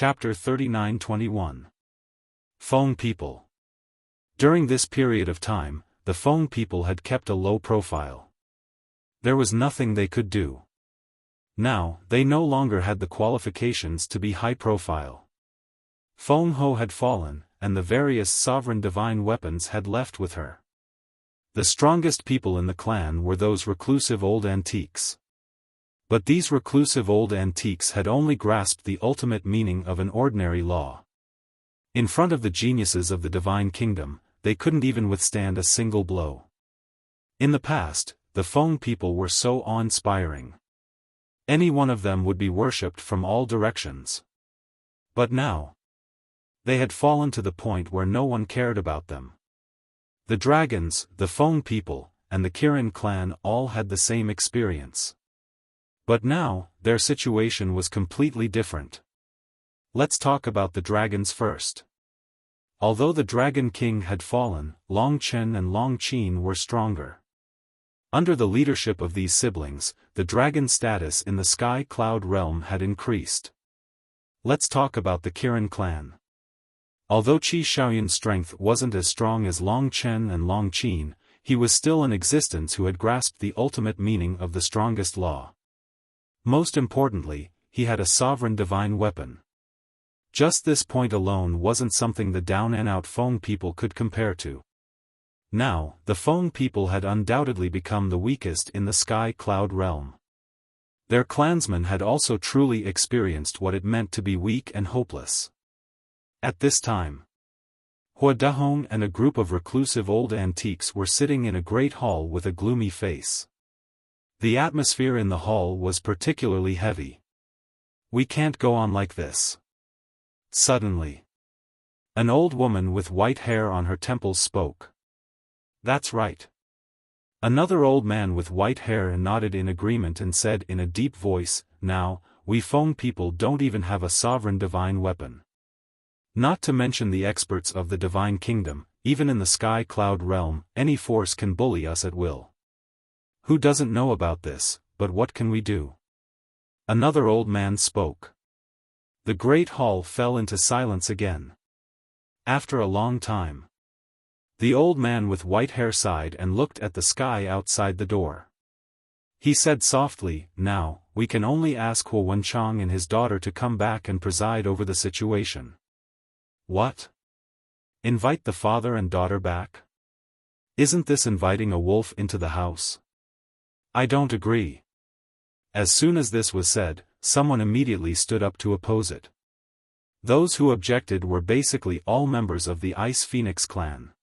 Chapter 39-21. Feng people. During this period of time, the Feng people had kept a low profile. There was nothing they could do. Now, they no longer had the qualifications to be high profile. Feng Ho had fallen, and the various sovereign divine weapons had left with her. The strongest people in the clan were those reclusive old antiques. But these reclusive old antiques had only grasped the ultimate meaning of an ordinary law. In front of the geniuses of the divine kingdom, they couldn't even withstand a single blow. In the past, the Feng people were so awe-inspiring. Any one of them would be worshipped from all directions. But now, they had fallen to the point where no one cared about them. The dragons, the Feng people, and the Kirin clan all had the same experience. But now, their situation was completely different. Let's talk about the dragons first. Although the Dragon King had fallen, Long Chen and Long Qin were stronger. Under the leadership of these siblings, the dragon status in the Sky Cloud realm had increased. Let's talk about the Kirin clan. Although Qi Xiaoyan's strength wasn't as strong as Long Chen and Long Qin, he was still in existence who had grasped the ultimate meaning of the strongest law. Most importantly, he had a sovereign divine weapon. Just this point alone wasn't something the down-and-out Feng people could compare to. Now, the Feng people had undoubtedly become the weakest in the Sky Cloud realm. Their clansmen had also truly experienced what it meant to be weak and hopeless. At this time, Hua Dahong and a group of reclusive old antiques were sitting in a great hall with a gloomy face. The atmosphere in the hall was particularly heavy. "We can't go on like this." Suddenly, an old woman with white hair on her temples spoke. "That's right." Another old man with white hair nodded in agreement and said in a deep voice, "Now, we Feng people don't even have a sovereign divine weapon. Not to mention the experts of the divine kingdom, even in the Sky Cloud realm, any force can bully us at will. Who doesn't know about this, but what can we do?" Another old man spoke. The great hall fell into silence again. After a long time, the old man with white hair sighed and looked at the sky outside the door. He said softly, "Now, we can only ask Hua Wenchang and his daughter to come back and preside over the situation." "What? Invite the father and daughter back? Isn't this inviting a wolf into the house?" "I don't agree." As soon as this was said, someone immediately stood up to oppose it. Those who objected were basically all members of the Ice Phoenix clan.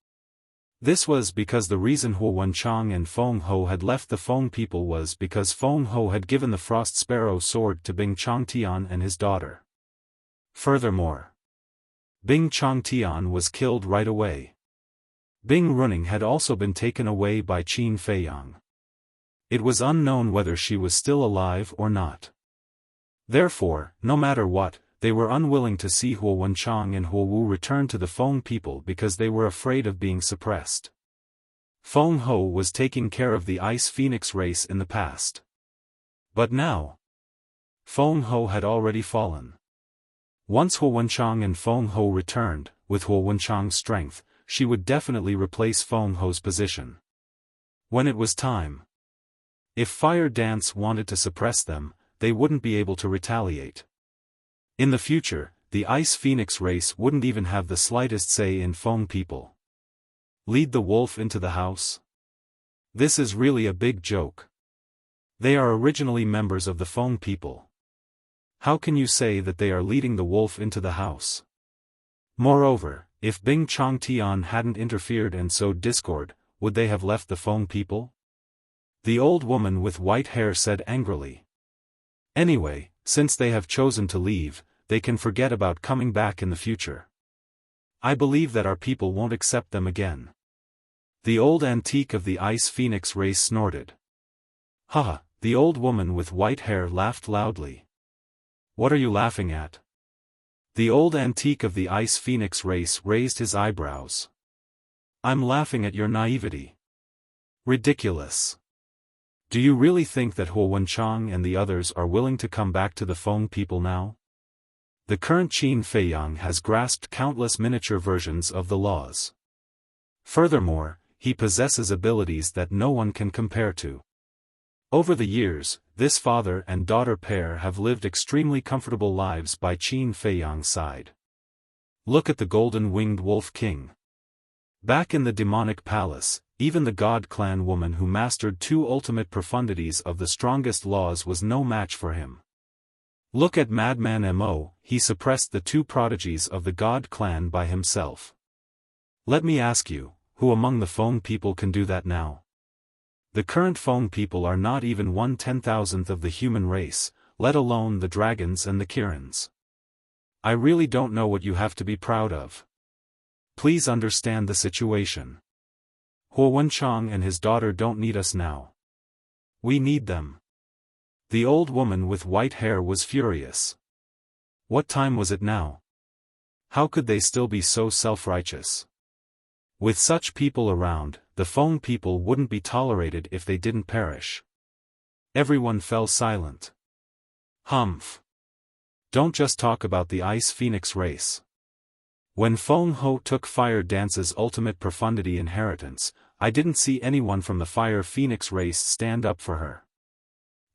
This was because the reason Hua Wenchang and Feng Ho had left the Feng people was because Feng Ho had given the Frost Sparrow sword to Bing Changtian and his daughter. Furthermore, Bing Changtian was killed right away. Bing Runing had also been taken away by Qin Feiyang. It was unknown whether she was still alive or not. Therefore, no matter what, they were unwilling to see Hua Wenchang and Hua Wu return to the Feng people because they were afraid of being suppressed. Feng Ho was taking care of the Ice Phoenix race in the past. But now, Feng Ho had already fallen. Once Hua Wenchang and Feng Ho returned, with Hua Wenchang's strength, she would definitely replace Feng Ho's position. When it was time, if Fire Dance wanted to suppress them, they wouldn't be able to retaliate. In the future, the Ice Phoenix race wouldn't even have the slightest say in Feng people. Lead the wolf into the house? This is really a big joke. They are originally members of the Feng people. How can you say that they are leading the wolf into the house? Moreover, if Bing Changtian hadn't interfered and sowed discord, would they have left the Feng people? The old woman with white hair said angrily. Anyway, since they have chosen to leave, they can forget about coming back in the future. I believe that our people won't accept them again. The old antique of the Ice Phoenix race snorted. Haha, the old woman with white hair laughed loudly. What are you laughing at? The old antique of the Ice Phoenix race raised his eyebrows. I'm laughing at your naivety. Ridiculous. Do you really think that Hua Wenchang and the others are willing to come back to the Feng people now? The current Qin Feiyang has grasped countless miniature versions of the laws. Furthermore, he possesses abilities that no one can compare to. Over the years, this father and daughter pair have lived extremely comfortable lives by Qin Feiyang's side. Look at the golden-winged wolf king. Back in the demonic palace, even the God clan woman who mastered two ultimate profundities of the strongest laws was no match for him. Look at Madman Mo, he suppressed the two prodigies of the God clan by himself. Let me ask you, who among the Feng people can do that now? The current Feng people are not even 1/10,000th of the human race, let alone the dragons and the Kirins. I really don't know what you have to be proud of. Please understand the situation. Huo Wenchang and his daughter don't need us now. We need them. The old woman with white hair was furious. What time was it now? How could they still be so self-righteous? With such people around, the Feng people wouldn't be tolerated if they didn't perish. Everyone fell silent. Humph. Don't just talk about the Ice Phoenix race. When Feng Ho took Fire Dance's ultimate profundity inheritance, I didn't see anyone from the Fire Phoenix race stand up for her.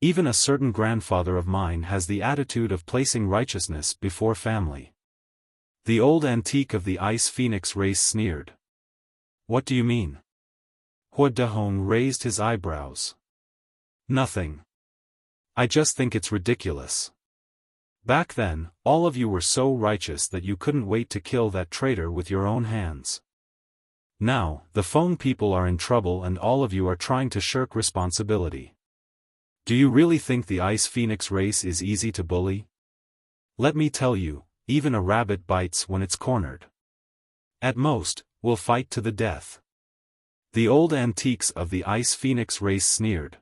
Even a certain grandfather of mine has the attitude of placing righteousness before family. The old antique of the Ice Phoenix race sneered. What do you mean? Hua Dehong raised his eyebrows. Nothing. I just think it's ridiculous. Back then, all of you were so righteous that you couldn't wait to kill that traitor with your own hands. Now, the Feng people are in trouble and all of you are trying to shirk responsibility. Do you really think the Ice Phoenix race is easy to bully? Let me tell you, even a rabbit bites when it's cornered. At most, we'll fight to the death. The old antiques of the Ice Phoenix race sneered.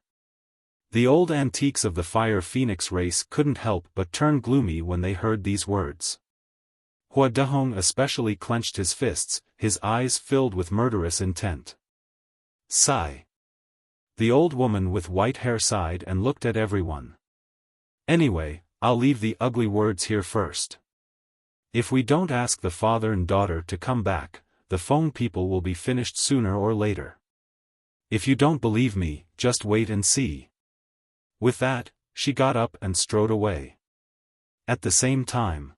The old antiques of the Fire Phoenix race couldn't help but turn gloomy when they heard these words. Hua Dehong especially clenched his fists, his eyes filled with murderous intent. Sigh. The old woman with white hair sighed and looked at everyone. Anyway, I'll leave the ugly words here first. If we don't ask the father and daughter to come back, the Feng people will be finished sooner or later. If you don't believe me, just wait and see. With that, she got up and strode away. At the same time,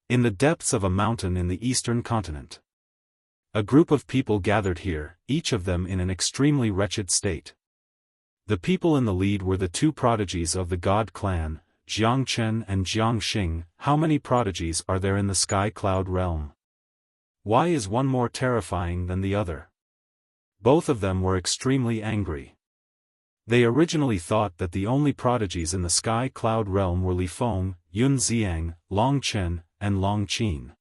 in the depths of a mountain in the eastern continent, a group of people gathered here, each of them in an extremely wretched state. The people in the lead were the two prodigies of the God clan, Jiang Chen and Jiang Xing. How many prodigies are there in the Sky Cloud realm? Why is one more terrifying than the other? Both of them were extremely angry. They originally thought that the only prodigies in the Sky Cloud realm were Li Feng, Yun Xiang, Long Chen, and Long Qin.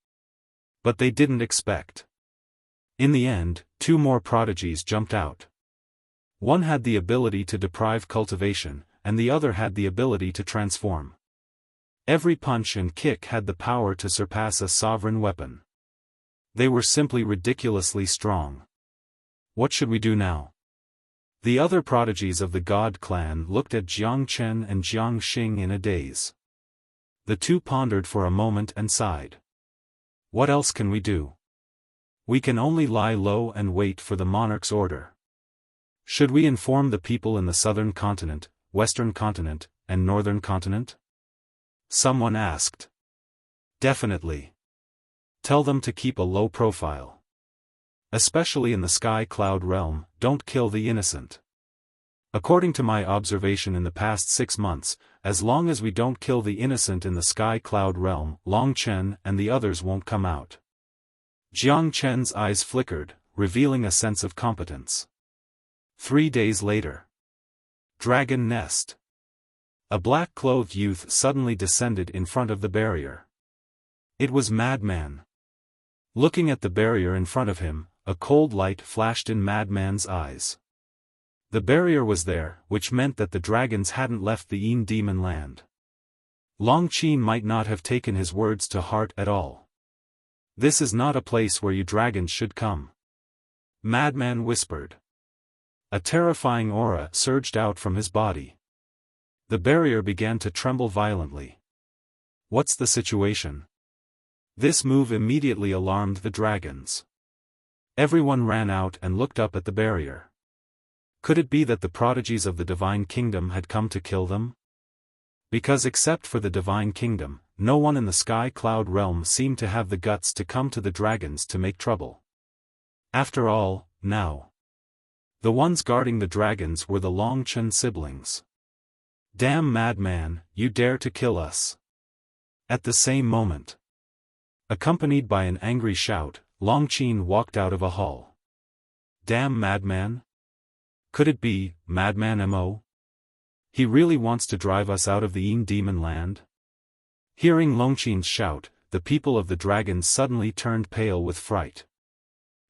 But they didn't expect. In the end, two more prodigies jumped out. One had the ability to deprive cultivation, and the other had the ability to transform. Every punch and kick had the power to surpass a sovereign weapon. They were simply ridiculously strong. What should we do now? The other prodigies of the God clan looked at Jiang Chen and Jiang Xing in a daze. The two pondered for a moment and sighed. What else can we do? We can only lie low and wait for the monarch's order. Should we inform the people in the southern continent, western continent, and northern continent? Someone asked. Definitely. Tell them to keep a low profile. Especially in the Sky Cloud realm, don't kill the innocent. According to my observation in the past 6 months, as long as we don't kill the innocent in the Sky Cloud realm, Long Chen and the others won't come out. Jiang Chen's eyes flickered, revealing a sense of competence. 3 days later. Dragon Nest. A black-clothed youth suddenly descended in front of the barrier. It was Madman. Looking at the barrier in front of him, a cold light flashed in Madman's eyes. The barrier was there, which meant that the dragons hadn't left the Yin Demon Land. Long Qin might not have taken his words to heart at all. This is not a place where you dragons should come. Madman whispered. A terrifying aura surged out from his body. The barrier began to tremble violently. What's the situation? This move immediately alarmed the dragons. Everyone ran out and looked up at the barrier. Could it be that the prodigies of the Divine Kingdom had come to kill them? Because except for the Divine Kingdom, no one in the Sky Cloud realm seemed to have the guts to come to the dragons to make trouble. After all, now, the ones guarding the dragons were the Longchen siblings. Damn madman, you dare to kill us! At the same moment, accompanied by an angry shout, Longchen walked out of a hall. Damn madman? Could it be, Madman Mo? He really wants to drive us out of the Yin Demon Land? Hearing Longchen's shout, the people of the dragons suddenly turned pale with fright.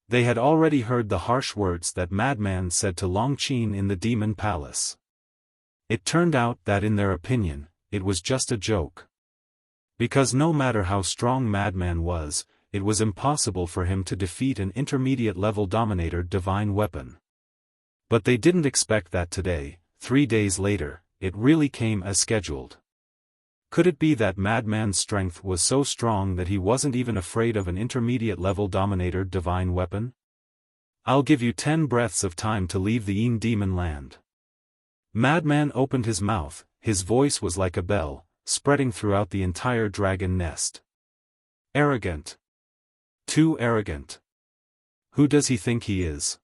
They had already heard the harsh words that Madman said to Longchen in the Demon Palace. It turned out that in their opinion, it was just a joke. Because no matter how strong Madman was, it was impossible for him to defeat an intermediate-level Dominator divine weapon. But they didn't expect that today, 3 days later, it really came as scheduled. Could it be that Madman's strength was so strong that he wasn't even afraid of an intermediate-level Dominator divine weapon? I'll give you 10 breaths of time to leave the Yin Demon Land. Madman opened his mouth, his voice was like a bell, spreading throughout the entire dragon nest. Arrogant. Too arrogant. Who does he think he is?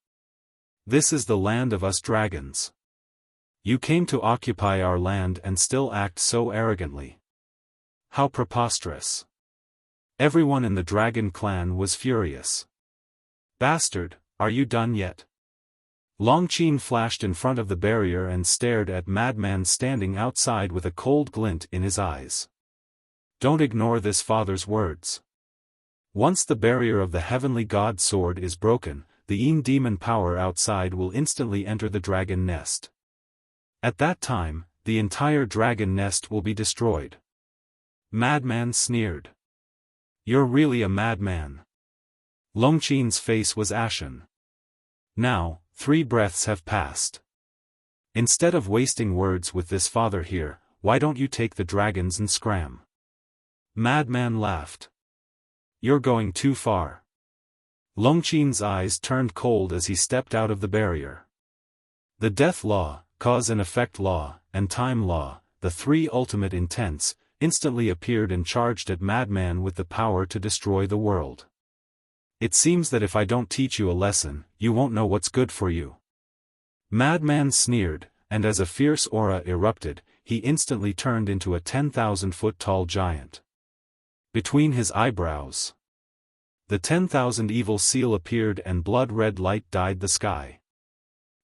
This is the land of us dragons. You came to occupy our land and still act so arrogantly. How preposterous. Everyone in the dragon clan was furious. Bastard, are you done yet? Longchen flashed in front of the barrier and stared at Madman standing outside with a cold glint in his eyes. Don't ignore this father's words. Once the barrier of the heavenly god sword is broken, the Yin demon power outside will instantly enter the dragon nest. At that time, the entire dragon nest will be destroyed. Madman sneered. You're really a madman. Longchen's face was ashen. Now, 3 breaths have passed. Instead of wasting words with this father here, why don't you take the dragons and scram? Madman laughed. You're going too far. Longchen's eyes turned cold as he stepped out of the barrier. The death law, cause and effect law, and time law, the 3 ultimate intents, instantly appeared and charged at Madman with the power to destroy the world. It seems that if I don't teach you a lesson, you won't know what's good for you. Madman sneered, and as a fierce aura erupted, he instantly turned into a 10,000-foot tall giant. Between his eyebrows, the 10,000 evil seal appeared and blood-red light dyed the sky.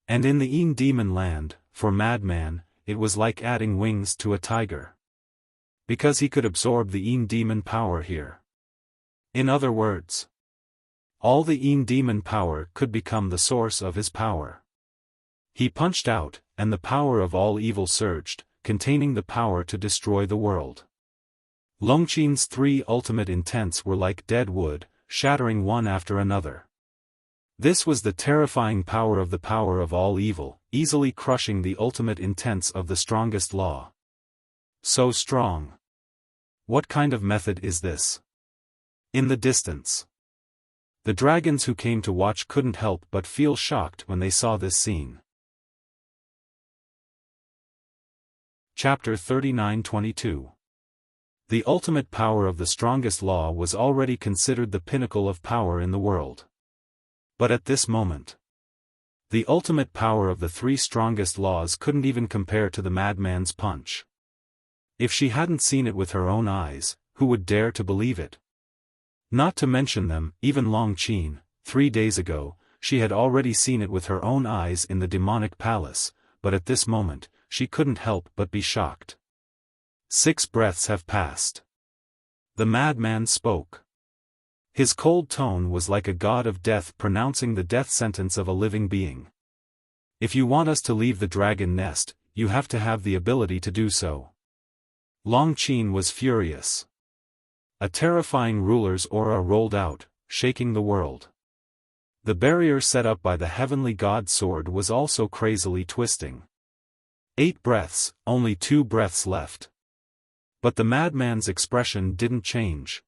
And in the Yin Demon Land, for Madman, it was like adding wings to a tiger. Because he could absorb the Yin Demon power here. In other words, all the Yin Demon power could become the source of his power. He punched out, and the power of all evil surged, containing the power to destroy the world. Longchen's 3 ultimate intents were like dead wood, shattering one after another. This was the terrifying power of all evil, easily crushing the ultimate intents of the strongest law. So strong. What kind of method is this? In the distance, the dragons who came to watch couldn't help but feel shocked when they saw this scene. Chapter 39-22. The ultimate power of the strongest law was already considered the pinnacle of power in the world. But at this moment, the ultimate power of the 3 strongest laws couldn't even compare to the madman's punch. If she hadn't seen it with her own eyes, who would dare to believe it? Not to mention them, even Longchen, 3 days ago, she had already seen it with her own eyes in the demonic palace, but at this moment, she couldn't help but be shocked. 6 breaths have passed. The madman spoke. His cold tone was like a god of death pronouncing the death sentence of a living being. If you want us to leave the dragon nest, you have to have the ability to do so. Longchen was furious. A terrifying ruler's aura rolled out, shaking the world. The barrier set up by the heavenly god sword was also crazily twisting. 8 breaths, only 2 breaths left. But the madman's expression didn't change.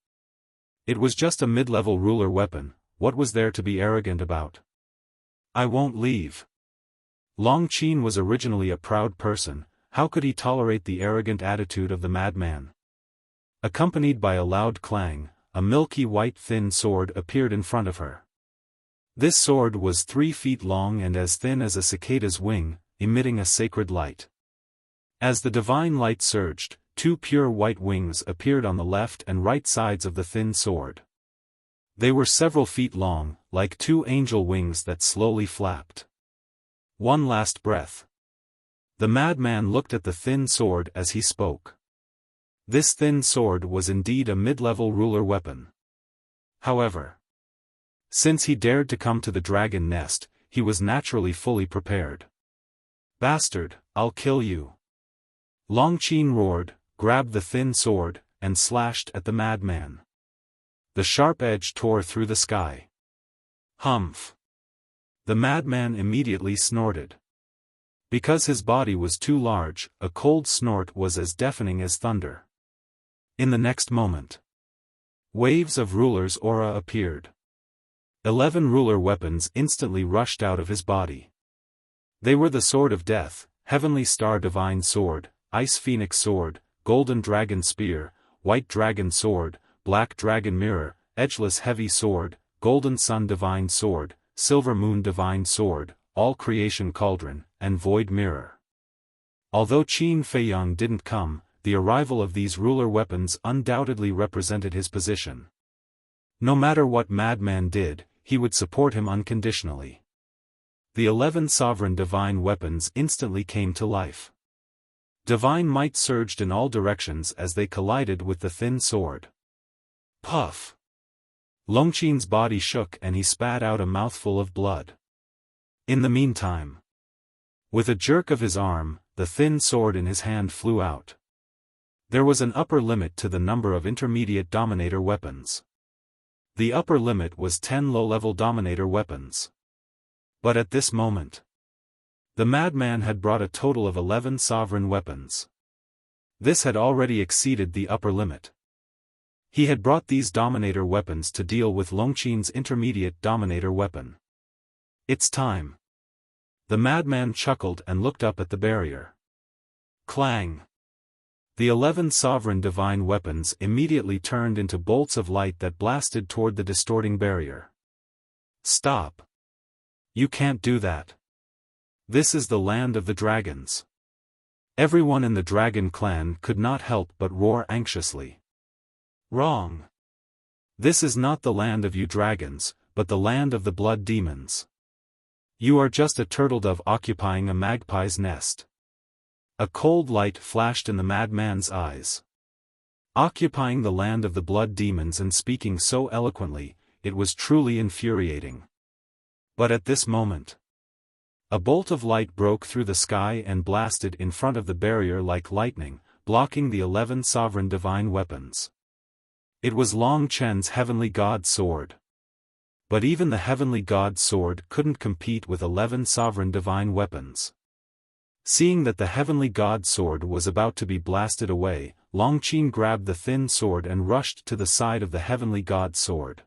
It was just a mid-level ruler weapon. What was there to be arrogant about? I won't leave. Long Qin was originally a proud person. How could he tolerate the arrogant attitude of the madman? Accompanied by a loud clang, a milky white thin sword appeared in front of her. This sword was 3 feet long and as thin as a cicada's wing, emitting a sacred light. As the divine light surged, 2 pure white wings appeared on the left and right sides of the thin sword. They were several feet long, like 2 angel wings that slowly flapped. One last breath. The madman looked at the thin sword as he spoke. This thin sword was indeed a mid-level ruler weapon. However, since he dared to come to the dragon nest, he was naturally fully prepared. Bastard, I'll kill you. Long Qin roared, grabbed the thin sword, and slashed at the madman. The sharp edge tore through the sky. Humph! The madman immediately snorted. Because his body was too large, a cold snort was as deafening as thunder. In the next moment, waves of ruler's aura appeared. 11 ruler weapons instantly rushed out of his body. They were the Sword of Death, Heavenly Star Divine Sword, Ice Phoenix Sword, Golden Dragon Spear, White Dragon Sword, Black Dragon Mirror, Edgeless Heavy Sword, Golden Sun Divine Sword, Silver Moon Divine Sword, All Creation Cauldron, and Void Mirror. Although Qin Feiyang didn't come, the arrival of these ruler weapons undoubtedly represented his position. No matter what madman did, he would support him unconditionally. The 11 sovereign divine weapons instantly came to life. Divine might surged in all directions as they collided with the thin sword. Puff! Longqin's body shook and he spat out a mouthful of blood. In the meantime, with a jerk of his arm, the thin sword in his hand flew out. There was an upper limit to the number of intermediate dominator weapons. The upper limit was 10 low-level dominator weapons. But at this moment, the madman had brought a total of 11 sovereign weapons. This had already exceeded the upper limit. He had brought these dominator weapons to deal with Longqin's intermediate dominator weapon. It's time. The madman chuckled and looked up at the barrier. Clang! The 11 sovereign divine weapons immediately turned into bolts of light that blasted toward the distorting barrier. Stop! You can't do that. This is the land of the dragons. Everyone in the dragon clan could not help but roar anxiously. Wrong. This is not the land of you dragons, but the land of the blood demons. You are just a turtledove occupying a magpie's nest. A cold light flashed in the madman's eyes. Occupying the land of the blood demons and speaking so eloquently, it was truly infuriating. But at this moment, a bolt of light broke through the sky and blasted in front of the barrier like lightning, blocking the 11 sovereign divine weapons. It was Long Chen's heavenly god sword. But even the heavenly god sword couldn't compete with 11 sovereign divine weapons. Seeing that the heavenly god sword was about to be blasted away, Long Qin grabbed the thin sword and rushed to the side of the heavenly god sword.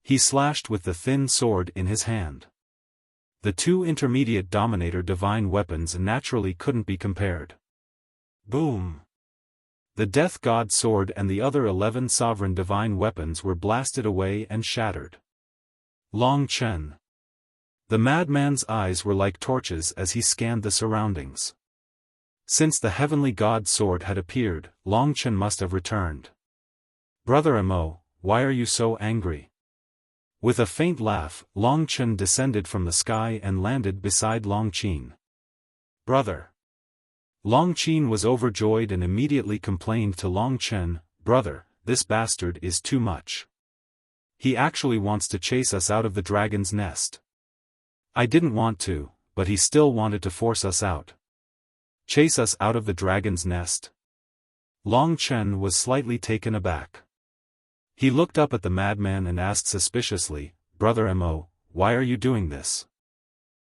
He slashed with the thin sword in his hand. The 2 intermediate dominator divine weapons naturally couldn't be compared. Boom! The Death God sword and the other 11 sovereign divine weapons were blasted away and shattered. Long Chen. The madman's eyes were like torches as he scanned the surroundings. Since the heavenly god sword had appeared, Long Chen must have returned. Brother Mo, why are you so angry? With a faint laugh, Long Chen descended from the sky and landed beside Long Qin. Brother. Long Qin was overjoyed and immediately complained to Long Chen, "Brother, this bastard is too much. He actually wants to chase us out of the dragon's nest." I didn't want to, but he still wanted to force us out. Chase us out of the dragon's nest? Long Chen was slightly taken aback. He looked up at the madman and asked suspiciously, "Brother Mo, why are you doing this?"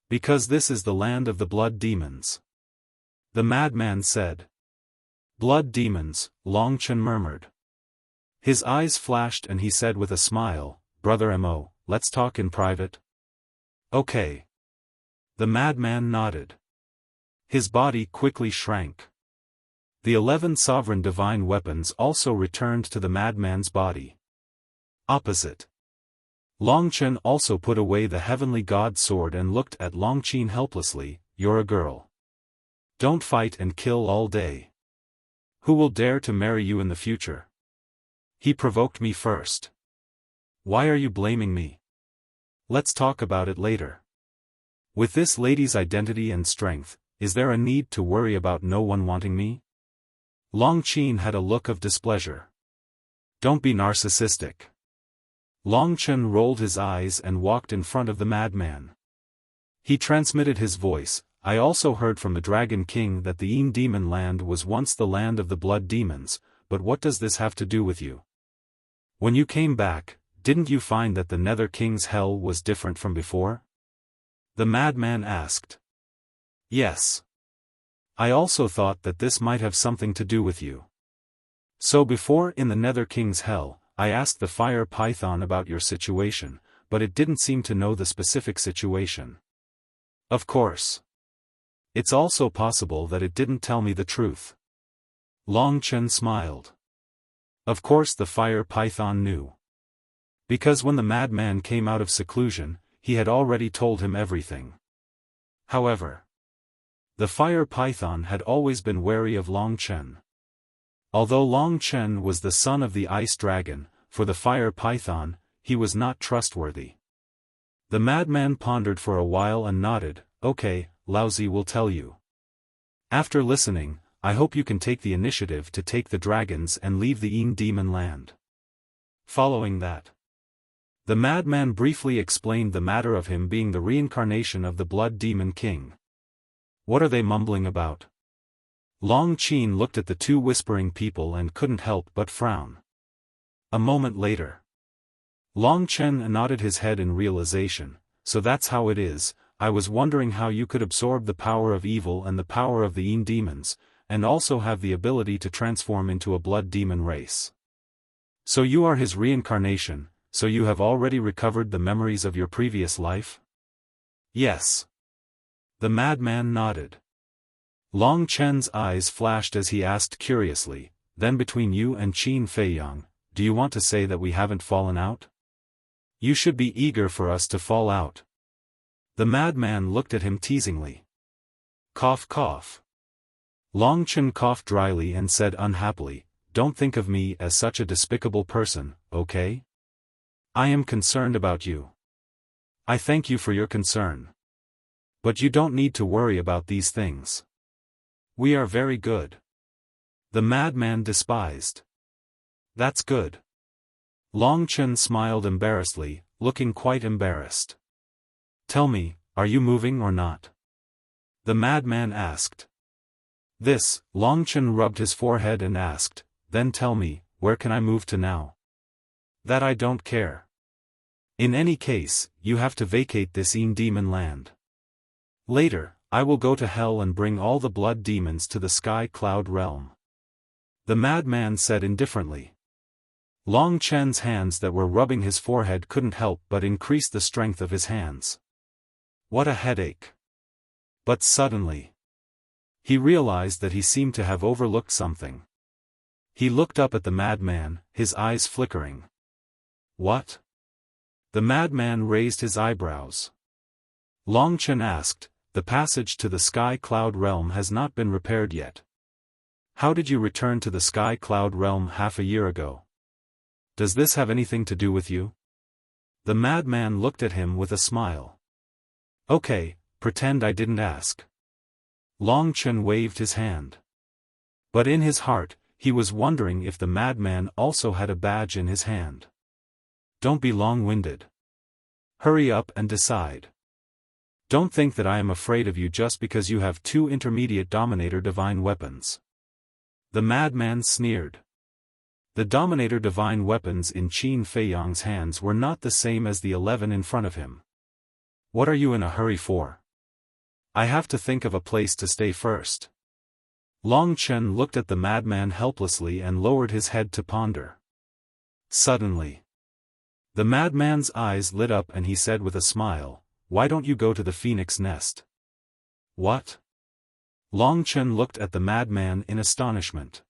"Because this is the land of the blood demons," the madman said. Blood demons, Long Chen murmured. His eyes flashed and he said with a smile, Brother Mo, let's talk in private. Okay. The madman nodded. His body quickly shrank. The 11 sovereign divine weapons also returned to the madman's body. Opposite. Long Chen also put away the heavenly god sword and looked at Long Chen helplessly, You're a girl. Don't fight and kill all day. Who will dare to marry you in the future? He provoked me first. Why are you blaming me? Let's talk about it later. With this lady's identity and strength, is there a need to worry about no one wanting me? Long Chen had a look of displeasure. Don't be narcissistic. Long Chen rolled his eyes and walked in front of the madman. He transmitted his voice, I also heard from the Dragon King that the Yin Demon land was once the land of the blood demons, but what does this have to do with you? When you came back, didn't you find that the Nether King's hell was different from before? The madman asked. Yes. I also thought that this might have something to do with you. So before in the Nether King's hell, I asked the fire python about your situation, but it didn't seem to know the specific situation. Of course. It's also possible that it didn't tell me the truth. Long Chen smiled. Of course the fire python knew. Because when the madman came out of seclusion, he had already told him everything. However, the fire python had always been wary of Long Chen. Although Long Chen was the son of the ice dragon, for the fire python, he was not trustworthy. The madman pondered for a while and nodded, Okay, Laozi will tell you. After listening, I hope you can take the initiative to take the dragons and leave the Yin Demon land. Following that, the madman briefly explained the matter of him being the reincarnation of the Blood Demon King. What are they mumbling about? Long Chen looked at the two whispering people and couldn't help but frown. A moment later, Long Chen nodded his head in realization, so that's how it is. I was wondering how you could absorb the power of evil and the power of the Yin demons, and also have the ability to transform into a blood demon race. So you are his reincarnation, so you have already recovered the memories of your previous life? Yes. The madman nodded. Long Chen's eyes flashed as he asked curiously, Then between you and Qin Feiyang, do you want to say that we haven't fallen out? You should be eager for us to fall out. The madman looked at him teasingly. Cough cough. Long Chen coughed dryly and said unhappily, Don't think of me as such a despicable person, okay? I am concerned about you. I thank you for your concern. But you don't need to worry about these things. We are very good. The madman despised. That's good. Long Chen smiled embarrassedly, looking quite embarrassed. Tell me, are you moving or not? The madman asked. This, Long Chen rubbed his forehead and asked, Then tell me, where can I move to now? That I don't care. In any case, you have to vacate this Yin Demon land. Later, I will go to hell and bring all the blood demons to the sky cloud realm. The madman said indifferently. Long Chen's hands that were rubbing his forehead couldn't help but increase the strength of his hands. What a headache. But suddenly, he realized that he seemed to have overlooked something. He looked up at the madman, his eyes flickering. What? The madman raised his eyebrows. Long Chen asked, The passage to the sky cloud realm has not been repaired yet. How did you return to the sky cloud realm half a year ago? Does this have anything to do with you? The madman looked at him with a smile. Okay, pretend I didn't ask. Long Chen waved his hand. But in his heart, he was wondering if the madman also had a badge in his hand. Don't be long-winded. Hurry up and decide. Don't think that I am afraid of you just because you have 2 intermediate Dominator Divine weapons. The madman sneered. The Dominator Divine weapons in Qin Feiyang's hands were not the same as the 11 in front of him. What are you in a hurry for? I have to think of a place to stay first. Long Chen looked at the madman helplessly and lowered his head to ponder. Suddenly, the madman's eyes lit up and he said with a smile, "Why don't you go to the phoenix nest?" "What?" Long Chen looked at the madman in astonishment.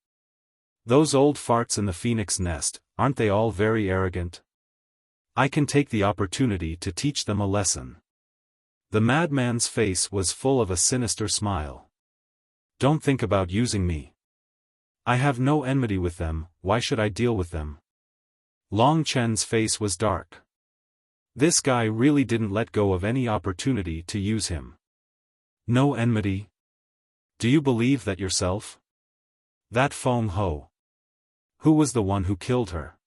"Those old farts in the phoenix nest, aren't they all very arrogant? I can take the opportunity to teach them a lesson." The madman's face was full of a sinister smile. "Don't think about using me. I have no enmity with them, why should I deal with them?" Long Chen's face was dark. This guy really didn't let go of any opportunity to use him. No enmity? Do you believe that yourself? That Feng Ho. Who was the one who killed her?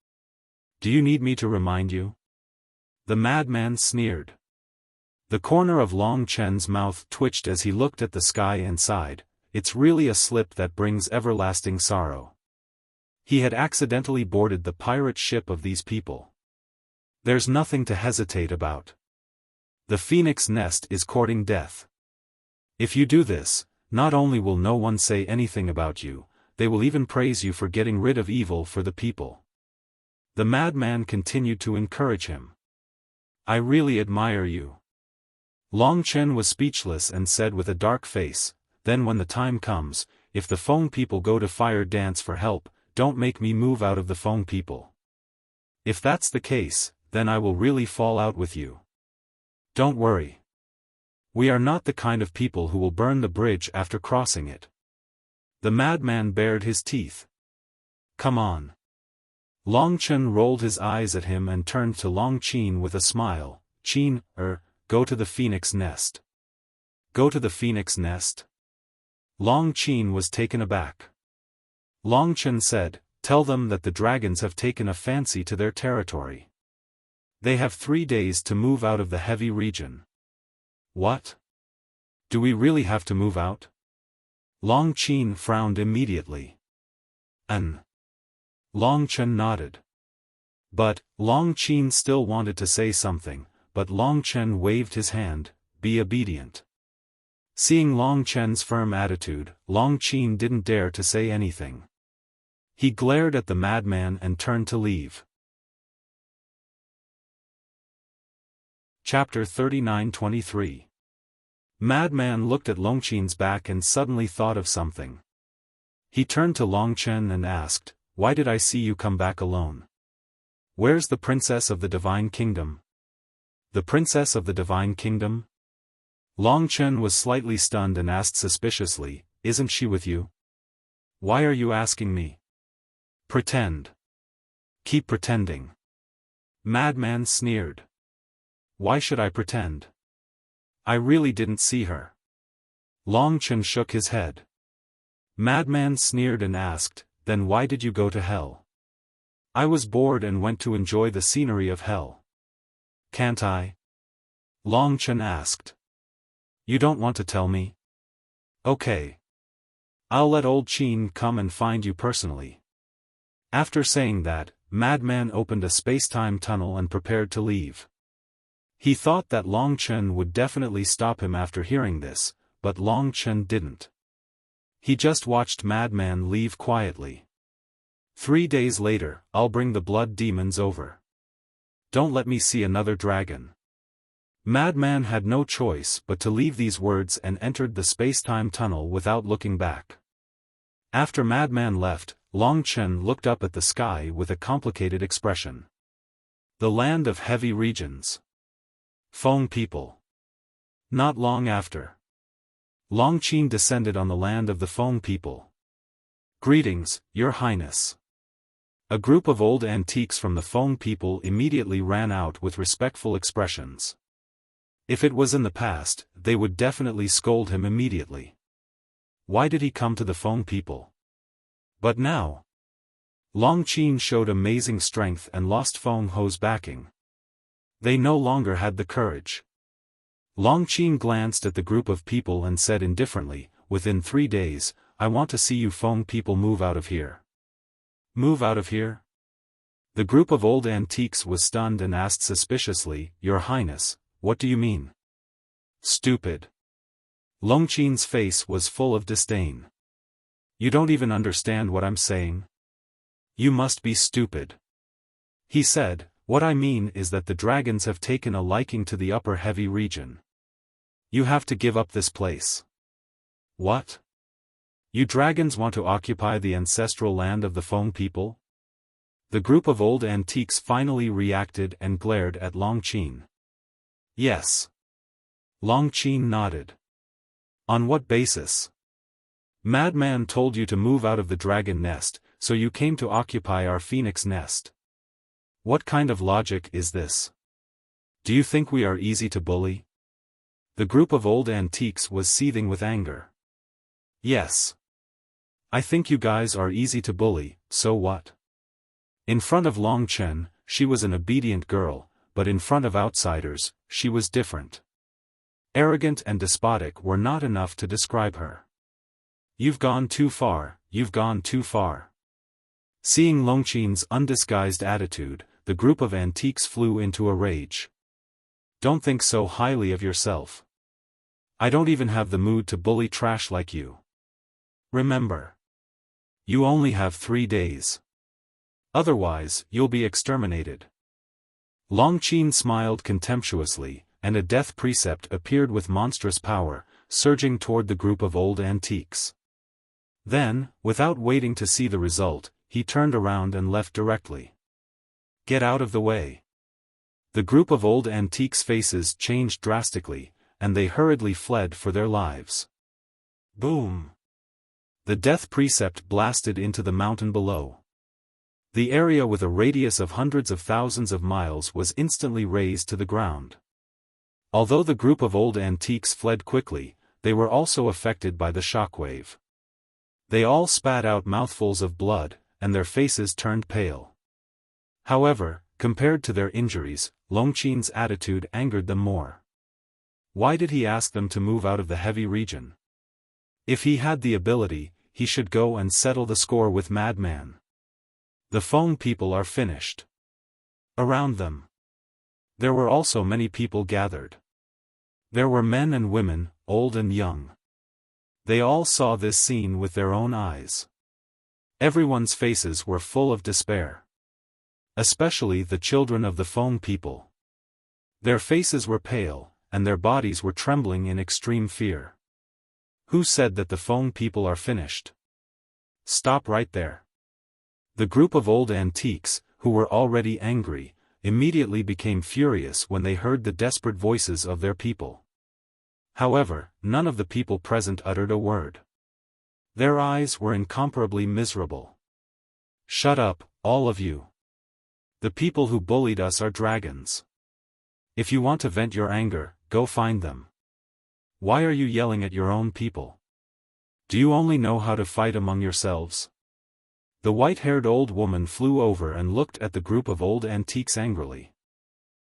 Do you need me to remind you? The madman sneered. The corner of Long Chen's mouth twitched as he looked at the sky and sighed, "It's really a slip that brings everlasting sorrow." He had accidentally boarded the pirate ship of these people. There's nothing to hesitate about. The phoenix nest is courting death. If you do this, not only will no one say anything about you, they will even praise you for getting rid of evil for the people. The madman continued to encourage him. "I really admire you." Long Chen was speechless and said with a dark face, "Then when the time comes, if the Feng people go to fire dance for help, don't make me move out of the Feng people. If that's the case, then I will really fall out with you. Don't worry. We are not the kind of people who will burn the bridge after crossing it." The madman bared his teeth. "Come on." Long Chen rolled his eyes at him and turned to Long Qin with a smile. "Qin, go to the phoenix nest." "Go to the phoenix nest?" Long Qin was taken aback. Long Chen said, "Tell them that the dragons have taken a fancy to their territory. They have 3 days to move out of the heavy region." "What? Do we really have to move out?" Long Qin frowned immediately. Long Chen nodded. But, Long Qin still wanted to say something, but Long Chen waved his hand, "Be obedient." Seeing Long Chen's firm attitude, Long Qin didn't dare to say anything. He glared at the madman and turned to leave. Chapter 39-23. Madman looked at Long Qin's back and suddenly thought of something. He turned to Long Chen and asked, "Why did I see you come back alone? Where's the princess of the Divine Kingdom?" "The princess of the Divine Kingdom?" Long Chen was slightly stunned and asked suspiciously, "Isn't she with you?" "Why are you asking me?" "Pretend. Keep pretending." Madman sneered. "Why should I pretend? I really didn't see her." Long Chen shook his head. Madman sneered and asked, "Then why did you go to hell?" "I was bored and went to enjoy the scenery of hell." "Can't I?" Long Chen asked. "You don't want to tell me? Okay. I'll let old Qin come and find you personally." After saying that, Madman opened a space-time tunnel and prepared to leave. He thought that Long Chen would definitely stop him after hearing this, but Long Chen didn't. He just watched Madman leave quietly. 3 days later, "I'll bring the blood demons over. Don't let me see another dragon." Madman had no choice but to leave these words and entered the space-time tunnel without looking back. After Madman left, Long Chen looked up at the sky with a complicated expression. The land of heavy regions. Feng people. Not long after, Long Qin descended on the land of the Feng people. "Greetings, Your Highness." A group of old antiques from the Feng people immediately ran out with respectful expressions. If it was in the past, they would definitely scold him immediately. Why did he come to the Feng people? But now, Long Qin showed amazing strength and lost Feng Ho's backing. They no longer had the courage. Long Qin glanced at the group of people and said indifferently, "Within 3 days, I want to see you Feng people move out of here." "Move out of here?" The group of old antiques was stunned and asked suspiciously, "Your Highness, what do you mean?" "Stupid." Long Qin's face was full of disdain. You don't even understand what I'm saying? You must be stupid. He said, what I mean is that the dragons have taken a liking to the upper heavy region. You have to give up this place. What? You dragons want to occupy the ancestral land of the Feng people? The group of old antiques finally reacted and glared at Long Qin. Yes. Long Qin nodded. On what basis? Madman told you to move out of the dragon nest, so you came to occupy our phoenix nest. What kind of logic is this? Do you think we are easy to bully? The group of old antiques was seething with anger. Yes. I think you guys are easy to bully, so what? In front of Long Chen, she was an obedient girl, but in front of outsiders, she was different. Arrogant and despotic were not enough to describe her. You've gone too far, you've gone too far. Seeing Long Qin's undisguised attitude, the group of antiques flew into a rage. Don't think so highly of yourself. I don't even have the mood to bully trash like you. Remember. You only have 3 days. Otherwise, you'll be exterminated. Long Qin smiled contemptuously, and a death precept appeared with monstrous power, surging toward the group of old antiques. Then, without waiting to see the result, he turned around and left directly. Get out of the way. The group of old antiques' faces changed drastically, and they hurriedly fled for their lives. Boom! The death precept blasted into the mountain below. The area with a radius of hundreds of thousands of miles was instantly razed to the ground. Although the group of old antiques fled quickly, they were also affected by the shockwave. They all spat out mouthfuls of blood, and their faces turned pale. However, compared to their injuries, Long Qin's attitude angered them more. Why did he ask them to move out of the heavy region? If he had the ability, he should go and settle the score with Madman. The Feng people are finished. Around them, there were also many people gathered. There were men and women, old and young. They all saw this scene with their own eyes. Everyone's faces were full of despair. Especially the children of the Feng people. Their faces were pale, and their bodies were trembling in extreme fear. Who said that the Feng people are finished? Stop right there. The group of old antiques, who were already angry, immediately became furious when they heard the desperate voices of their people. However, none of the people present uttered a word. Their eyes were incomparably miserable. Shut up, all of you. The people who bullied us are dragons. If you want to vent your anger, go find them. Why are you yelling at your own people? Do you only know how to fight among yourselves? The white-haired old woman flew over and looked at the group of old antiques angrily.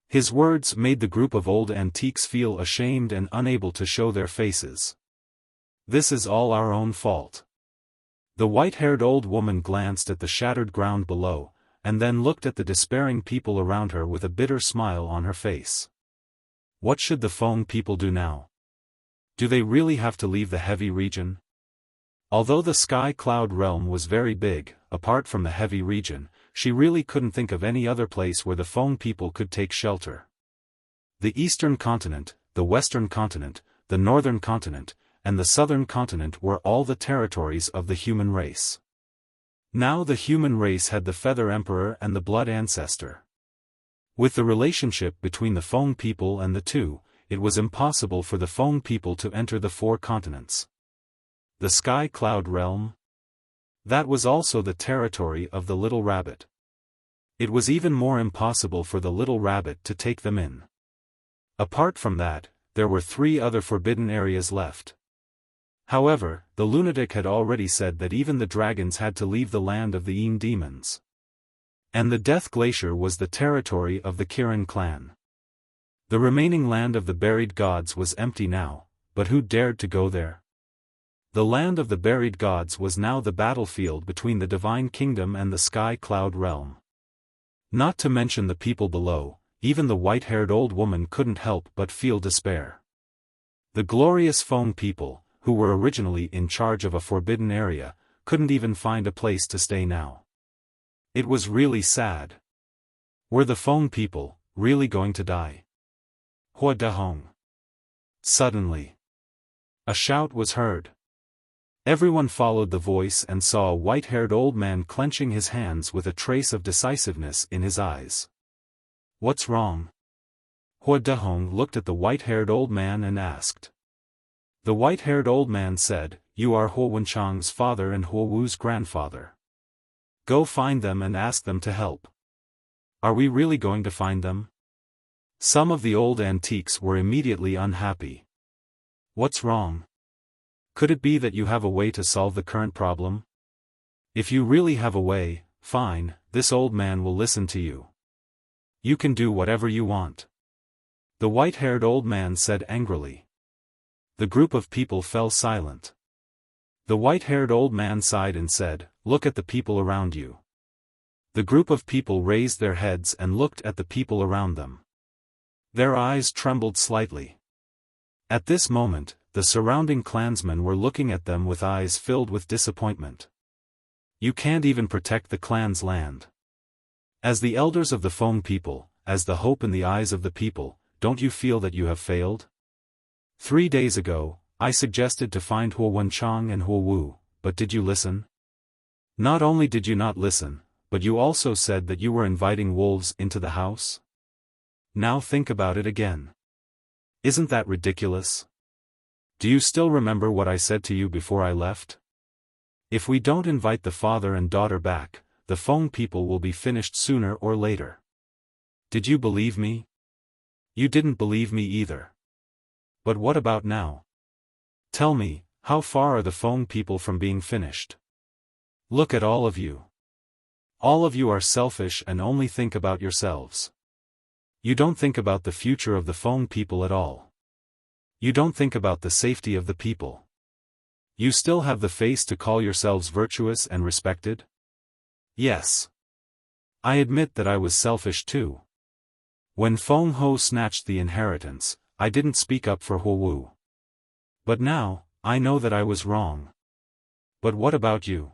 His words made the group of old antiques feel ashamed and unable to show their faces. This is all our own fault. The white-haired old woman glanced at the shattered ground below, and then looked at the despairing people around her with a bitter smile on her face. What should the Feng people do now? Do they really have to leave the heavy region? Although the sky cloud realm was very big, apart from the heavy region, she really couldn't think of any other place where the Feng people could take shelter. The eastern continent, the western continent, the northern continent, and the southern continent were all the territories of the human race. Now the human race had the Feather Emperor and the Blood Ancestor. With the relationship between the Feng people and the two, it was impossible for the Feng people to enter the 4 continents. The Sky Cloud Realm? That was also the territory of the Little Rabbit. It was even more impossible for the Little Rabbit to take them in. Apart from that, there were 3 other forbidden areas left. However, the lunatic had already said that even the dragons had to leave the land of the Yin demons. And the Death Glacier was the territory of the Kirin clan. The remaining land of the buried gods was empty now, but who dared to go there? The land of the buried gods was now the battlefield between the Divine Kingdom and the Sky Cloud Realm. Not to mention the people below, even the white-haired old woman couldn't help but feel despair. The glorious Feng people, who were originally in charge of a forbidden area, couldn't even find a place to stay now. It was really sad. Were the Feng people really going to die? Hua Dahong. Suddenly, a shout was heard. Everyone followed the voice and saw a white-haired old man clenching his hands with a trace of decisiveness in his eyes. What's wrong? Hua Dahong looked at the white-haired old man and asked. The white-haired old man said, You are Hua Wenchang's father and Hua Wu's grandfather. Go find them and ask them to help. Are we really going to find them? Some of the old antiques were immediately unhappy. What's wrong? Could it be that you have a way to solve the current problem? If you really have a way, fine, this old man will listen to you. You can do whatever you want. The white-haired old man said angrily. The group of people fell silent. The white-haired old man sighed and said, Look at the people around you. The group of people raised their heads and looked at the people around them. Their eyes trembled slightly. At this moment, the surrounding clansmen were looking at them with eyes filled with disappointment. You can't even protect the clan's land. As the elders of the Feng people, as the hope in the eyes of the people, don't you feel that you have failed? 3 days ago, I suggested to find Hua Wenchang and Hua Wu, but did you listen? Not only did you not listen, but you also said that you were inviting wolves into the house? Now think about it again. Isn't that ridiculous? Do you still remember what I said to you before I left? If we don't invite the father and daughter back, the Feng people will be finished sooner or later. Did you believe me? You didn't believe me either. But what about now? Tell me, how far are the Feng people from being finished? Look at all of you. All of you are selfish and only think about yourselves. You don't think about the future of the Feng people at all. You don't think about the safety of the people. You still have the face to call yourselves virtuous and respected? Yes. I admit that I was selfish too. When Feng Ho snatched the inheritance, I didn't speak up for Hua Wu. But now, I know that I was wrong. But what about you?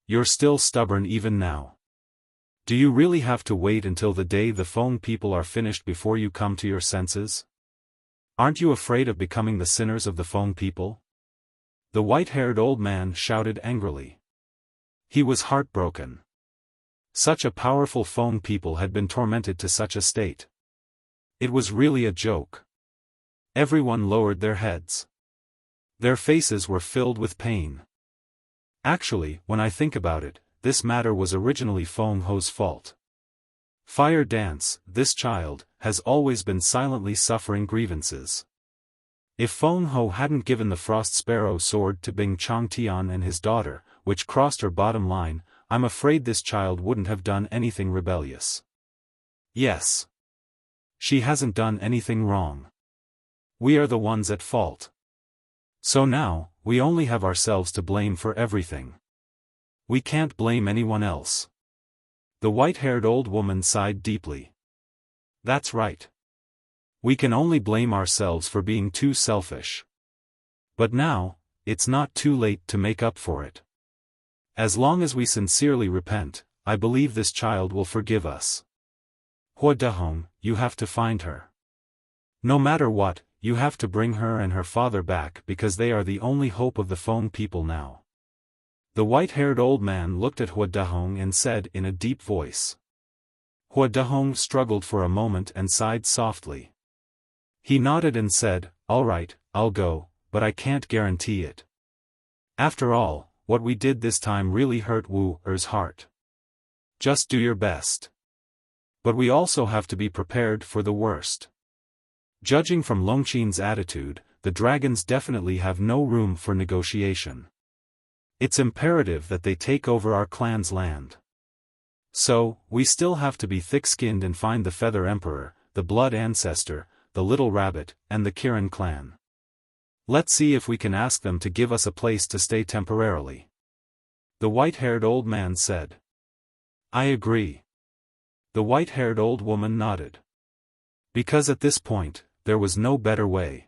You're still stubborn even now. Do you really have to wait until the day the Feng people are finished before you come to your senses? Aren't you afraid of becoming the sinners of the Feng people? The white-haired old man shouted angrily. He was heartbroken. Such a powerful Feng people had been tormented to such a state. It was really a joke. Everyone lowered their heads. Their faces were filled with pain. Actually, when I think about it, this matter was originally Feng Ho's fault. Fire Dance, this child, has always been silently suffering grievances. If Feng Ho hadn't given the Frost Sparrow sword to Bing Changtian and his daughter, which crossed her bottom line, I'm afraid this child wouldn't have done anything rebellious. Yes. She hasn't done anything wrong. We are the ones at fault. So now, we only have ourselves to blame for everything. We can't blame anyone else. The white-haired old woman sighed deeply. That's right. We can only blame ourselves for being too selfish. But now, it's not too late to make up for it. As long as we sincerely repent, I believe this child will forgive us. Hua Dahong, you have to find her. No matter what, you have to bring her and her father back because they are the only hope of the Feng people now. The white-haired old man looked at Hua Dahong and said in a deep voice. Hua Dahong struggled for a moment and sighed softly. He nodded and said, All right, I'll go, but I can't guarantee it. After all, what we did this time really hurt Wu Er's heart. Just do your best. But we also have to be prepared for the worst. Judging from Longqin's attitude, the dragons definitely have no room for negotiation. It's imperative that they take over our clan's land. So, we still have to be thick-skinned and find the Feather Emperor, the Blood Ancestor, the Little Rabbit, and the Kirin clan. Let's see if we can ask them to give us a place to stay temporarily. The white-haired old man said. I agree. The white-haired old woman nodded. Because at this point, there was no better way.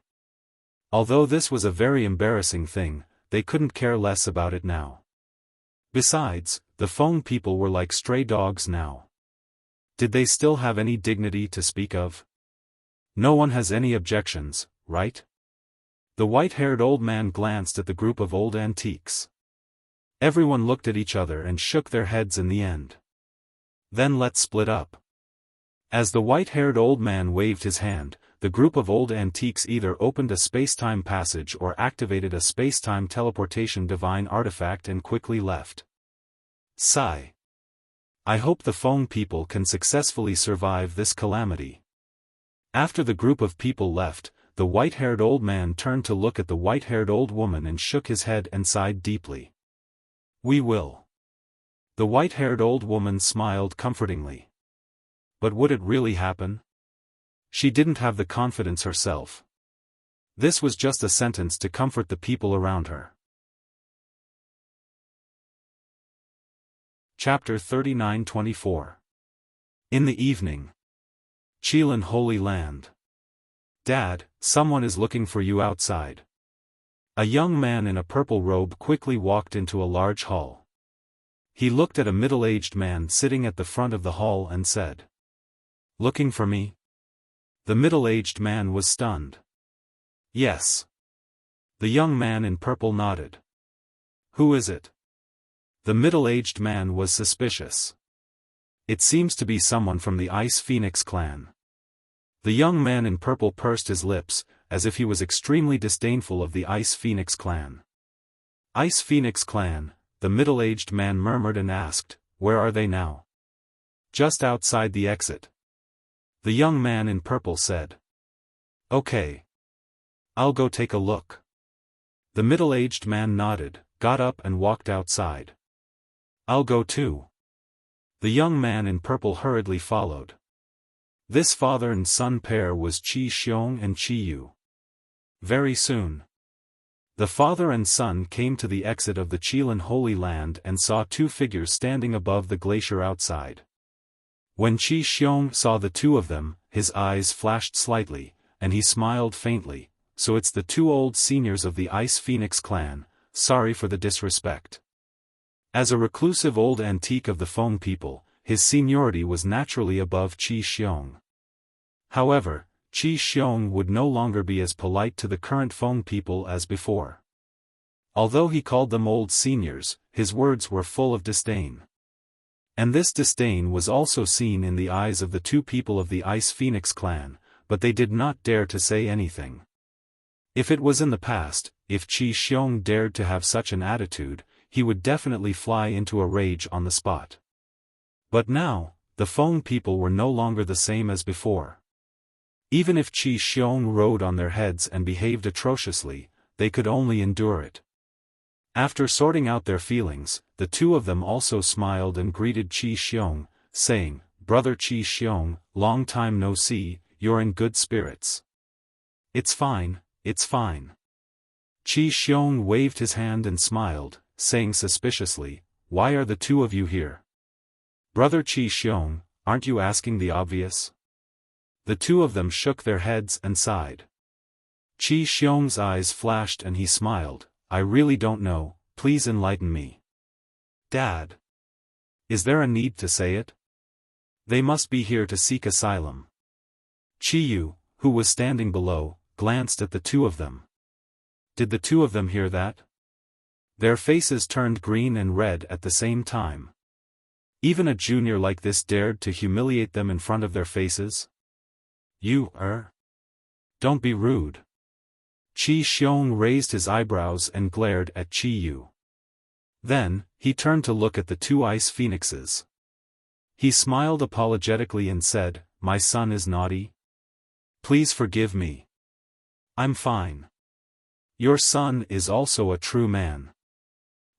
Although this was a very embarrassing thing, they couldn't care less about it now. Besides, the Feng people were like stray dogs now. Did they still have any dignity to speak of? No one has any objections, right? The white-haired old man glanced at the group of old antiques. Everyone looked at each other and shook their heads in the end. Then let's split up. As the white-haired old man waved his hand, the group of old antiques either opened a space-time passage or activated a space-time teleportation divine artifact and quickly left. Sigh. I hope the Feng people can successfully survive this calamity. After the group of people left, the white-haired old man turned to look at the white-haired old woman and shook his head and sighed deeply. We will. The white-haired old woman smiled comfortingly. But would it really happen? She didn't have the confidence herself. This was just a sentence to comfort the people around her. Chapter 39-24. In the evening. Qilin Holy Land. Dad, someone is looking for you outside. A young man in a purple robe quickly walked into a large hall. He looked at a middle-aged man sitting at the front of the hall and said, "Looking for me?" The middle-aged man was stunned. Yes. The young man in purple nodded. Who is it? The middle-aged man was suspicious. It seems to be someone from the Ice Phoenix clan. The young man in purple pursed his lips, as if he was extremely disdainful of the Ice Phoenix clan. Ice Phoenix clan, the middle-aged man murmured and asked, where are they now? Just outside the exit. The young man in purple said. Okay. I'll go take a look. The middle-aged man nodded, got up and walked outside. I'll go too. The young man in purple hurriedly followed. This father and son pair was Qi Xiong and Qi Yu. Very soon. The father and son came to the exit of the Qilin Holy Land and saw two figures standing above the glacier outside. When Qi Xiong saw the two of them, his eyes flashed slightly, and he smiled faintly. So it's the two old seniors of the Ice Phoenix clan, sorry for the disrespect. As a reclusive old antique of the Feng people, his seniority was naturally above Qi Xiong. However, Qi Xiong would no longer be as polite to the current Feng people as before. Although he called them old seniors, his words were full of disdain. And this disdain was also seen in the eyes of the two people of the Ice Phoenix clan, but they did not dare to say anything. If it was in the past, if Qi Xiong dared to have such an attitude, he would definitely fly into a rage on the spot. But now, the Feng people were no longer the same as before. Even if Qi Xiong rode on their heads and behaved atrociously, they could only endure it. After sorting out their feelings, the two of them also smiled and greeted Qi Xiong, saying, Brother Qi Xiong, long time no see, you're in good spirits. It's fine, it's fine. Qi Xiong waved his hand and smiled, saying suspiciously, why are the two of you here? Brother Qi Xiong, aren't you asking the obvious? The two of them shook their heads and sighed. Qi Xiong's eyes flashed and he smiled, I really don't know, please enlighten me. Dad. Is there a need to say it? They must be here to seek asylum. Qi Yu, who was standing below, glanced at the two of them. Did the two of them hear that? Their faces turned green and red at the same time. Even a junior like this dared to humiliate them in front of their faces? You, Don't be rude. Qi Xiong raised his eyebrows and glared at Qi Yu. Then, he turned to look at the two ice phoenixes. He smiled apologetically and said, my son is naughty? Please forgive me. I'm fine. Your son is also a true man.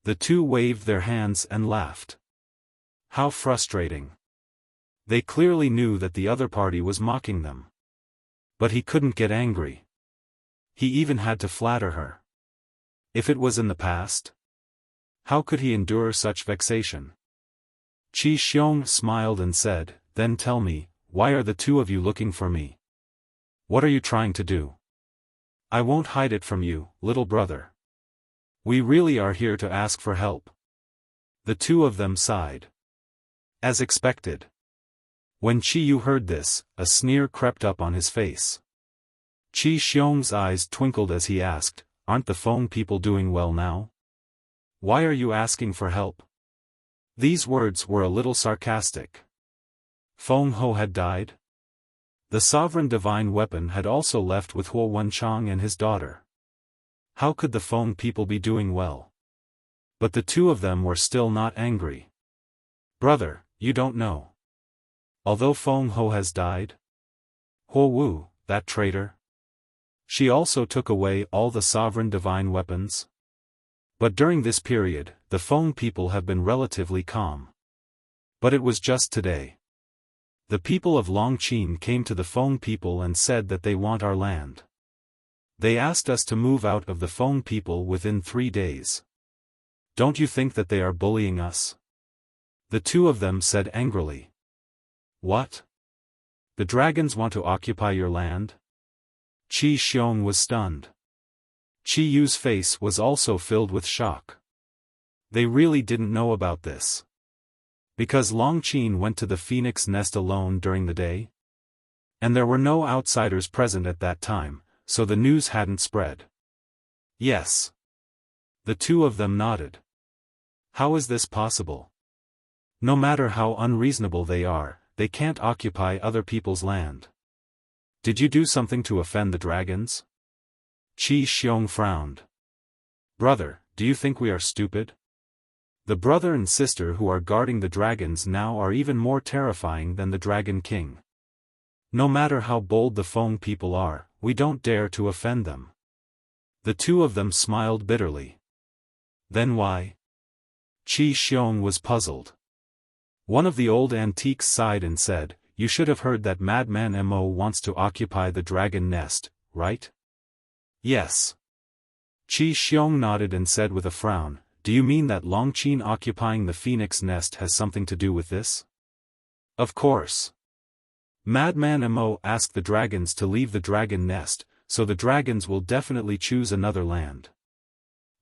The two waved their hands and laughed. How frustrating. They clearly knew that the other party was mocking them. But he couldn't get angry. He even had to flatter her. If it was in the past? How could he endure such vexation? Qi Xiong smiled and said, then tell me, why are the two of you looking for me? What are you trying to do? I won't hide it from you, little brother. We really are here to ask for help. The two of them sighed. As expected. When Qi Yu heard this, a sneer crept up on his face. Qi Xiong's eyes twinkled as he asked, "Aren't the Feng people doing well now? Why are you asking for help?" These words were a little sarcastic. Feng Ho had died? The sovereign divine weapon had also left with Huo Wenchang and his daughter. How could the Feng people be doing well? But the two of them were still not angry. "Brother, you don't know. Although Feng Ho has died? Huo Wu, that traitor? She also took away all the sovereign divine weapons? But during this period, the Feng people have been relatively calm. But it was just today. The people of Longqin came to the Feng people and said that they want our land. They asked us to move out of the Feng people within 3 days. Don't you think that they are bullying us?" The two of them said angrily. "What? The dragons want to occupy your land?" Qi Xiong was stunned. Qi Yu's face was also filled with shock. They really didn't know about this. Because Longqin went to the phoenix nest alone during the day? And there were no outsiders present at that time, so the news hadn't spread. Yes. The two of them nodded. How is this possible? No matter how unreasonable they are, they can't occupy other people's land. Did you do something to offend the dragons? Qi Xiong frowned. Brother, do you think we are stupid? The brother and sister who are guarding the dragons now are even more terrifying than the Dragon King. No matter how bold the Feng people are, we don't dare to offend them. The two of them smiled bitterly. Then why? Qi Xiong was puzzled. One of the old antiques sighed and said, "You should have heard that madman Mo wants to occupy the dragon nest, right?" Yes. Qi Xiong nodded and said with a frown, "Do you mean that Longqin occupying the phoenix nest has something to do with this?" Of course. Madman Mo asked the dragons to leave the dragon nest, so the dragons will definitely choose another land.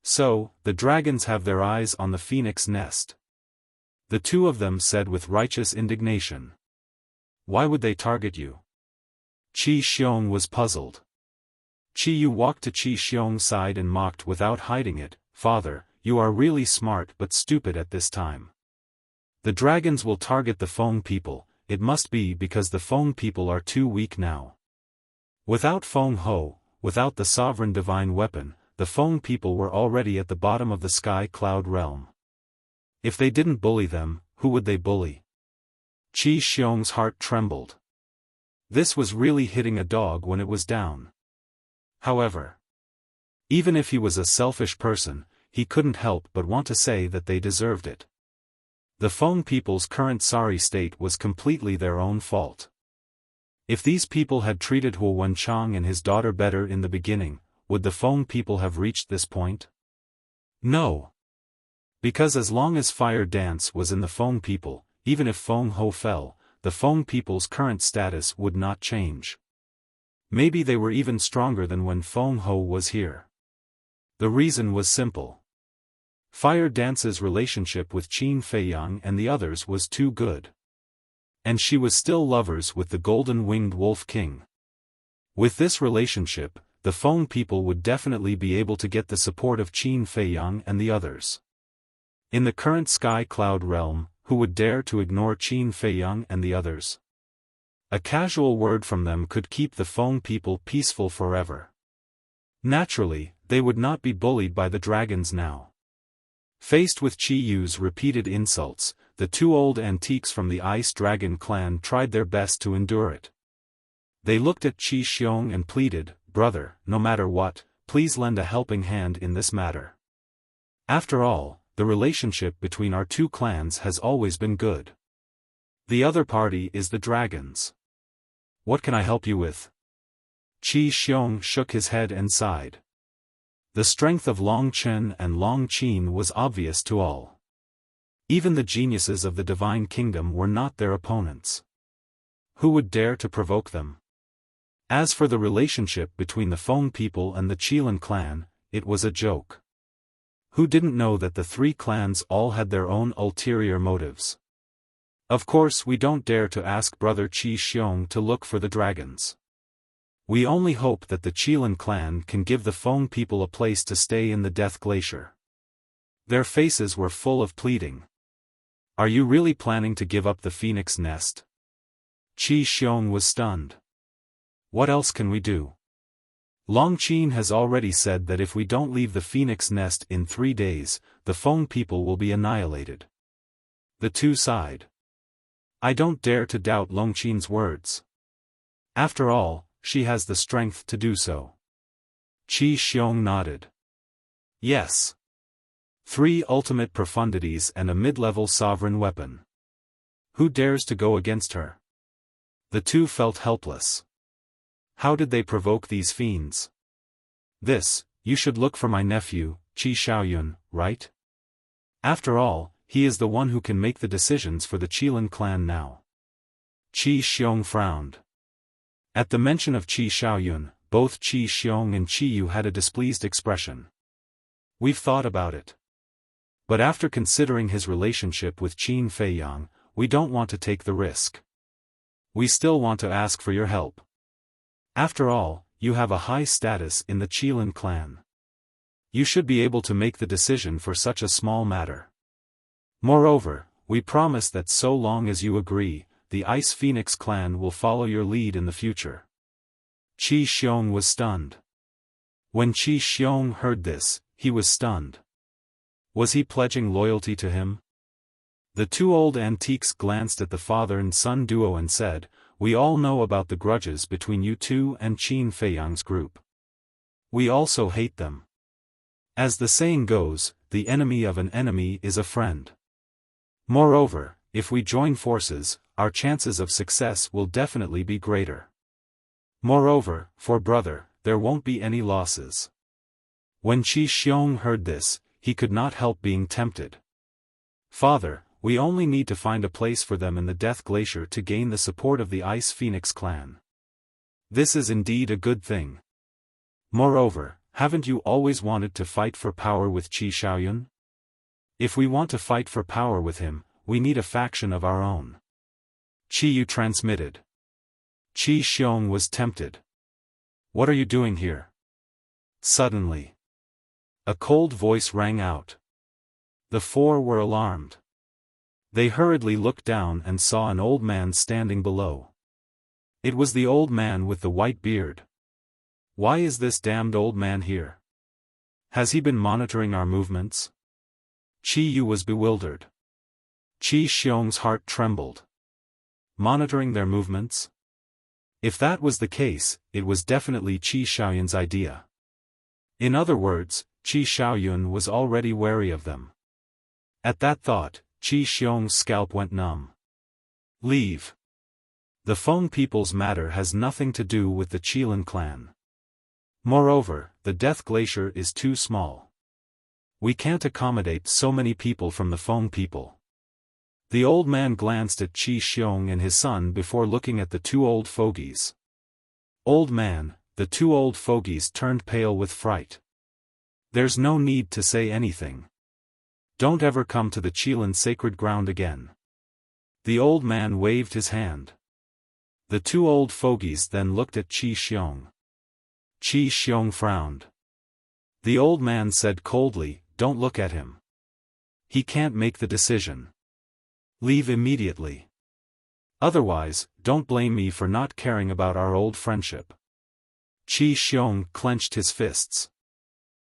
So, the dragons have their eyes on the phoenix nest. The two of them said with righteous indignation. Why would they target you? Qi Xiong was puzzled. Qi Yu walked to Qi Xiong's side and mocked without hiding it, "Father, you are really smart but stupid at this time. The dragons will target the Feng people, it must be because the Feng people are too weak now. Without Feng Ho, without the sovereign divine weapon, the Feng people were already at the bottom of the sky cloud realm. If they didn't bully them, who would they bully?" Qi Xiong's heart trembled. This was really hitting a dog when it was down. However, even if he was a selfish person, he couldn't help but want to say that they deserved it. The Feng people's current sorry state was completely their own fault. If these people had treated Huo Wenchang and his daughter better in the beginning, would the Feng people have reached this point? No. Because as long as Fire Dance was in the Feng people, even if Feng Ho fell, the Feng people's current status would not change. Maybe they were even stronger than when Feng Ho was here. The reason was simple. Fire Dance's relationship with Qin Feiyang and the others was too good. And she was still lovers with the golden-winged Wolf King. With this relationship, the Feng people would definitely be able to get the support of Qin Feiyang and the others. In the current sky cloud realm, who would dare to ignore Qin Feiyang and the others? A casual word from them could keep the Feng people peaceful forever. Naturally, they would not be bullied by the dragons now. Faced with Qi Yu's repeated insults, the two old antiques from the Ice Dragon clan tried their best to endure it. They looked at Qi Xiong and pleaded, "Brother, no matter what, please lend a helping hand in this matter. After all, the relationship between our two clans has always been good. The other party is the dragons. What can I help you with?" Qi Xiong shook his head and sighed. The strength of Longchen and Longqin was obvious to all. Even the geniuses of the Divine Kingdom were not their opponents. Who would dare to provoke them? As for the relationship between the Feng people and the Qilin clan, it was a joke. Who didn't know that the three clans all had their own ulterior motives? Of course we don't dare to ask Brother Qi Xiong to look for the dragons. We only hope that the Qilin clan can give the Feng people a place to stay in the Death Glacier. Their faces were full of pleading. Are you really planning to give up the phoenix nest? Qi Xiong was stunned. What else can we do? Longqin has already said that if we don't leave the phoenix nest in 3 days, the Feng people will be annihilated. The two sighed. I don't dare to doubt Longqin's words. After all, she has the strength to do so. Qi Xiong nodded. Yes. 3 ultimate profundities and a mid-level sovereign weapon. Who dares to go against her? The two felt helpless. How did they provoke these fiends? You should look for my nephew, Qi Xiaoyun, right? After all, he is the one who can make the decisions for the Qilin clan now. Qi Xiong frowned. At the mention of Qi Xiaoyun, both Qi Xiong and Qi Yu had a displeased expression. We've thought about it. But after considering his relationship with Qin Feiyang, we don't want to take the risk. We still want to ask for your help. After all, you have a high status in the Qilin clan. You should be able to make the decision for such a small matter. Moreover, we promise that so long as you agree, the Ice Phoenix clan will follow your lead in the future. Qi Xiong was stunned. When Qi Xiong heard this, he was stunned. Was he pledging loyalty to him? The two old antiques glanced at the father and son duo and said, We all know about the grudges between you two and Qin Feiyang's group. We also hate them. As the saying goes, the enemy of an enemy is a friend. Moreover, if we join forces, our chances of success will definitely be greater. Moreover, for brother, there won't be any losses. When Qi Xiong heard this, he could not help being tempted. Father, we only need to find a place for them in the Death Glacier to gain the support of the Ice Phoenix clan. This is indeed a good thing. Moreover, haven't you always wanted to fight for power with Qi Xiaoyun? If we want to fight for power with him, we need a faction of our own. Qi Yu transmitted. Qi Xiong was tempted. What are you doing here? Suddenly, a cold voice rang out. The four were alarmed. They hurriedly looked down and saw an old man standing below. It was the old man with the white beard. Why is this damned old man here? Has he been monitoring our movements? Qi Yu was bewildered. Qi Xiong's heart trembled. Monitoring their movements? If that was the case, it was definitely Qi Xiaoyun's idea. In other words, Qi Xiaoyun was already wary of them. At that thought, Qi Xiong's scalp went numb. Leave. The Feng people's matter has nothing to do with the Qilin clan. Moreover, the Death Glacier is too small. We can't accommodate so many people from the Feng people. The old man glanced at Qi Xiong and his son before looking at the two old fogies. Old man, the two old fogies turned pale with fright. There's no need to say anything. Don't ever come to the Qilin sacred ground again. The old man waved his hand. The two old fogies then looked at Qi Xiong. Qi Xiong frowned. The old man said coldly, Don't look at him. He can't make the decision. Leave immediately. Otherwise, don't blame me for not caring about our old friendship. Qi Xiong clenched his fists.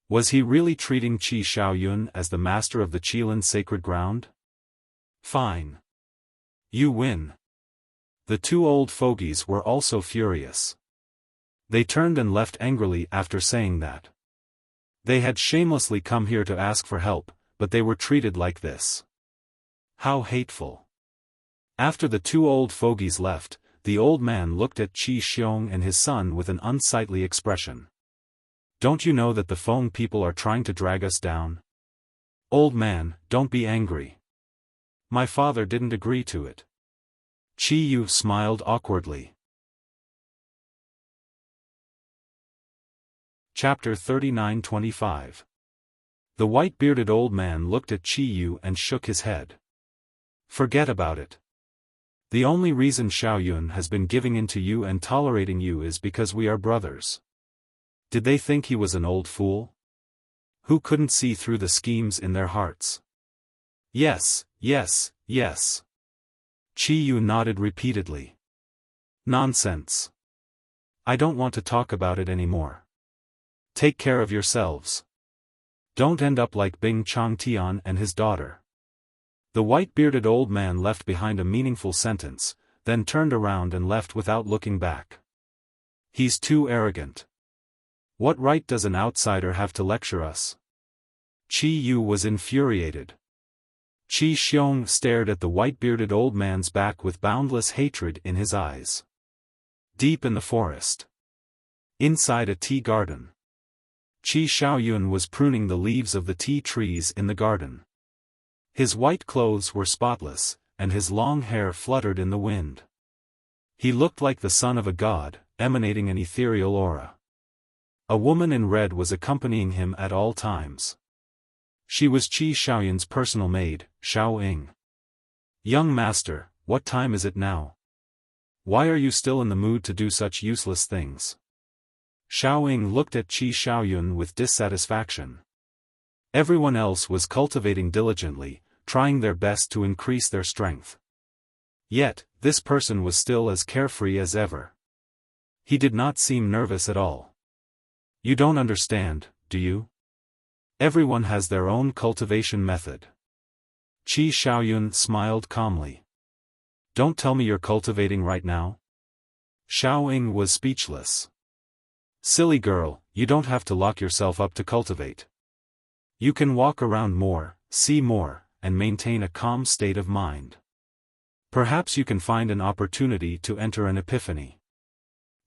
Was he really treating Qi Xiaoyun as the master of the Qilin sacred ground? Fine. You win. The two old fogies were also furious. They turned and left angrily after saying that. They had shamelessly come here to ask for help, but they were treated like this. How hateful. After the two old fogies left, the old man looked at Qi Xiong and his son with an unsightly expression. Don't you know that the Feng people are trying to drag us down? Old man, don't be angry. My father didn't agree to it. Qi Yu smiled awkwardly. Chapter 39-25. The white-bearded old man looked at Qi Yu and shook his head. Forget about it. The only reason Xiaoyun has been giving in to you and tolerating you is because we are brothers. Did they think he was an old fool? Who couldn't see through the schemes in their hearts? Yes, yes, yes. Qi Yu nodded repeatedly. Nonsense. I don't want to talk about it anymore. Take care of yourselves. Don't end up like Bing Changtian and his daughter. The white-bearded old man left behind a meaningful sentence, then turned around and left without looking back. He's too arrogant. What right does an outsider have to lecture us? Qi Yu was infuriated. Qi Xiong stared at the white-bearded old man's back with boundless hatred in his eyes. Deep in the forest, inside a tea garden, Qi Xiaoyun was pruning the leaves of the tea trees in the garden. His white clothes were spotless, and his long hair fluttered in the wind. He looked like the son of a god, emanating an ethereal aura. A woman in red was accompanying him at all times. She was Qi Xiaoyun's personal maid, Xiao Ying. Young master, what time is it now? Why are you still in the mood to do such useless things? Xiao Ying looked at Qi Xiaoyun with dissatisfaction. Everyone else was cultivating diligently, trying their best to increase their strength. Yet, this person was still as carefree as ever. He did not seem nervous at all. You don't understand, do you? Everyone has their own cultivation method. Qi Xiaoyun smiled calmly. Don't tell me you're cultivating right now. Xiao Ying was speechless. Silly girl, you don't have to lock yourself up to cultivate. You can walk around more, see more, and maintain a calm state of mind. Perhaps you can find an opportunity to enter an epiphany.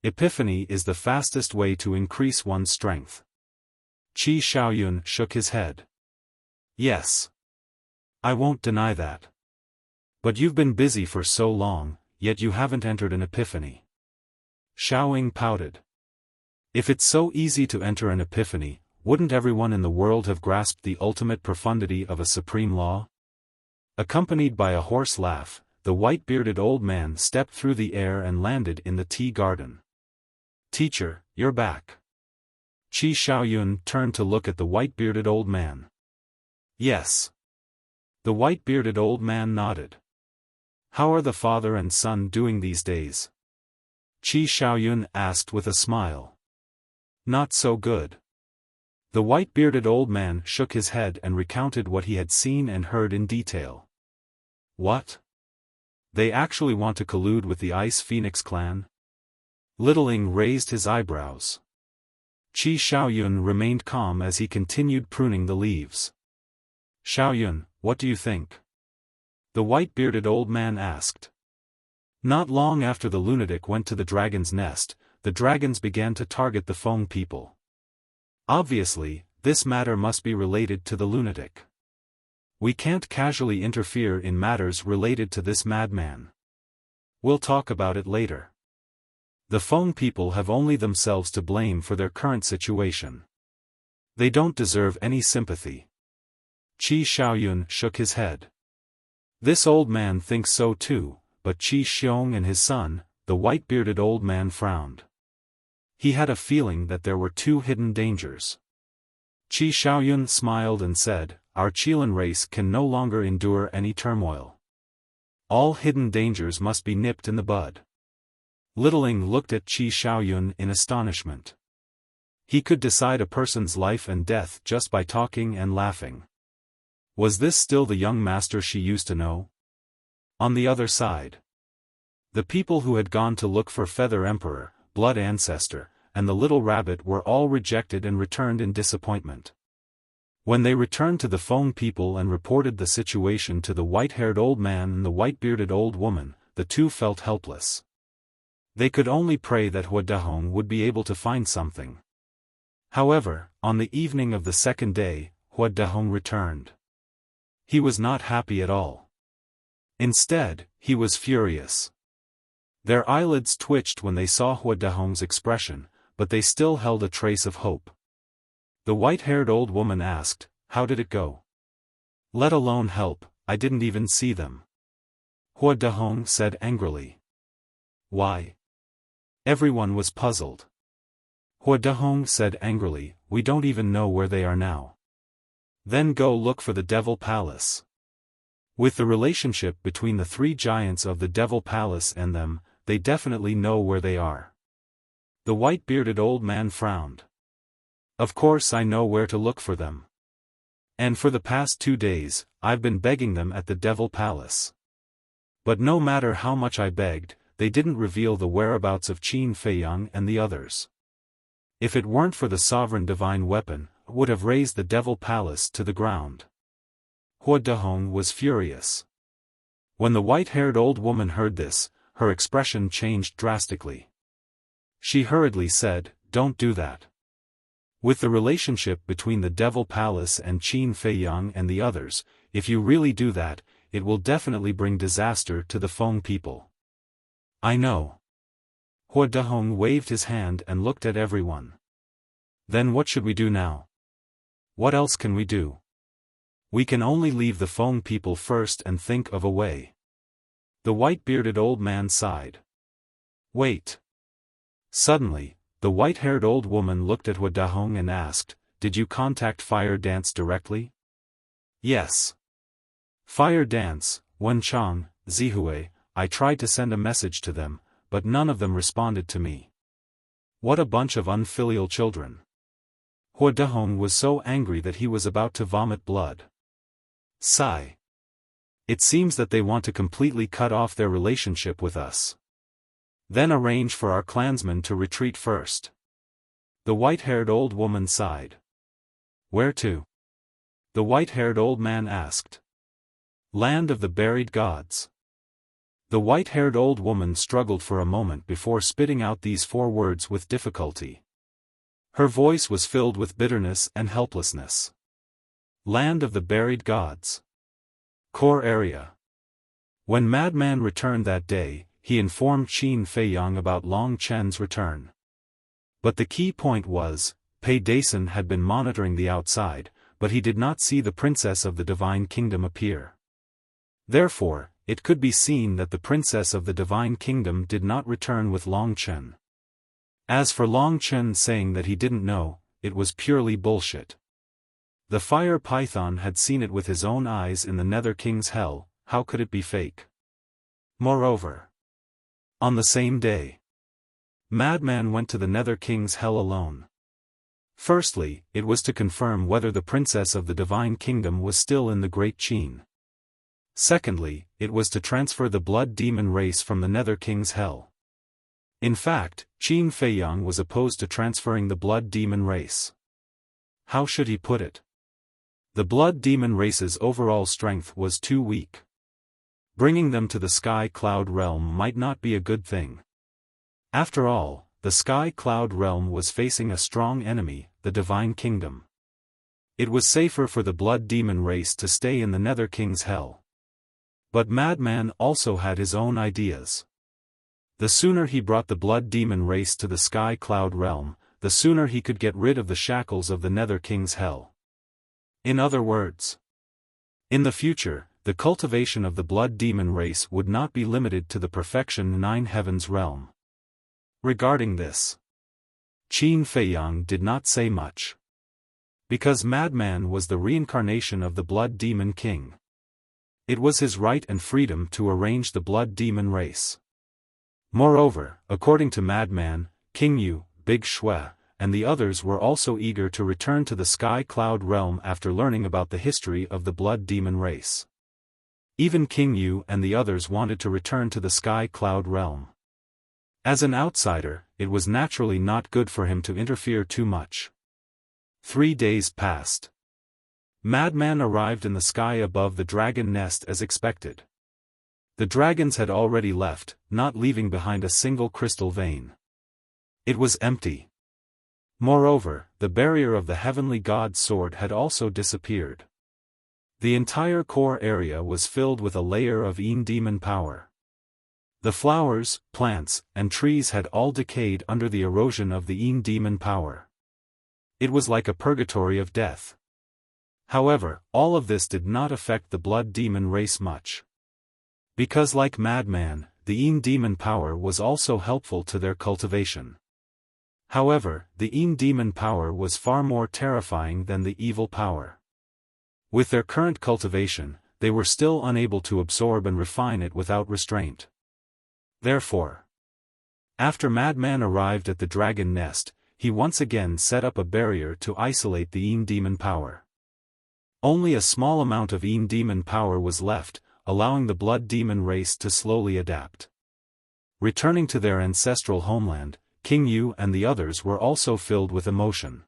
Epiphany is the fastest way to increase one's strength. Qi Xiaoyun shook his head. Yes. I won't deny that. But you've been busy for so long, yet you haven't entered an epiphany. Xiao Ying pouted. If it's so easy to enter an epiphany, wouldn't everyone in the world have grasped the ultimate profundity of a supreme law? Accompanied by a hoarse laugh, the white-bearded old man stepped through the air and landed in the tea garden. Teacher, you're back. Qi Xiaoyun turned to look at the white-bearded old man. Yes. The white-bearded old man nodded. How are the father and son doing these days? Qi Xiaoyun asked with a smile. Not so good. The white-bearded old man shook his head and recounted what he had seen and heard in detail. What? They actually want to collude with the Ice Phoenix clan? Littling raised his eyebrows. Qi Xiaoyun remained calm as he continued pruning the leaves. Xiaoyun, what do you think? The white-bearded old man asked. Not long after the lunatic went to the dragon's nest, the dragons began to target the Feng people. Obviously, this matter must be related to the lunatic. We can't casually interfere in matters related to this madman. We'll talk about it later. The Feng people have only themselves to blame for their current situation. They don't deserve any sympathy. Qi Xiaoyun shook his head. This old man thinks so too, but Qi Xiong and his son, the white-bearded old man, frowned. He had a feeling that there were two hidden dangers. Qi Xiaoyun smiled and said, Our Qilin race can no longer endure any turmoil. All hidden dangers must be nipped in the bud. Littling looked at Qi Xiaoyun in astonishment. He could decide a person's life and death just by talking and laughing. Was this still the young master she used to know? On the other side, the people who had gone to look for Feather Emperor, Blood Ancestor, and the little rabbit were all rejected and returned in disappointment. When they returned to the Feng people and reported the situation to the white-haired old man and the white-bearded old woman, the two felt helpless. They could only pray that Hua Dahong would be able to find something. However, on the evening of the second day, Hua Dahong returned. He was not happy at all. Instead, he was furious. Their eyelids twitched when they saw Hua Dahong's expression, but they still held a trace of hope. The white-haired old woman asked, how did it go? Let alone help, I didn't even see them. Hua Dahong said angrily. Why? Everyone was puzzled. Hua Dahong said angrily, we don't even know where they are now. Then go look for the Devil Palace. With the relationship between the three giants of the Devil Palace and them, they definitely know where they are. The white-bearded old man frowned. Of course I know where to look for them. And for the past 2 days, I've been begging them at the Devil Palace. But no matter how much I begged, they didn't reveal the whereabouts of Qin Feiyang and the others. If it weren't for the sovereign divine weapon, I would have razed the Devil Palace to the ground. Hua Dahong was furious. When the white-haired old woman heard this, her expression changed drastically. She hurriedly said, don't do that. With the relationship between the Devil Palace and Qin Feiyang and the others, if you really do that, it will definitely bring disaster to the Feng people. I know. Hua Dahong waved his hand and looked at everyone. Then what should we do now? What else can we do? We can only leave the Feng people first and think of a way. The white-bearded old man sighed. Wait. Suddenly, the white-haired old woman looked at Hua Dahong and asked, did you contact Fire Dance directly? Yes. Fire Dance, Wenchang, Zihue, I tried to send a message to them, but none of them responded to me. What a bunch of unfilial children. Hua Dahong was so angry that he was about to vomit blood. Sigh. It seems that they want to completely cut off their relationship with us. Then arrange for our clansmen to retreat first. The white-haired old woman sighed. Where to? The white-haired old man asked. Land of the buried gods. The white-haired old woman struggled for a moment before spitting out these 4 words with difficulty. Her voice was filled with bitterness and helplessness. Land of the buried gods. Core area. When Madman returned that day, he informed Qin Feiyang about Long Chen's return. But the key point was, Pei Dason had been monitoring the outside, but he did not see the princess of the Divine Kingdom appear. Therefore, it could be seen that the princess of the Divine Kingdom did not return with Long Chen. As for Long Chen saying that he didn't know, it was purely bullshit. The fire python had seen it with his own eyes in the Nether King's hell, how could it be fake? Moreover, on the same day, Madman went to the Nether King's hell alone. Firstly, it was to confirm whether the princess of the Divine Kingdom was still in the Great Qin. Secondly, it was to transfer the blood demon race from the Nether King's hell. In fact, Qin Feiyang was opposed to transferring the blood demon race. How should he put it? The blood demon race's overall strength was too weak. Bringing them to the Sky Cloud Realm might not be a good thing. After all, the Sky Cloud Realm was facing a strong enemy, the Divine Kingdom. It was safer for the blood demon race to stay in the Nether King's hell. But Madman also had his own ideas. The sooner he brought the blood demon race to the Sky Cloud Realm, the sooner he could get rid of the shackles of the Nether King's hell. In other words, in the future, the cultivation of the blood demon race would not be limited to the Perfection 9 Heavens realm. Regarding this, Qin Feiyang did not say much. Because Madman was the reincarnation of the Blood Demon King. It was his right and freedom to arrange the blood demon race. Moreover, according to Madman, King Yu, Big Shui, and the others were also eager to return to the Sky Cloud Realm after learning about the history of the blood demon race. Even King Yu and the others wanted to return to the Sky Cloud Realm. As an outsider, it was naturally not good for him to interfere too much. 3 days passed. Madman arrived in the sky above the dragon nest as expected. The dragons had already left, not leaving behind a single crystal vein. It was empty. Moreover, the barrier of the heavenly god's sword had also disappeared. The entire core area was filled with a layer of Yin demon power. The flowers, plants, and trees had all decayed under the erosion of the Yin demon power. It was like a purgatory of death. However, all of this did not affect the blood demon race much. Because like Madman, the demon power was also helpful to their cultivation. However, the demon power was far more terrifying than the evil power. With their current cultivation, they were still unable to absorb and refine it without restraint. Therefore, after Madman arrived at the dragon nest, he once again set up a barrier to isolate the demon power. Only a small amount of demon power was left, allowing the blood demon race to slowly adapt. Returning to their ancestral homeland, King Yu and the others were also filled with emotion.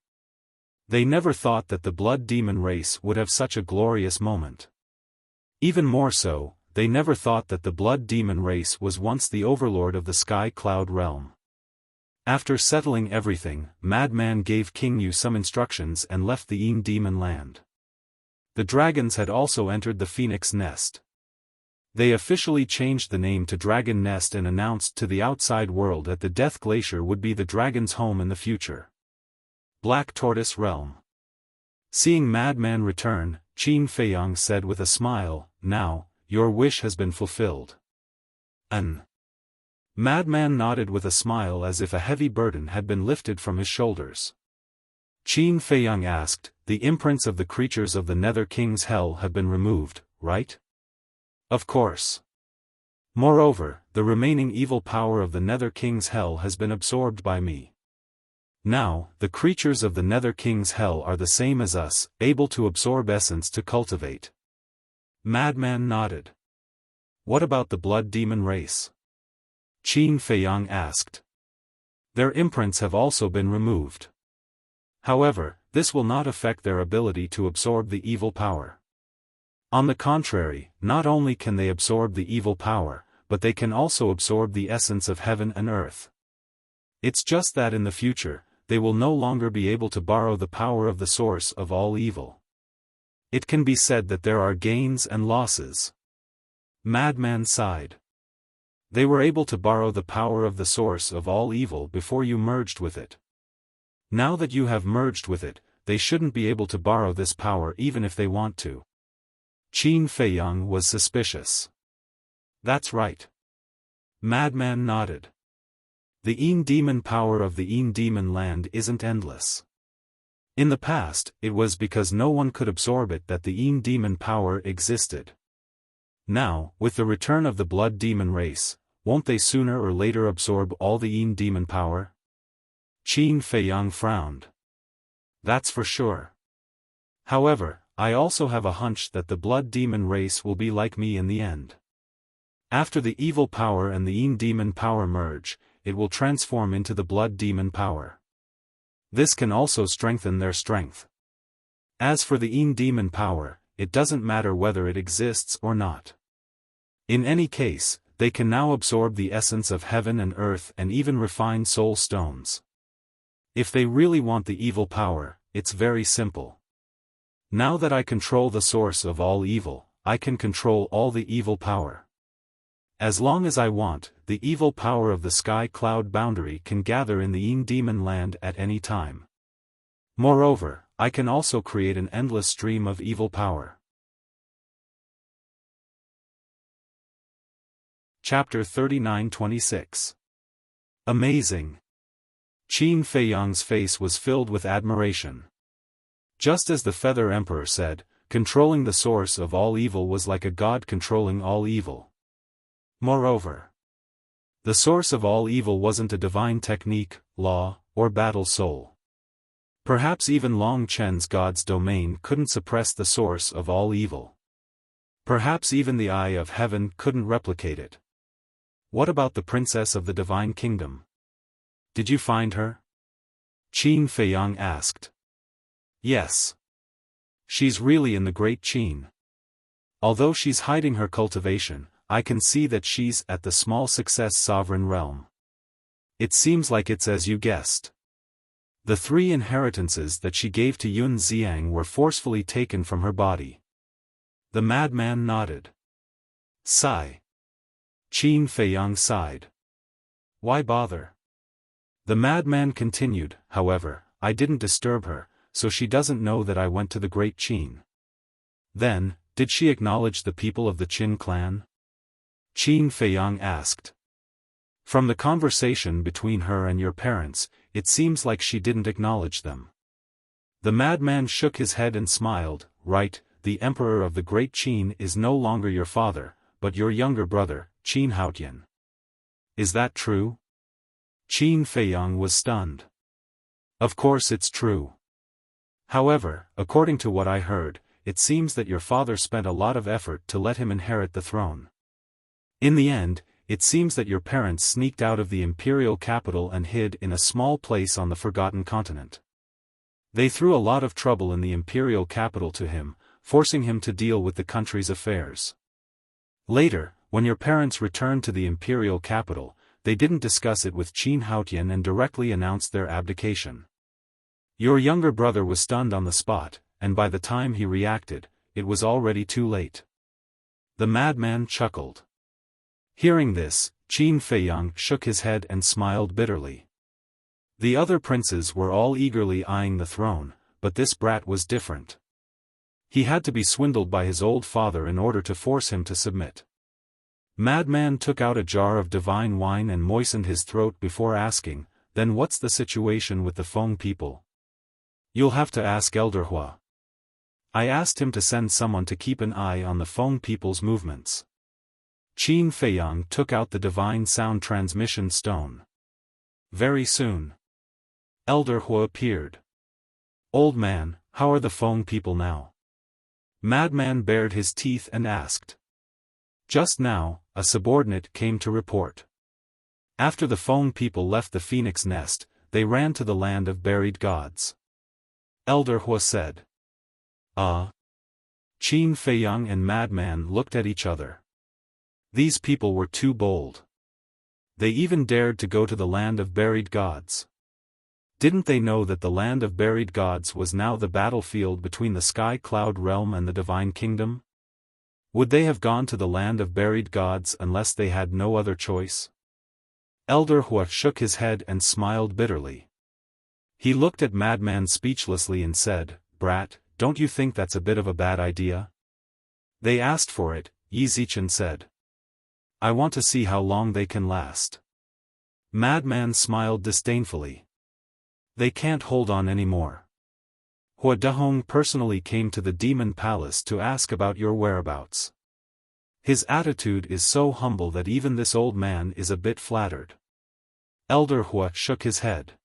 They never thought that the blood demon race would have such a glorious moment. Even more so, they never thought that the blood demon race was once the overlord of the sky cloud realm. After settling everything, Madman gave King Yu some instructions and left the demon land. The dragons had also entered the phoenix nest. They officially changed the name to Dragon Nest and announced to the outside world that the Death Glacier would be the dragon's home in the future. Black Tortoise Realm. Seeing Madman return, Qin Feiyang said with a smile, "Now, your wish has been fulfilled." Madman nodded with a smile as if a heavy burden had been lifted from his shoulders. Qin Feiyang asked, "The imprints of the creatures of the Nether King's Hell have been removed, right?" "Of course. Moreover, the remaining evil power of the Nether King's Hell has been absorbed by me. Now, the creatures of the Nether King's Hell are the same as us, able to absorb essence to cultivate." Madman nodded. "What about the blood demon race?" Qin Feiyang asked. "Their imprints have also been removed. However, this will not affect their ability to absorb the evil power. On the contrary, not only can they absorb the evil power, but they can also absorb the essence of heaven and earth. It's just that in the future, they will no longer be able to borrow the power of the source of all evil. It can be said that there are gains and losses." Madman sighed. "They were able to borrow the power of the source of all evil before you merged with it. Now that you have merged with it, they shouldn't be able to borrow this power even if they want to." Qin Feiyang was suspicious. "That's right." Madman nodded. "The demon power of the demon land isn't endless. In the past, it was because no one could absorb it that the demon power existed. Now, with the return of the blood demon race, won't they sooner or later absorb all the demon power?" Qin Feiyang frowned. "That's for sure. However, I also have a hunch that the blood demon race will be like me in the end. After the evil power and the demon power merge, it will transform into the blood demon power. This can also strengthen their strength. As for the demon power, it doesn't matter whether it exists or not. In any case, they can now absorb the essence of heaven and earth and even refine soul stones. If they really want the evil power, it's very simple. Now that I control the source of all evil, I can control all the evil power. As long as I want, the evil power of the sky cloud boundary can gather in the demon land at any time. Moreover, I can also create an endless stream of evil power." Chapter 39-26. Amazing. Qin Feiyang's face was filled with admiration. Just as the Feather Emperor said, controlling the source of all evil was like a god controlling all evil. Moreover, the source of all evil wasn't a divine technique, law, or battle soul. Perhaps even Long Chen's god's domain couldn't suppress the source of all evil. Perhaps even the Eye of Heaven couldn't replicate it. What about the Princess of the Divine Kingdom? Did you find her? Qin Feiyang asked. Yes. She's really in the Great Qin. Although she's hiding her cultivation, I can see that she's at the Small Success Sovereign Realm. It seems like it's as you guessed. The 3 inheritances that she gave to Yun Xiang were forcefully taken from her body. The madman nodded. Sigh. Qin Feiyang sighed. Why bother? The madman continued, however, I didn't disturb her, so she doesn't know that I went to the Great Qin. Then, did she acknowledge the people of the Qin clan? Qin Feiyang asked. From the conversation between her and your parents, it seems like she didn't acknowledge them. The madman shook his head and smiled. Right, the emperor of the great Qin is no longer your father, but your younger brother, Qin Haotian. Is that true? Qin Feiyang was stunned. Of course it's true. However, according to what I heard, it seems that your father spent a lot of effort to let him inherit the throne. In the end, it seems that your parents sneaked out of the imperial capital and hid in a small place on the forgotten continent. They threw a lot of trouble in the imperial capital to him, forcing him to deal with the country's affairs. Later, when your parents returned to the imperial capital, they didn't discuss it with Qin Haotian and directly announced their abdication. Your younger brother was stunned on the spot, and by the time he reacted, it was already too late. The madman chuckled. Hearing this, Qin Feiyang shook his head and smiled bitterly. The other princes were all eagerly eyeing the throne, but this brat was different. He had to be swindled by his old father in order to force him to submit. Madman took out a jar of divine wine and moistened his throat before asking, "Then what's the situation with the Feng people?" "You'll have to ask Elder Hua. I asked him to send someone to keep an eye on the Feng people's movements." Qin Feiyang took out the divine sound transmission stone. Very soon, Elder Hua appeared. "Old man, how are the Feng people now?" Madman bared his teeth and asked. "Just now, a subordinate came to report. After the Feng people left the phoenix nest, they ran to the land of buried gods." Elder Hua said. Qin Feiyang and Madman looked at each other. These people were too bold. They even dared to go to the land of buried gods. Didn't they know that the land of buried gods was now the battlefield between the Sky Cloud realm and the Divine Kingdom? Would they have gone to the land of buried gods unless they had no other choice? Elder Hua shook his head and smiled bitterly. He looked at Madman speechlessly and said, "Brat, don't you think that's a bit of a bad idea?" "They asked for it," Yi Zichen said. "I want to see how long they can last." Madman smiled disdainfully. "They can't hold on anymore. Hua Dahong personally came to the Demon Palace to ask about your whereabouts. His attitude is so humble that even this old man is a bit flattered." Elder Hua shook his head.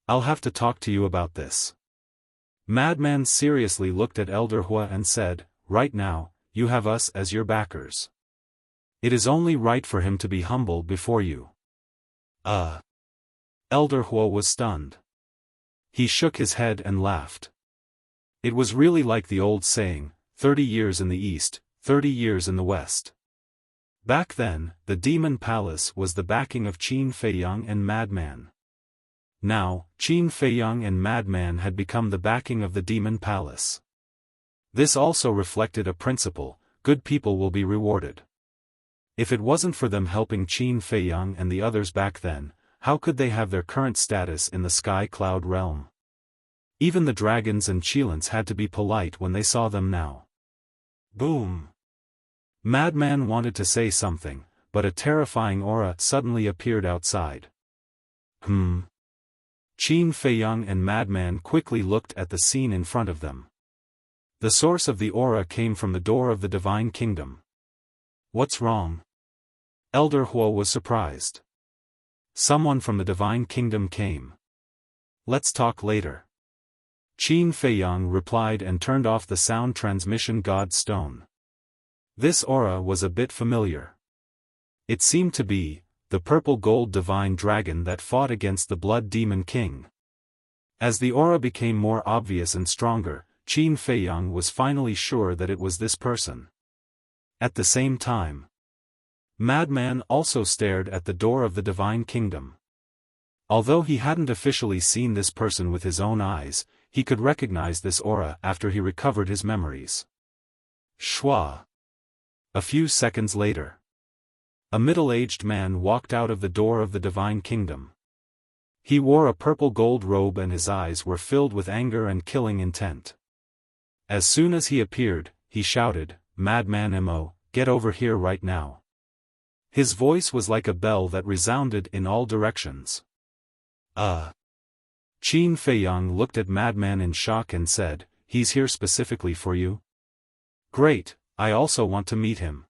"I'll have to talk to you about this." Madman seriously looked at Elder Hua and said, "Right now, you have us as your backers. It is only right for him to be humble before you." Elder Hua was stunned. He shook his head and laughed. It was really like the old saying, 30 years in the east, 30 years in the west. Back then, the Demon Palace was the backing of Qin Feiyang and Madman. Now, Qin Feiyang and Madman had become the backing of the Demon Palace. This also reflected a principle: good people will be rewarded. If it wasn't for them helping Qin Feiyang and the others back then, how could they have their current status in the Sky Cloud realm? Even the dragons and Qilins had to be polite when they saw them now. Boom! Madman wanted to say something, but a terrifying aura suddenly appeared outside. Qin Feiyang and Madman quickly looked at the scene in front of them. The source of the aura came from the door of the Divine Kingdom. "What's wrong?" Elder Hua was surprised. "Someone from the Divine Kingdom came. Let's talk later." Qin Feiyang replied and turned off the sound transmission god stone. This aura was a bit familiar. It seemed to be the purple gold divine dragon that fought against the Blood Demon King. As the aura became more obvious and stronger, Qin Feiyang was finally sure that it was this person. At the same time, Madman also stared at the door of the Divine Kingdom. Although he hadn't officially seen this person with his own eyes, he could recognize this aura after he recovered his memories. Shua. A few seconds later, a middle-aged man walked out of the door of the Divine Kingdom. He wore a purple gold robe and his eyes were filled with anger and killing intent. As soon as he appeared, he shouted, "Madman Mo, get over here right now." His voice was like a bell that resounded in all directions. Qin Feiyang looked at Madman in shock and said, "He's here specifically for you?" "Great, I also want to meet him.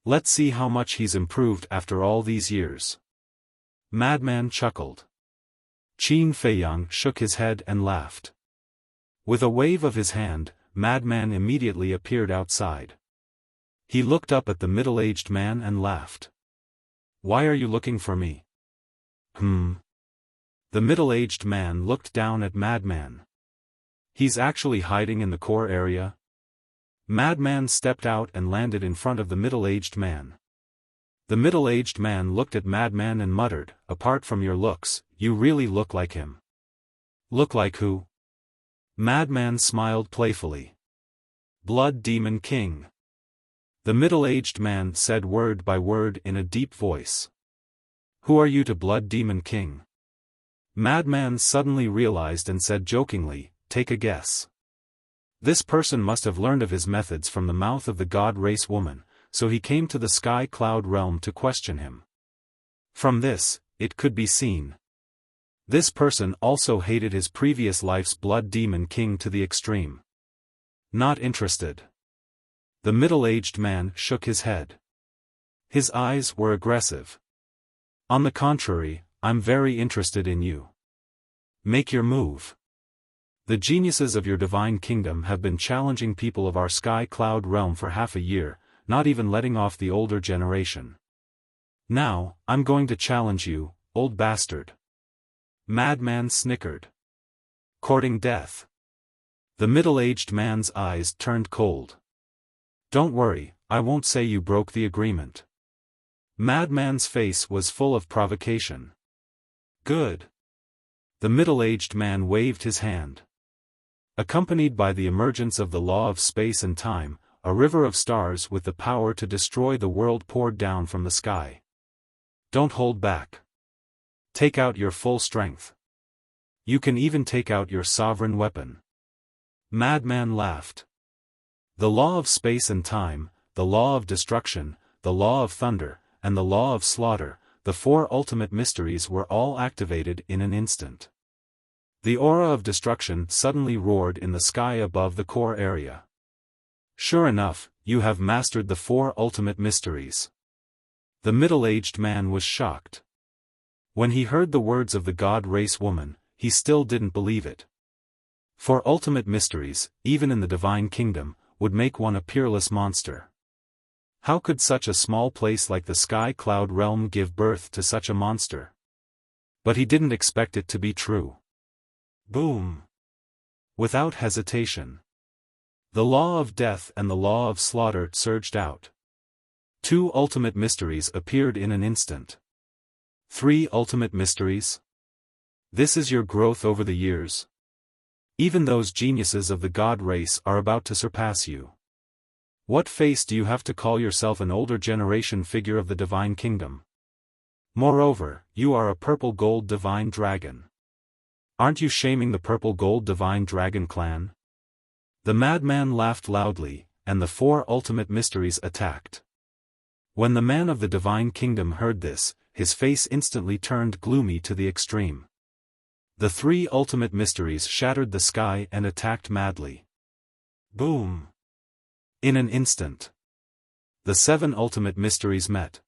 Let's see how much he's improved after all these years." Madman chuckled. Qin Feiyang shook his head and laughed. With a wave of his hand, Madman immediately appeared outside. He looked up at the middle-aged man and laughed. "Why are you looking for me?" The middle-aged man looked down at Madman. "He's actually hiding in the core area?" Madman stepped out and landed in front of the middle-aged man. The middle-aged man looked at Madman and muttered, "Apart from your looks, you really look like him." "Look like who?" Madman smiled playfully. "Blood Demon King." The middle-aged man said word by word in a deep voice. "Who are you to Blood Demon King?" Madman suddenly realized and said jokingly, "Take a guess." This person must have learned of his methods from the mouth of the god race woman, so he came to the sky cloud realm to question him. From this, it could be seen. This person also hated his previous life's Blood Demon King to the extreme. Not interested. The middle-aged man shook his head. His eyes were aggressive. "On the contrary, I'm very interested in you. Make your move. The geniuses of your divine kingdom have been challenging people of our sky cloud realm for half a year, not even letting off the older generation. Now, I'm going to challenge you, old bastard." Madman snickered. "Courting death." The middle-aged man's eyes turned cold. "Don't worry, I won't say you broke the agreement." Madman's face was full of provocation. "Good." The middle-aged man waved his hand. Accompanied by the emergence of the law of space and time, a river of stars with the power to destroy the world poured down from the sky. "Don't hold back. Take out your full strength. You can even take out your sovereign weapon." Madman laughed. The law of space and time, the law of destruction, the law of thunder, and the law of slaughter, the four ultimate mysteries were all activated in an instant. The aura of destruction suddenly roared in the sky above the core area. "Sure enough, you have mastered the four ultimate mysteries." The middle-aged man was shocked. When he heard the words of the god race woman, he still didn't believe it. Four ultimate mysteries, even in the divine kingdom, would make one a peerless monster. How could such a small place like the sky cloud realm give birth to such a monster? But he didn't expect it to be true. Boom! Without hesitation, the law of death and the law of slaughter surged out. Two ultimate mysteries appeared in an instant. Three ultimate mysteries? This is your growth over the years. Even those geniuses of the god race are about to surpass you. What face do you have to call yourself an older generation figure of the divine kingdom? Moreover, you are a purple gold divine dragon. Aren't you shaming the purple gold divine dragon clan? The madman laughed loudly, and the four ultimate mysteries attacked. When the man of the divine kingdom heard this, his face instantly turned gloomy to the extreme. The three ultimate mysteries shattered the sky and attacked madly. Boom! In an instant, the seven ultimate mysteries met.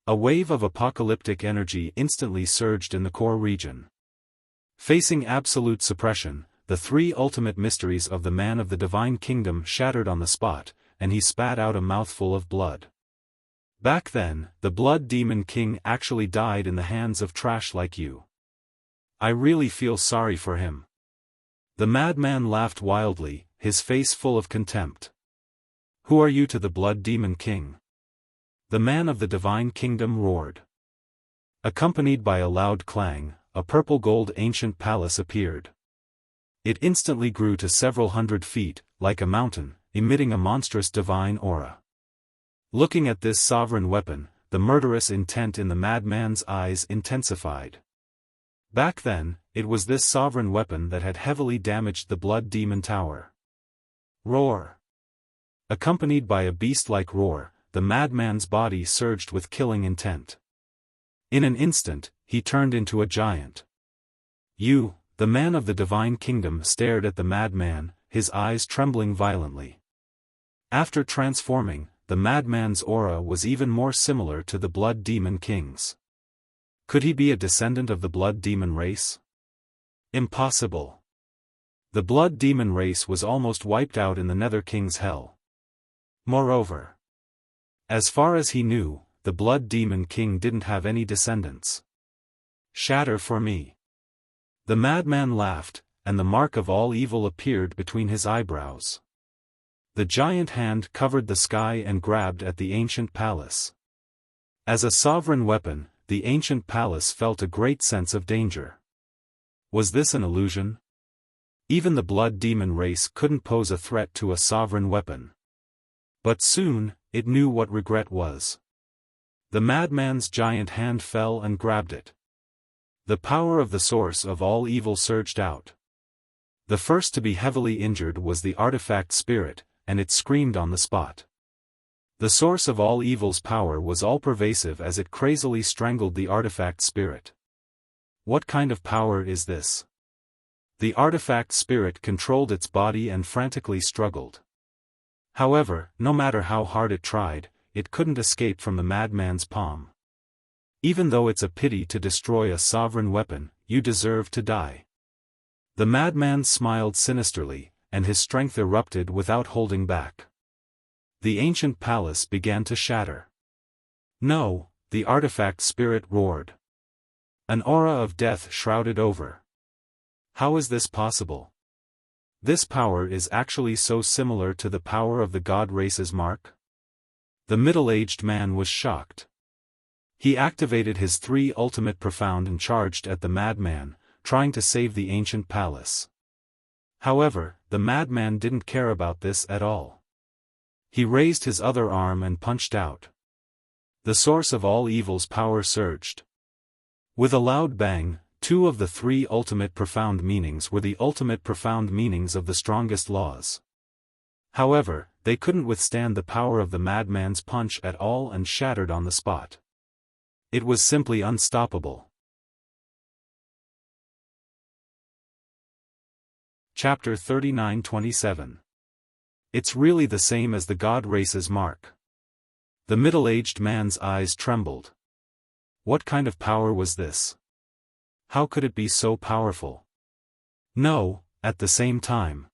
A wave of apocalyptic energy instantly surged in the core region. Facing absolute suppression, the three ultimate mysteries of the man of the divine kingdom shattered on the spot, and he spat out a mouthful of blood. Back then, the Blood Demon King actually died in the hands of trash like you. I really feel sorry for him. The madman laughed wildly, his face full of contempt. Who are you to the Blood Demon King? The man of the divine kingdom roared. Accompanied by a loud clang, a purple gold ancient palace appeared. It instantly grew to several hundred feet, like a mountain, emitting a monstrous divine aura. Looking at this sovereign weapon, the murderous intent in the madman's eyes intensified. Back then, it was this sovereign weapon that had heavily damaged the Blood Demon Tower. Roar! Accompanied by a beast-like roar, the madman's body surged with killing intent. In an instant, he turned into a giant. You, the man of the divine kingdom, stared at the madman, his eyes trembling violently. After transforming, the madman's aura was even more similar to the Blood Demon King's. Could he be a descendant of the Blood Demon race? Impossible. The Blood Demon race was almost wiped out in the Nether King's hell. Moreover, as far as he knew, the Blood Demon King didn't have any descendants. Shatter for me. The madman laughed, and the mark of all evil appeared between his eyebrows. The giant hand covered the sky and grabbed at the ancient palace. As a sovereign weapon, the ancient palace felt a great sense of danger. Was this an illusion? Even the Blood Demon race couldn't pose a threat to a sovereign weapon. But soon, it knew what regret was. The madman's giant hand fell and grabbed it. The power of the source of all evil surged out. The first to be heavily injured was the artifact spirit, and it screamed on the spot. The source of all evil's power was all-pervasive as it crazily strangled the artifact spirit. What kind of power is this? The artifact spirit controlled its body and frantically struggled. However, no matter how hard it tried, it couldn't escape from the madman's palm. Even though it's a pity to destroy a sovereign weapon, you deserve to die. The madman smiled sinisterly, and his strength erupted without holding back. The ancient palace began to shatter. No, the artifact spirit roared. An aura of death shrouded over. How is this possible? This power is actually so similar to the power of the god race's mark? The middle-aged man was shocked. He activated his 3 ultimate profound and charged at the madman, trying to save the ancient palace. However, the madman didn't care about this at all. He raised his other arm and punched out. The source of all evil's power surged. With a loud bang, 2 of the 3 ultimate profound meanings were the ultimate profound meanings of the strongest laws. However, they couldn't withstand the power of the madman's punch at all and shattered on the spot. It was simply unstoppable. Chapter 39-27. It's really the same as the god race's mark. The middle-aged man's eyes trembled. What kind of power was this? How could it be so powerful? No, at the same time.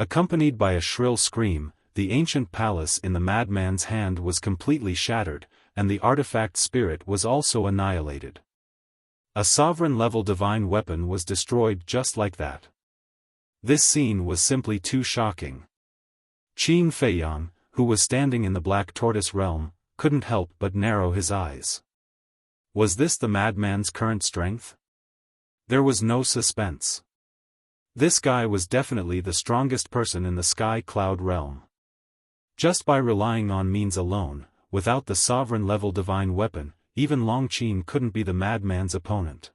Accompanied by a shrill scream, the ancient palace in the madman's hand was completely shattered, and the artifact spirit was also annihilated. A sovereign-level divine weapon was destroyed just like that. This scene was simply too shocking. Qin Feiyang, who was standing in the Black Tortoise realm, couldn't help but narrow his eyes. Was this the madman's current strength? There was no suspense. This guy was definitely the strongest person in the Sky Cloud realm. Just by relying on means alone, without the sovereign-level divine weapon, even Long Qin couldn't be the madman's opponent.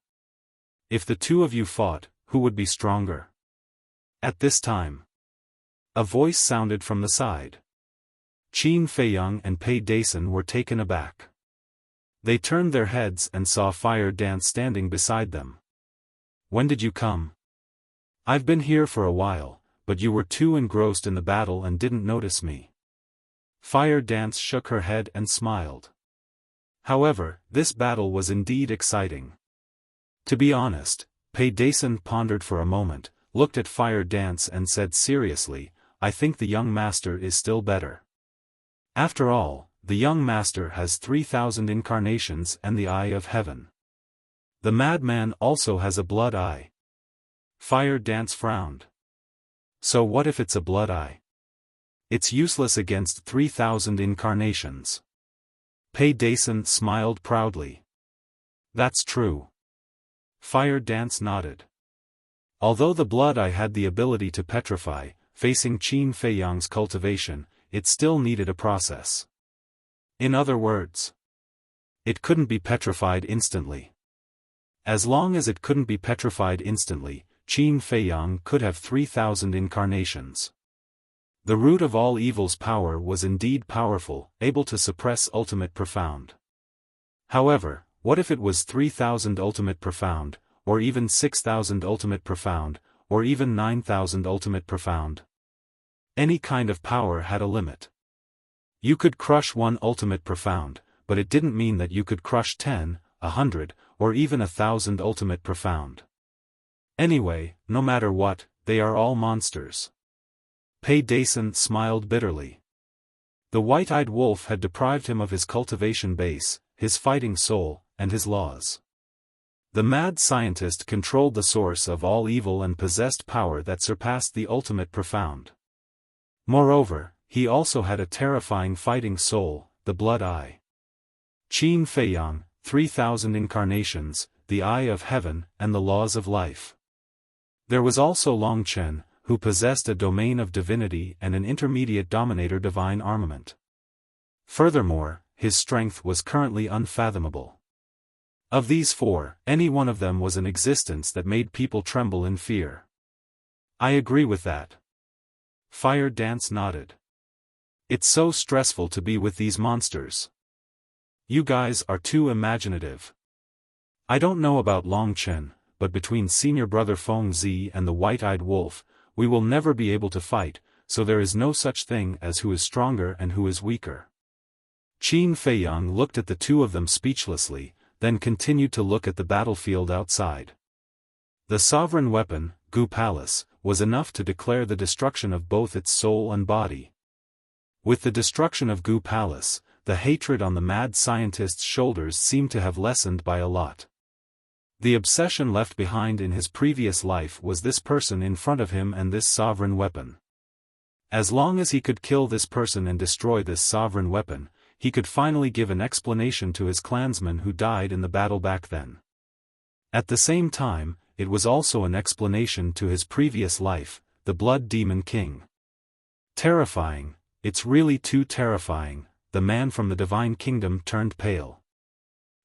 If the 2 of you fought, who would be stronger? At this time, a voice sounded from the side. Qin Feiyang and Pei Dason were taken aback. They turned their heads and saw Fire Dance standing beside them. When did you come? I've been here for a while, but you were too engrossed in the battle and didn't notice me. Fire Dance shook her head and smiled. However, this battle was indeed exciting. To be honest, Pei Dason pondered for a moment, looked at Fire Dance and said seriously, I think the young master is still better. After all, the young master has 3,000 incarnations and the Eye of Heaven. The madman also has a blood eye. Fire Dance frowned. So what if it's a blood eye? It's useless against 3,000 incarnations. Pei Dason smiled proudly. That's true. Fire Dance nodded. Although the blood eye had the ability to petrify, facing Qin Feiyang's cultivation, it still needed a process. In other words, it couldn't be petrified instantly. As long as it couldn't be petrified instantly, Qin Feiyang could have 3,000 incarnations. The root of all evil's power was indeed powerful, able to suppress ultimate profound. However, what if it was 3,000 ultimate profound, or even 6,000 ultimate profound, or even 9,000 ultimate profound? Any kind of power had a limit. You could crush one ultimate profound, but it didn't mean that you could crush 10, 100, or even 1,000 ultimate profound. Anyway, no matter what, they are all monsters. Pei Dason smiled bitterly. The white-eyed wolf had deprived him of his cultivation base, his fighting soul, and his laws. The mad scientist controlled the source of all evil and possessed power that surpassed the ultimate profound. Moreover, he also had a terrifying fighting soul, the blood eye. Qin Feiyang, 3,000 incarnations, the eye of heaven, and the laws of life. There was also Long Chen, who possessed a domain of divinity and an intermediate dominator divine armament. Furthermore, his strength was currently unfathomable. Of these four, any one of them was an existence that made people tremble in fear. I agree with that. Fire Dance nodded. It's so stressful to be with these monsters. You guys are too imaginative. I don't know about Long Chen, but between senior brother Feng Zi and the white-eyed wolf, we will never be able to fight, so there is no such thing as who is stronger and who is weaker. Qin Feiyang looked at the two of them speechlessly, then continued to look at the battlefield outside. The sovereign weapon, Gu Palace, was enough to declare the destruction of both its soul and body. With the destruction of Gu Palace, the hatred on the mad scientist's shoulders seemed to have lessened by a lot. The obsession left behind in his previous life was this person in front of him and this sovereign weapon. As long as he could kill this person and destroy this sovereign weapon, he could finally give an explanation to his clansmen who died in the battle back then. At the same time, it was also an explanation to his previous life, the Blood Demon King. Terrifying, it's really too terrifying. The man from the Divine Kingdom turned pale.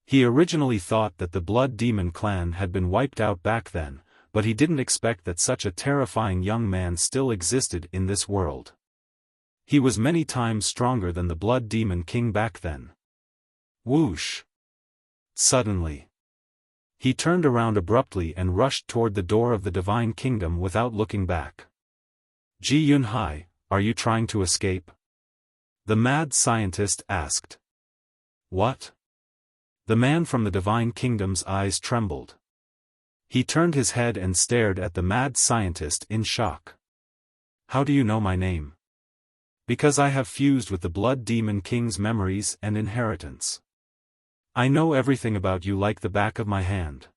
He originally thought that the Blood Demon clan had been wiped out back then, but he didn't expect that such a terrifying young man still existed in this world. He was many times stronger than the Blood Demon King back then. Whoosh! Suddenly, he turned around abruptly and rushed toward the door of the Divine Kingdom without looking back. Ji Yunhai, are you trying to escape? The mad scientist asked. What? The man from the Divine Kingdom's eyes trembled. He turned his head and stared at the mad scientist in shock. How do you know my name? Because I have fused with the Blood Demon King's memories and inheritance. I know everything about you like the back of my hand.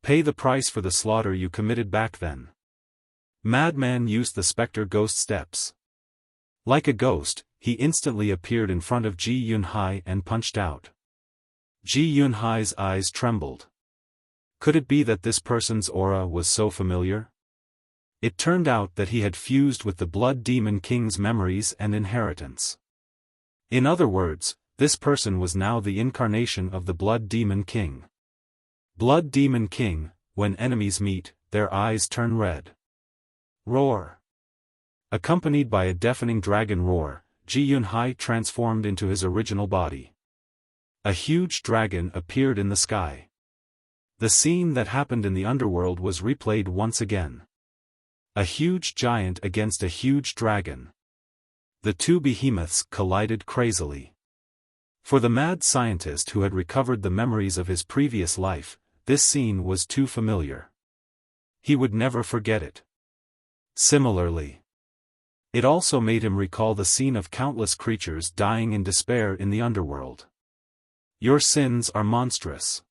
Pay the price for the slaughter you committed back then. Madman used the specter ghost steps. Like a ghost, he instantly appeared in front of Ji Yunhai and punched out. Ji Yunhai's eyes trembled. Could it be that this person's aura was so familiar? It turned out that he had fused with the Blood Demon King's memories and inheritance. In other words, this person was now the incarnation of the Blood Demon King. Blood Demon King, when enemies meet, their eyes turn red. Roar! Accompanied by a deafening dragon roar, Ji Yunhai transformed into his original body. A huge dragon appeared in the sky. The scene that happened in the underworld was replayed once again. A huge giant against a huge dragon. The two behemoths collided crazily. For the mad scientist who had recovered the memories of his previous life, this scene was too familiar. He would never forget it. Similarly, it also made him recall the scene of countless creatures dying in despair in the underworld. Your sins are monstrous.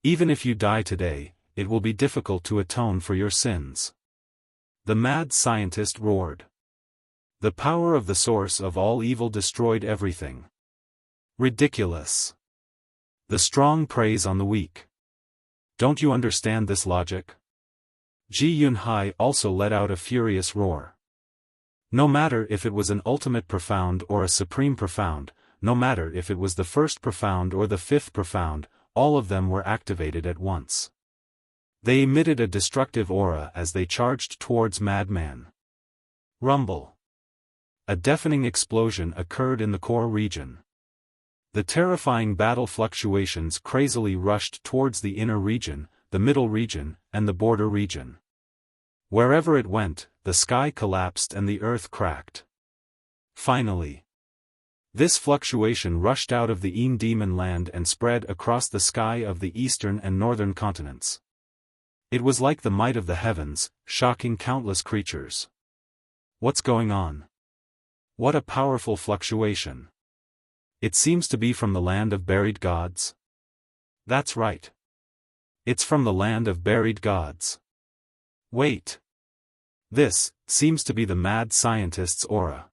Even if you die today, it will be difficult to atone for your sins. The mad scientist roared. The power of the source of all evil destroyed everything. Ridiculous. The strong preys on the weak. Don't you understand this logic? Ji Yunhai also let out a furious roar. No matter if it was an ultimate profound or a supreme profound, no matter if it was the first profound or the fifth profound, all of them were activated at once. They emitted a destructive aura as they charged towards Madman. Rumble. a deafening explosion occurred in the core region. The terrifying battle fluctuations crazily rushed towards the inner region, the middle region, and the border region. Wherever it went, the sky collapsed and the earth cracked. Finally, this fluctuation rushed out of the Demon land and spread across the sky of the eastern and northern continents. It was like the might of the heavens, shocking countless creatures. What's going on? What a powerful fluctuation. It seems to be from the land of buried gods. That's right. It's from the land of buried gods. Wait. This seems to be the mad scientist's aura.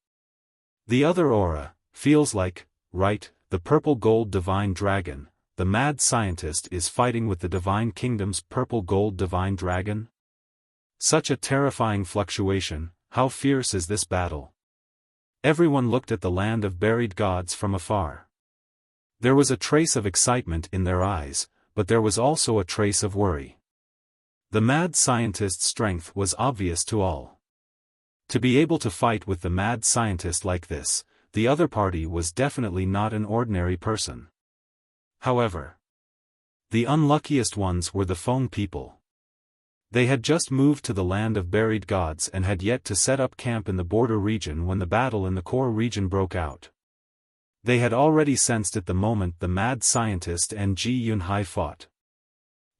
The other aura feels like, right, the purple gold divine dragon. The mad scientist is fighting with the divine kingdom's purple gold divine dragon? Such a terrifying fluctuation. How fierce is this battle? Everyone looked at the land of buried gods from afar. There was a trace of excitement in their eyes, but there was also a trace of worry. The mad scientist's strength was obvious to all. To be able to fight with the mad scientist like this, the other party was definitely not an ordinary person. However, the unluckiest ones were the Feng people. They had just moved to the land of buried gods and had yet to set up camp in the border region when the battle in the core region broke out. They had already sensed it the moment the mad scientist and Ji Yunhai fought.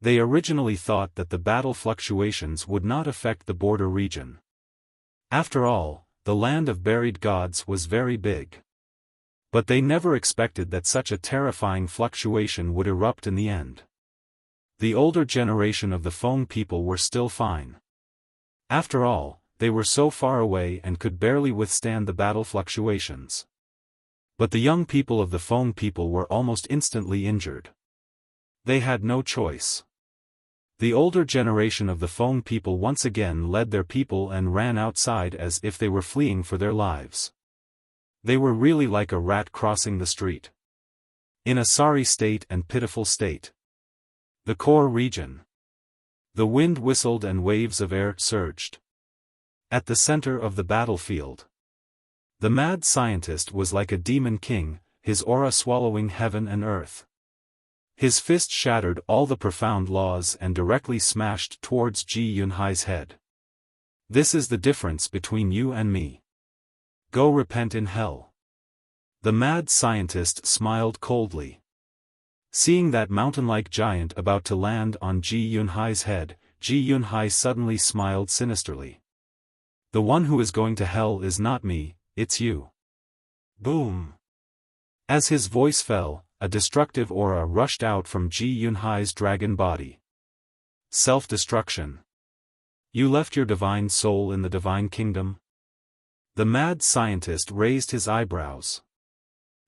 They originally thought that the battle fluctuations would not affect the border region. After all, the land of buried gods was very big. But they never expected that such a terrifying fluctuation would erupt in the end. The older generation of the Feng people were still fine. After all, they were so far away and could barely withstand the battle fluctuations. But the young people of the Feng people were almost instantly injured. They had no choice. The older generation of the Feng people once again led their people and ran outside as if they were fleeing for their lives. They were really like a rat crossing the street. In a sorry state and pitiful state. The core region. The wind whistled and waves of air surged. At the center of the battlefield, the mad scientist was like a demon king, his aura swallowing heaven and earth. His fist shattered all the profound laws and directly smashed towards Ji Yunhai's head. This is the difference between you and me. Go repent in hell. The mad scientist smiled coldly. Seeing that mountain-like giant about to land on Ji Yunhai's head, Ji Yunhai suddenly smiled sinisterly. The one who is going to hell is not me, it's you. Boom. As his voice fell, a destructive aura rushed out from Ji Yunhai's dragon body. Self-destruction. You left your divine soul in the divine kingdom? The mad scientist raised his eyebrows.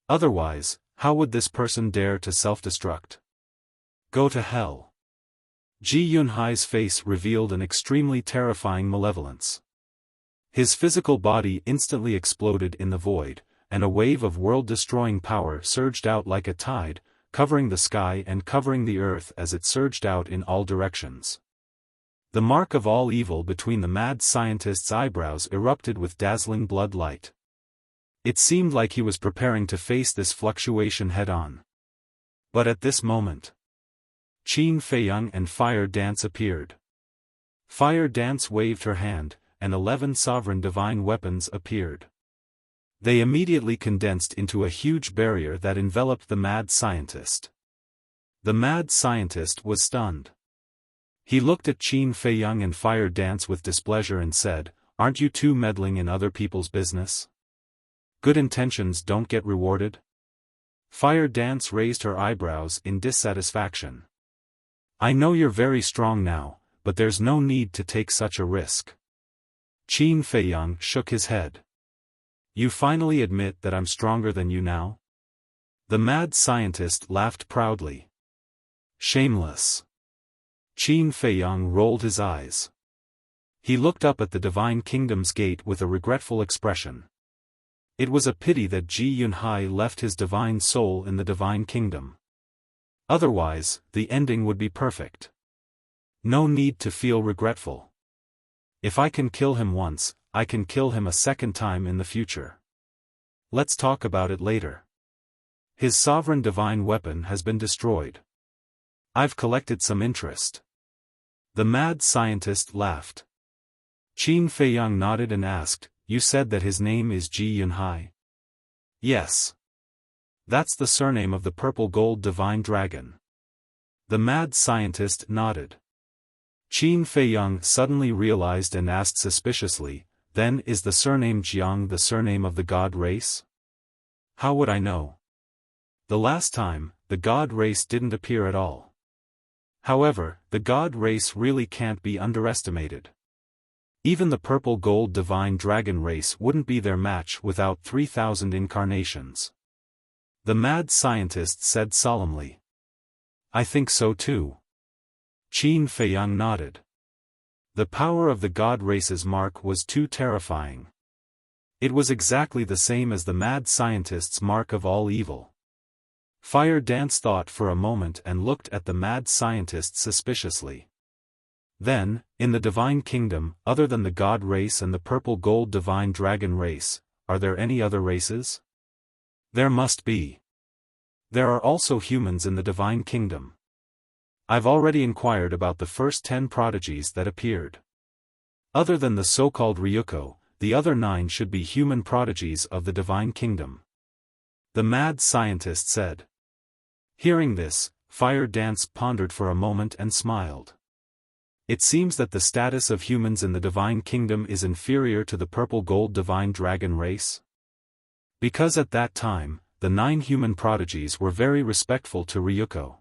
Otherwise, how would this person dare to self-destruct? Go to hell. Ji Yunhai's face revealed an extremely terrifying malevolence. His physical body instantly exploded in the void, and a wave of world-destroying power surged out like a tide, covering the sky and covering the earth as it surged out in all directions. The mark of all evil between the mad scientist's eyebrows erupted with dazzling blood light. It seemed like he was preparing to face this fluctuation head-on. But at this moment, Qin Feiyang and Fire Dance appeared. Fire Dance waved her hand, and 11 sovereign divine weapons appeared. They immediately condensed into a huge barrier that enveloped the mad scientist. The mad scientist was stunned. He looked at Qin Feiyang and Fire Dance with displeasure and said, "Aren't you two meddling in other people's business? Good intentions don't get rewarded?" Fire Dance raised her eyebrows in dissatisfaction. "I know you're very strong now, but there's no need to take such a risk." Qin Feiyang shook his head. "You finally admit that I'm stronger than you now?" The mad scientist laughed proudly. "Shameless." Qin Feiyang rolled his eyes. He looked up at the Divine Kingdom's gate with a regretful expression. It was a pity that Ji Yunhai left his divine soul in the Divine Kingdom. Otherwise, the ending would be perfect. No need to feel regretful. If I can kill him once, I can kill him a second time in the future. Let's talk about it later. His sovereign divine weapon has been destroyed. I've collected some interest. The mad scientist laughed. Qin Feiyang nodded and asked, "You said that his name is Ji Yunhai?" "Yes. That's the surname of the purple gold divine dragon." The mad scientist nodded. Qin Feiyang suddenly realized and asked suspiciously, "Then is the surname Jiang the surname of the god race?" "How would I know? The last time, the god race didn't appear at all. However, the god race really can't be underestimated. Even the purple gold divine dragon race wouldn't be their match without 3,000 incarnations." The mad scientist said solemnly. "I think so too." Qin Feiyang nodded. The power of the god race's mark was too terrifying. It was exactly the same as the mad scientist's mark of all evil. Fire Dance thought for a moment and looked at the mad scientist suspiciously. Then, in the divine kingdom, other than the god race and the purple gold divine dragon race, are there any other races? There must be. There are also humans in the divine kingdom. I've already inquired about the first 10 prodigies that appeared. Other than the so-called Ryuko, the other 9 should be human prodigies of the divine kingdom. The mad scientist said. Hearing this, Fire Dance pondered for a moment and smiled. It seems that the status of humans in the divine kingdom is inferior to the purple gold divine dragon race. Because at that time, the 9 human prodigies were very respectful to Ryuko.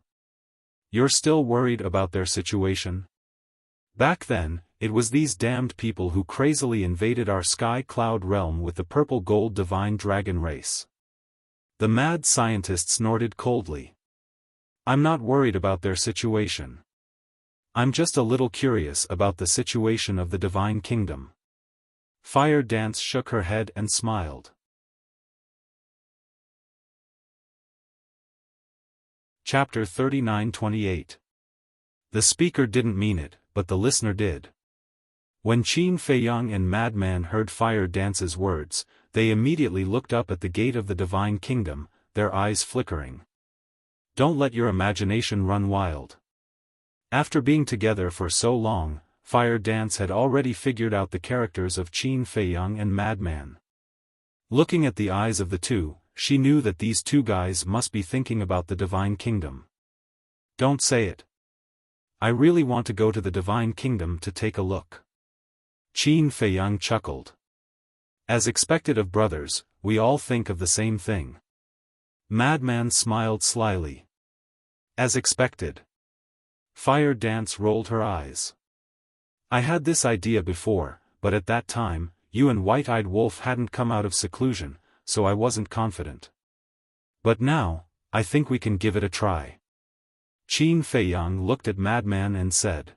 You're still worried about their situation? Back then, it was these damned people who crazily invaded our sky cloud realm with the purple gold divine dragon race. The mad scientist snorted coldly. I'm not worried about their situation. I'm just a little curious about the situation of the divine kingdom. Fire Dance shook her head and smiled. Chapter 39-28. The speaker didn't mean it, but the listener did. When Qin Feiyang and Madman heard Fire Dance's words, they immediately looked up at the gate of the divine kingdom, their eyes flickering. Don't let your imagination run wild. After being together for so long, Fire Dance had already figured out the characters of Qin Feiyang and Madman. Looking at the eyes of the two, she knew that these two guys must be thinking about the divine kingdom. Don't say it. I really want to go to the divine kingdom to take a look. Qin Feiyang chuckled. As expected of brothers, we all think of the same thing. Madman smiled slyly. As expected. Fire Dance rolled her eyes. I had this idea before, but at that time, you and White-Eyed Wolf hadn't come out of seclusion, so I wasn't confident. But now, I think we can give it a try. Qin Feiyang looked at Madman and said.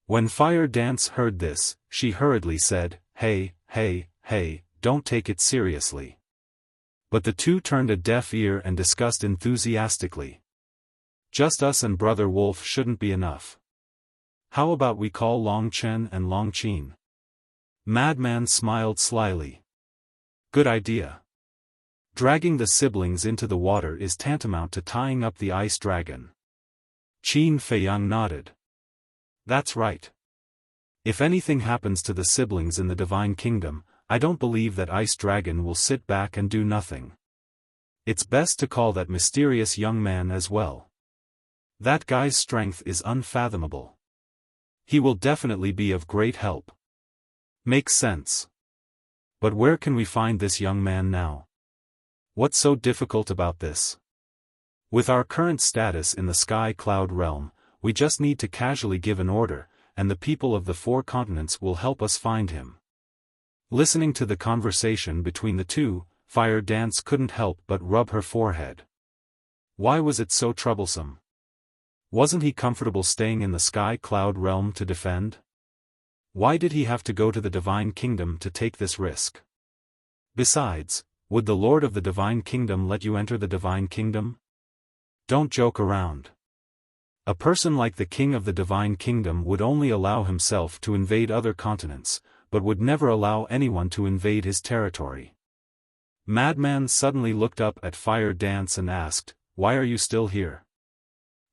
When Fire Dance heard this, she hurriedly said, Hey, don't take it seriously. But the two turned a deaf ear and discussed enthusiastically. Just us and Brother Wolf shouldn't be enough. How about we call Long Chen and Long Qin? Madman smiled slyly. Good idea. Dragging the siblings into the water is tantamount to tying up the ice dragon. Qin Feiyang nodded. That's right. If anything happens to the siblings in the divine kingdom, I don't believe that ice dragon will sit back and do nothing. It's best to call that mysterious young man as well. That guy's strength is unfathomable. He will definitely be of great help. Makes sense. But where can we find this young man now? What's so difficult about this? With our current status in the sky cloud realm, we just need to casually give an order, and the people of the 4 continents will help us find him. Listening to the conversation between the two, Fire Dance couldn't help but rub her forehead. Why was it so troublesome? Wasn't he comfortable staying in the sky cloud realm to defend? Why did he have to go to the divine kingdom to take this risk? Besides, would the Lord of the divine kingdom let you enter the divine kingdom? Don't joke around. A person like the king of the divine kingdom would only allow himself to invade other continents, but would never allow anyone to invade his territory. Madman suddenly looked up at Fire Dance and asked, "Why are you still here?"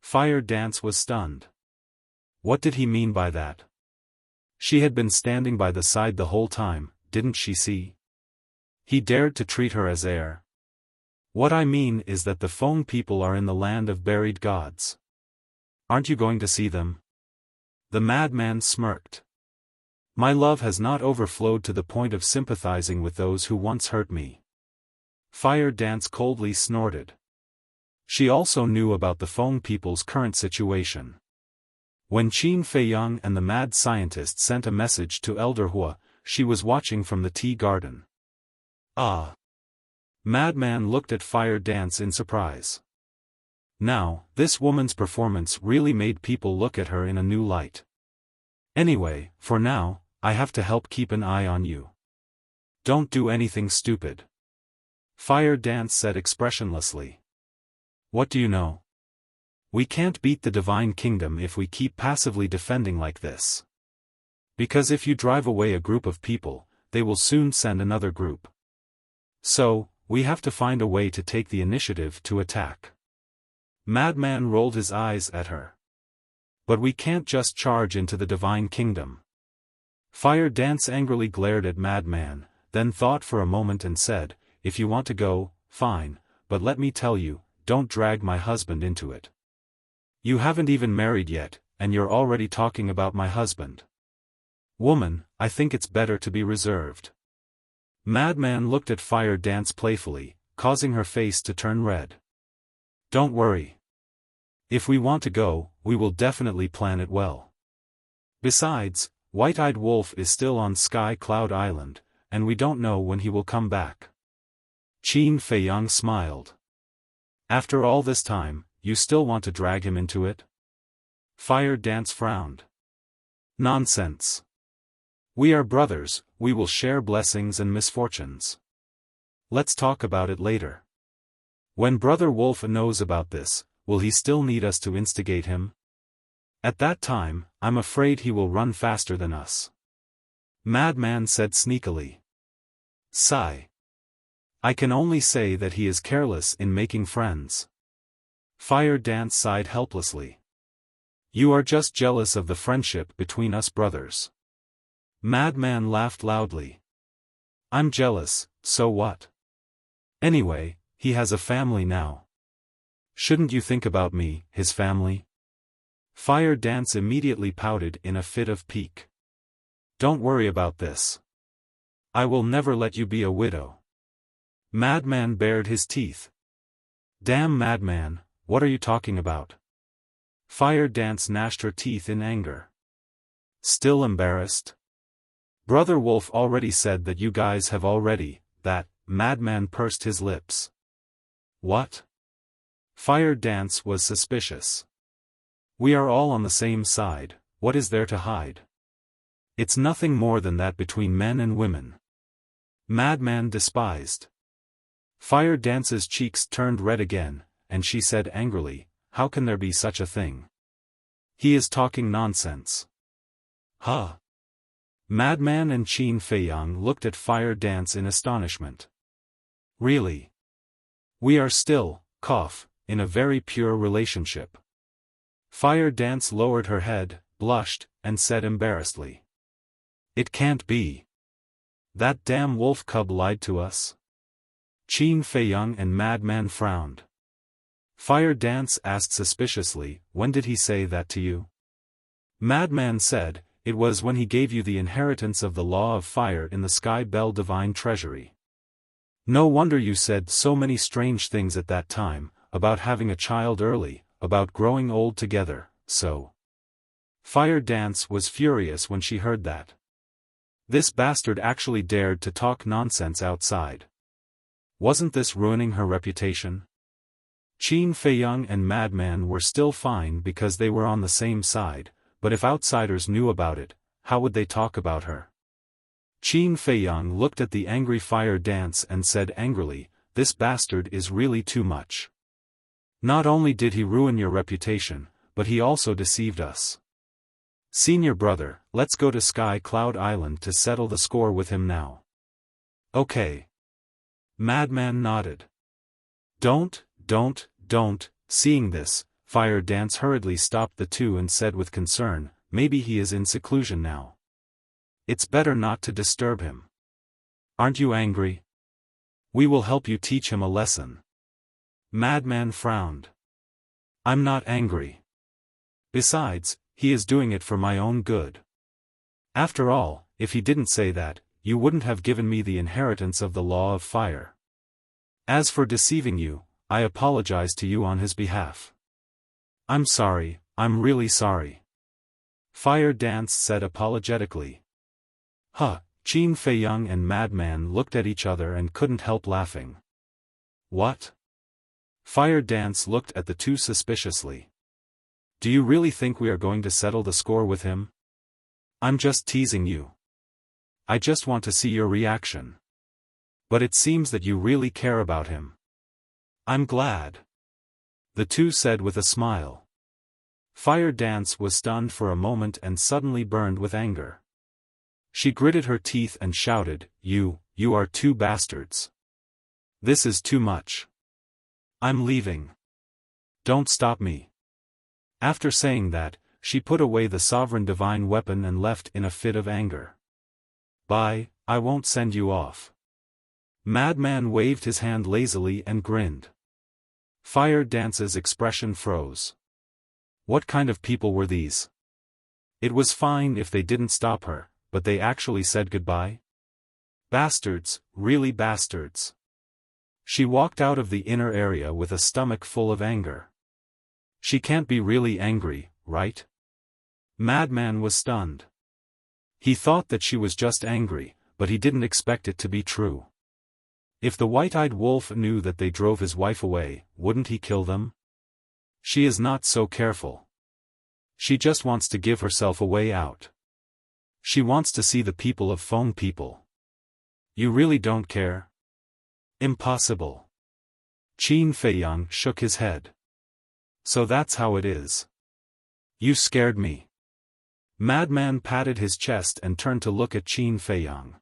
Fire Dance was stunned. What did he mean by that? She had been standing by the side the whole time, didn't she see? He dared to treat her as heir. What I mean is that the Feng people are in the land of buried gods. Aren't you going to see them? The madman smirked. My love has not overflowed to the point of sympathizing with those who once hurt me. Fire Dance coldly snorted. She also knew about the Feng people's current situation. When Qin Feiyang and the mad scientist sent a message to Elder Hua, she was watching from the tea garden. Ah! Madman looked at Fire Dance in surprise. Now, this woman's performance really made people look at her in a new light. Anyway, for now, I have to help keep an eye on you. Don't do anything stupid. Fire Dance said expressionlessly. What do you know? We can't beat the Divine Kingdom if we keep passively defending like this. Because if you drive away a group of people, they will soon send another group. So, we have to find a way to take the initiative to attack. Madman rolled his eyes at her. But we can't just charge into the Divine Kingdom. Fire Dance angrily glared at Madman, then thought for a moment and said, if you want to go, fine, but let me tell you, don't drag my husband into it. You haven't even married yet, and you're already talking about my husband. Woman, I think it's better to be reserved. Madman looked at Fire Dance playfully, causing her face to turn red. Don't worry. If we want to go, we will definitely plan it well. Besides, White-Eyed Wolf is still on Sky Cloud Island, and we don't know when he will come back. Qin Feiyang smiled. After all this time, you still want to drag him into it? Fire Dance frowned. Nonsense. We are brothers, we will share blessings and misfortunes. Let's talk about it later. When Brother Wolf knows about this, will he still need us to instigate him? At that time, I'm afraid he will run faster than us. Madman said sneakily. Sigh. I can only say that he is careless in making friends. Fire Dance sighed helplessly. You are just jealous of the friendship between us brothers. Madman laughed loudly. I'm jealous, so what? Anyway, he has a family now. Shouldn't you think about me, his family? Fire Dance immediately pouted in a fit of pique. Don't worry about this. I will never let you be a widow. Madman bared his teeth. Damn Madman, what are you talking about? Fire Dance gnashed her teeth in anger. Still embarrassed? Brother Wolf already said that you guys have already, that. Madman pursed his lips. What? Fire Dance was suspicious. We are all on the same side, what is there to hide? It's nothing more than that between men and women. Madman despised. Fire Dance's cheeks turned red again, and she said angrily, how can there be such a thing? He is talking nonsense. Huh? Madman and Qin Feiyang looked at Fire Dance in astonishment. Really? We are still, in a very pure relationship. Fire Dance lowered her head, blushed, and said embarrassedly. It can't be. That damn wolf cub lied to us. Qin Feiyang and Madman frowned. Fire Dance asked suspiciously, when did he say that to you? Madman said, it was when he gave you the inheritance of the law of fire in the Sky Bell Divine Treasury. No wonder you said so many strange things at that time, about having a child early, about growing old together, so. Fire Dance was furious when she heard that. This bastard actually dared to talk nonsense outside. Wasn't this ruining her reputation? Qin Feiyang and Madman were still fine because they were on the same side, but if outsiders knew about it, how would they talk about her? Qin Feiyang looked at the angry Fire Dance and said angrily, this bastard is really too much. Not only did he ruin your reputation, but he also deceived us. Senior brother, let's go to Sky Cloud Island to settle the score with him now. Okay. Madman nodded. Don't. Seeing this, Fire Dance hurriedly stopped the two and said with concern, maybe he is in seclusion now. It's better not to disturb him. Aren't you angry? We will help you teach him a lesson. Madman frowned. I'm not angry. Besides, he is doing it for my own good. After all, if he didn't say that, you wouldn't have given me the inheritance of the law of fire. As for deceiving you, I apologize to you on his behalf. I'm sorry, I'm really sorry. Fire Dance said apologetically. Qin Feiyang and Madman looked at each other and couldn't help laughing. What? Fire Dance looked at the two suspiciously. Do you really think we are going to settle the score with him? I'm just teasing you. I just want to see your reaction. But it seems that you really care about him. I'm glad. The two said with a smile. Fire Dance was stunned for a moment and suddenly burned with anger. She gritted her teeth and shouted, You are two bastards. This is too much. I'm leaving. Don't stop me. After saying that, she put away the sovereign divine weapon and left in a fit of anger. Bye, I won't send you off. Madman waved his hand lazily and grinned. Fire Dance's expression froze. What kind of people were these? It was fine if they didn't stop her, but they actually said goodbye? Bastards, really bastards. She walked out of the inner area with a stomach full of anger. She can't be really angry, right? Madman was stunned. He thought that she was just angry, but he didn't expect it to be true. If the white-eyed wolf knew that they drove his wife away, wouldn't he kill them? She is not so careful. She just wants to give herself a way out. She wants to see the people of Feng people. You really don't care? Impossible. Qin Feiyang shook his head. So that's how it is. You scared me. Madman patted his chest and turned to look at Qin Feiyang.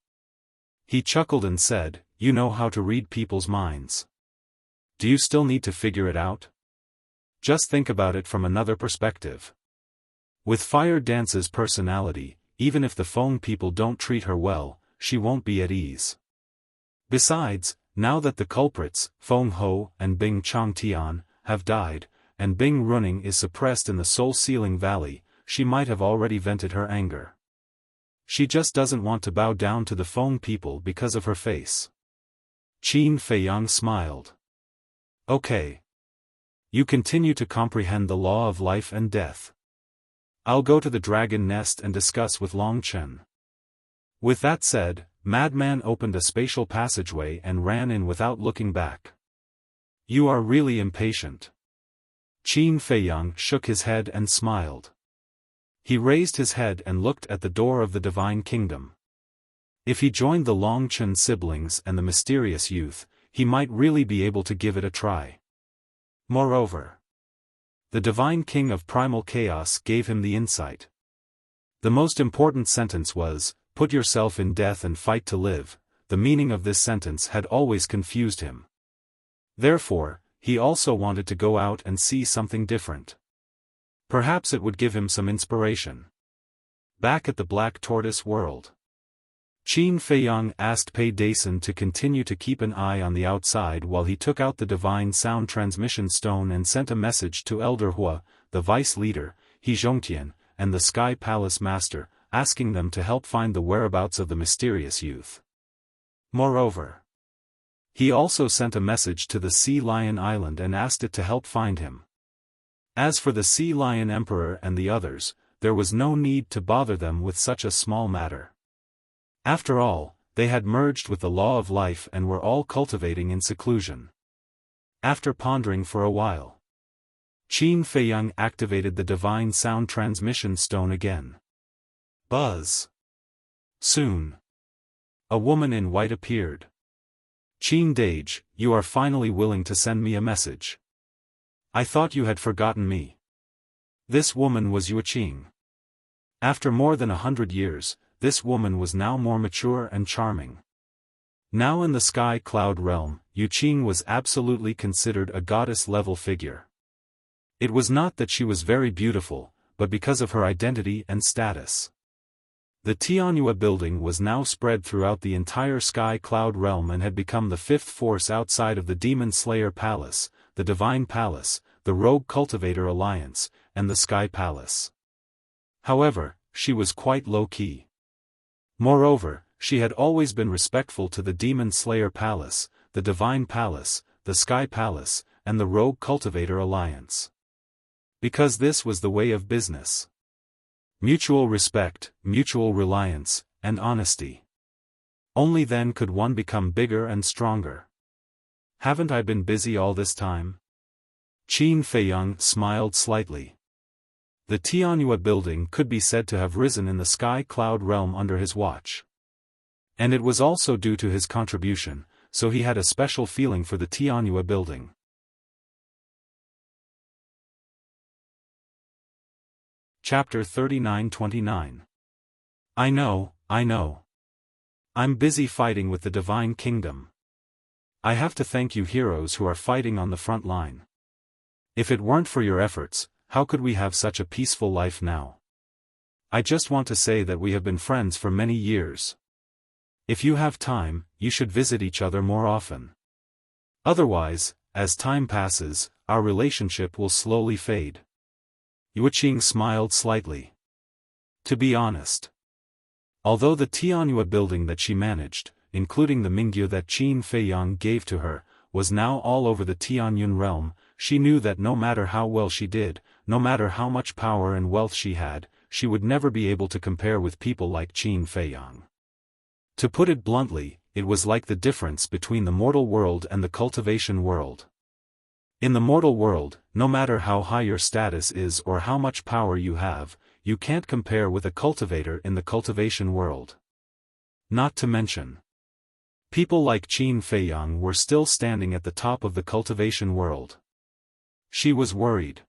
He chuckled and said, You know how to read people's minds. Do you still need to figure it out? Just think about it from another perspective. With Fire Dance's personality, even if the Feng people don't treat her well, she won't be at ease. Besides, now that the culprits, Feng Ho and Bing Changtian, have died, and Bing Running is suppressed in the Soul Sealing Valley, she might have already vented her anger. She just doesn't want to bow down to the Feng people because of her face. Qin Feiyang smiled. Okay. You continue to comprehend the law of life and death. I'll go to the dragon nest and discuss with Long Chen. With that said, Madman opened a spatial passageway and ran in without looking back. You are really impatient. Qin Feiyang shook his head and smiled. He raised his head and looked at the door of the Divine Kingdom. If he joined the Long Chen siblings and the mysterious youth, he might really be able to give it a try. Moreover, the Divine King of Primal Chaos gave him the insight. The most important sentence was, Put yourself in death and fight to live. The meaning of this sentence had always confused him. Therefore, he also wanted to go out and see something different. Perhaps it would give him some inspiration. Back at the Black Tortoise world, Qin Feiyang asked Pei Dason to continue to keep an eye on the outside while he took out the Divine Sound Transmission Stone and sent a message to Elder Hua, the Vice Leader, He Zhongtian, and the Sky Palace Master, asking them to help find the whereabouts of the mysterious youth. Moreover, he also sent a message to the Sea Lion Island and asked it to help find him. As for the Sea Lion Emperor and the others, there was no need to bother them with such a small matter. After all, they had merged with the law of life and were all cultivating in seclusion. After pondering for a while, Qin Feiyang activated the Divine Sound Transmission Stone again. Buzz. Soon, a woman in white appeared. Qin Dage, you are finally willing to send me a message. I thought you had forgotten me. This woman was Yuqing. After more than 100 years, this woman was now more mature and charming. Now in the sky cloud realm, Yuqing was absolutely considered a goddess-level figure. It was not that she was very beautiful, but because of her identity and status. The Tianhua building was now spread throughout the entire sky cloud realm and had become the fifth force outside of the Demon Slayer Palace, the Divine Palace, the Rogue Cultivator Alliance, and the Sky Palace. However, she was quite low-key. Moreover, she had always been respectful to the Demon Slayer Palace, the Divine Palace, the Sky Palace, and the Rogue Cultivator Alliance. Because this was the way of business. Mutual respect, mutual reliance, and honesty. Only then could one become bigger and stronger. Haven't I been busy all this time? Qin Feiyang smiled slightly. The Tianhua building could be said to have risen in the sky cloud realm under his watch. And it was also due to his contribution, so he had a special feeling for the Tianhua building. Chapter 39-29. I know. I'm busy fighting with the Divine Kingdom. I have to thank you heroes who are fighting on the front line. If it weren't for your efforts, how could we have such a peaceful life now? I just want to say that we have been friends for many years. If you have time, you should visit each other more often. Otherwise, as time passes, our relationship will slowly fade. Yuqing smiled slightly. To be honest. Although the Tianhua building that she managed, including the Mingyu that Qin Feiyang gave to her, was now all over the Tianyun realm, she knew that no matter how well she did, no matter how much power and wealth she had, she would never be able to compare with people like Qin Feiyang. To put it bluntly, it was like the difference between the mortal world and the cultivation world. In the mortal world, no matter how high your status is or how much power you have, you can't compare with a cultivator in the cultivation world. Not to mention, people like Qin Feiyang were still standing at the top of the cultivation world. She was worried.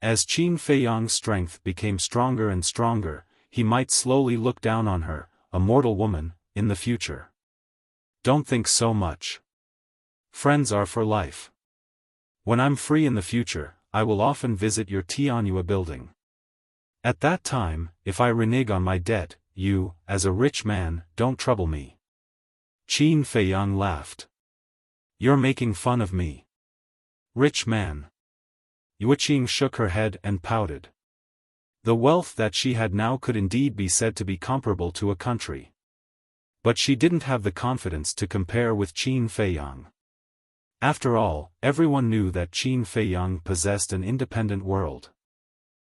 As Qin Feiyang's strength became stronger and stronger, he might slowly look down on her, a mortal woman, in the future. Don't think so much. Friends are for life. When I'm free in the future, I will often visit your Tianhua building. At that time, if I renege on my debt, you, as a rich man, don't trouble me. Qin Feiyang laughed. You're making fun of me. Rich man. Yuqing shook her head and pouted. The wealth that she had now could indeed be said to be comparable to a country. But she didn't have the confidence to compare with Qin Feiyang. After all, everyone knew that Qin Feiyang possessed an independent world.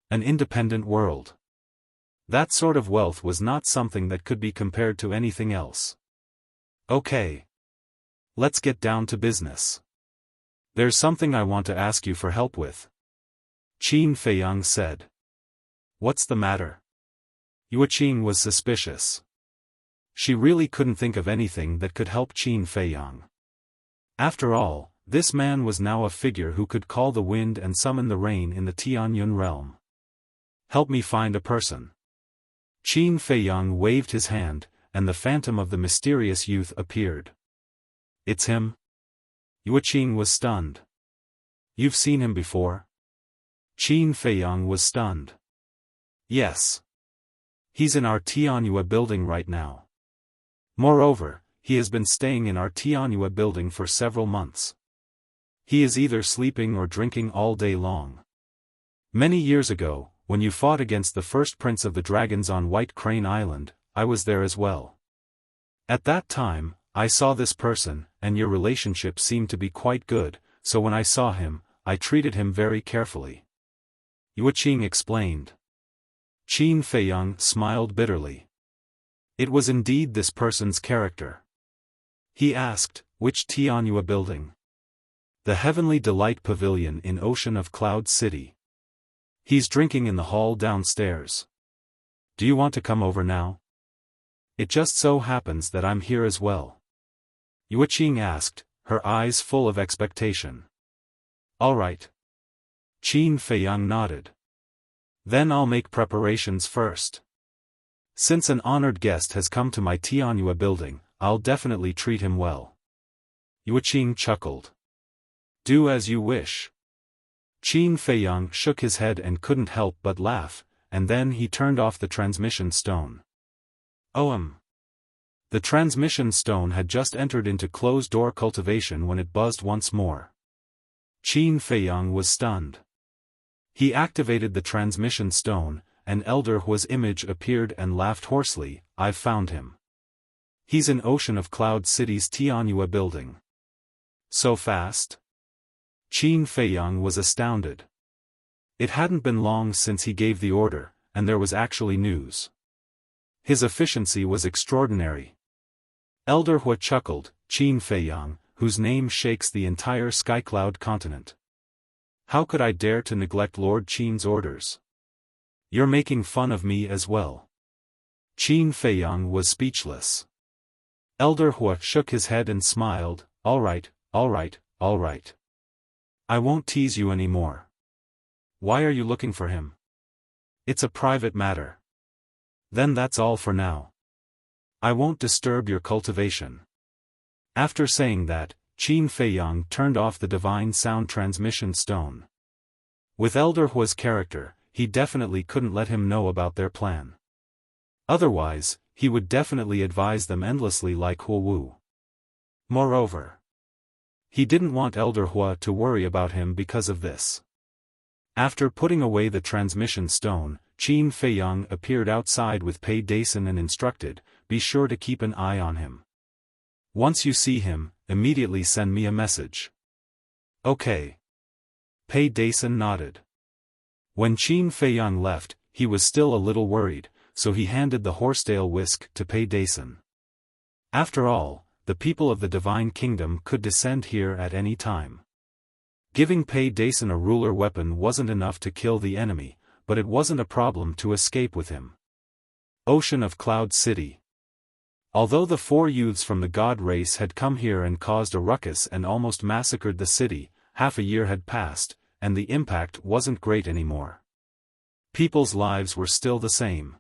An independent world. That sort of wealth was not something that could be compared to anything else. Okay. Let's get down to business. There's something I want to ask you for help with. Qin Feiyang said. What's the matter? Yuqing was suspicious. She really couldn't think of anything that could help Qin Feiyang. After all, this man was now a figure who could call the wind and summon the rain in the Tianyun realm. Help me find a person. Qin Feiyang waved his hand, and the phantom of the mysterious youth appeared. It's him? Yuqing was stunned. You've seen him before? Qin Feiyang was stunned. Yes. He's in our Tianhua building right now. Moreover, he has been staying in our Tianhua building for several months. He is either sleeping or drinking all day long. Many years ago, when you fought against the first prince of the dragons on White Crane Island, I was there as well. At that time, I saw this person, and your relationship seemed to be quite good, so when I saw him, I treated him very carefully. Yuqing explained. Qin Feiyang smiled bitterly. It was indeed this person's character. He asked, which Tianhua building? The Heavenly Delight Pavilion in Ocean of Cloud City. He's drinking in the hall downstairs. Do you want to come over now? It just so happens that I'm here as well. Yuqing asked, her eyes full of expectation. All right. Qin Feiyang nodded. Then I'll make preparations first. Since an honored guest has come to my Tianhua building, I'll definitely treat him well. Yuqing chuckled. Do as you wish. Qin Feiyang shook his head and couldn't help but laugh, and then he turned off the transmission stone. The transmission stone had just entered into closed-door cultivation when it buzzed once more. Qin Feiyang was stunned. He activated the transmission stone, and Elder Hua's image appeared and laughed hoarsely. I've found him. He's in Ocean of Cloud City's Tianyue building. So fast? Qin Feiyang was astounded. It hadn't been long since he gave the order, and there was actually news. His efficiency was extraordinary. Elder Hua chuckled. Qin Feiyang, whose name shakes the entire Skycloud continent. How could I dare to neglect Lord Qin's orders? You're making fun of me as well. Qin Feiyang was speechless. Elder Hua shook his head and smiled. All right. I won't tease you anymore. Why are you looking for him? It's a private matter. Then that's all for now. I won't disturb your cultivation. After saying that, Qin Feiyang turned off the divine sound transmission stone. With Elder Hua's character, he definitely couldn't let him know about their plan. Otherwise, he would definitely advise them endlessly like Hua Wu. Moreover, he didn't want Elder Hua to worry about him because of this. After putting away the transmission stone, Qin Feiyang appeared outside with Pei Dason and instructed, be sure to keep an eye on him. Once you see him, immediately send me a message. Okay. Pei Dason nodded. When Qin Feiyang left, he was still a little worried, so he handed the horsetail whisk to Pei Dason. After all, the people of the Divine Kingdom could descend here at any time. Giving Pei Dason a ruler weapon wasn't enough to kill the enemy, but it wasn't a problem to escape with him. Ocean of Cloud City. Although the 4 youths from the god race had come here and caused a ruckus and almost massacred the city, half a year had passed, and the impact wasn't great anymore. People's lives were still the same.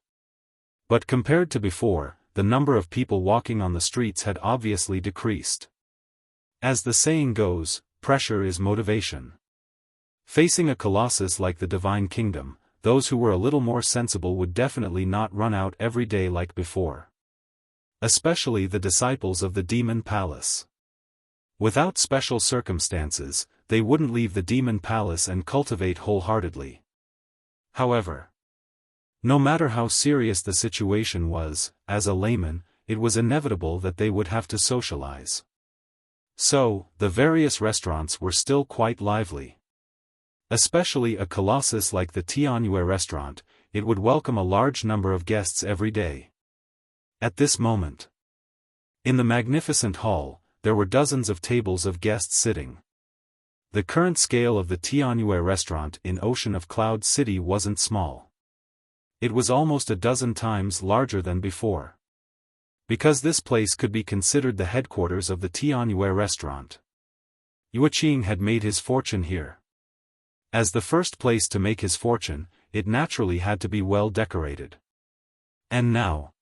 But compared to before, the number of people walking on the streets had obviously decreased. As the saying goes, pressure is motivation. Facing a colossus like the Divine Kingdom, those who were a little more sensible would definitely not run out every day like before. Especially the disciples of the Demon Palace. Without special circumstances, they wouldn't leave the Demon Palace and cultivate wholeheartedly. However, no matter how serious the situation was, as a layman, it was inevitable that they would have to socialize. So, the various restaurants were still quite lively. Especially a colossus like the Tianyue restaurant, it would welcome a large number of guests every day. At this moment, in the magnificent hall, there were dozens of tables of guests sitting. The current scale of the Tianyue restaurant in Ocean of Cloud City wasn't small. It was almost a dozen times larger than before. Because this place could be considered the headquarters of the Tianyue restaurant. Yuqing had made his fortune here. As the first place to make his fortune, it naturally had to be well decorated. And now,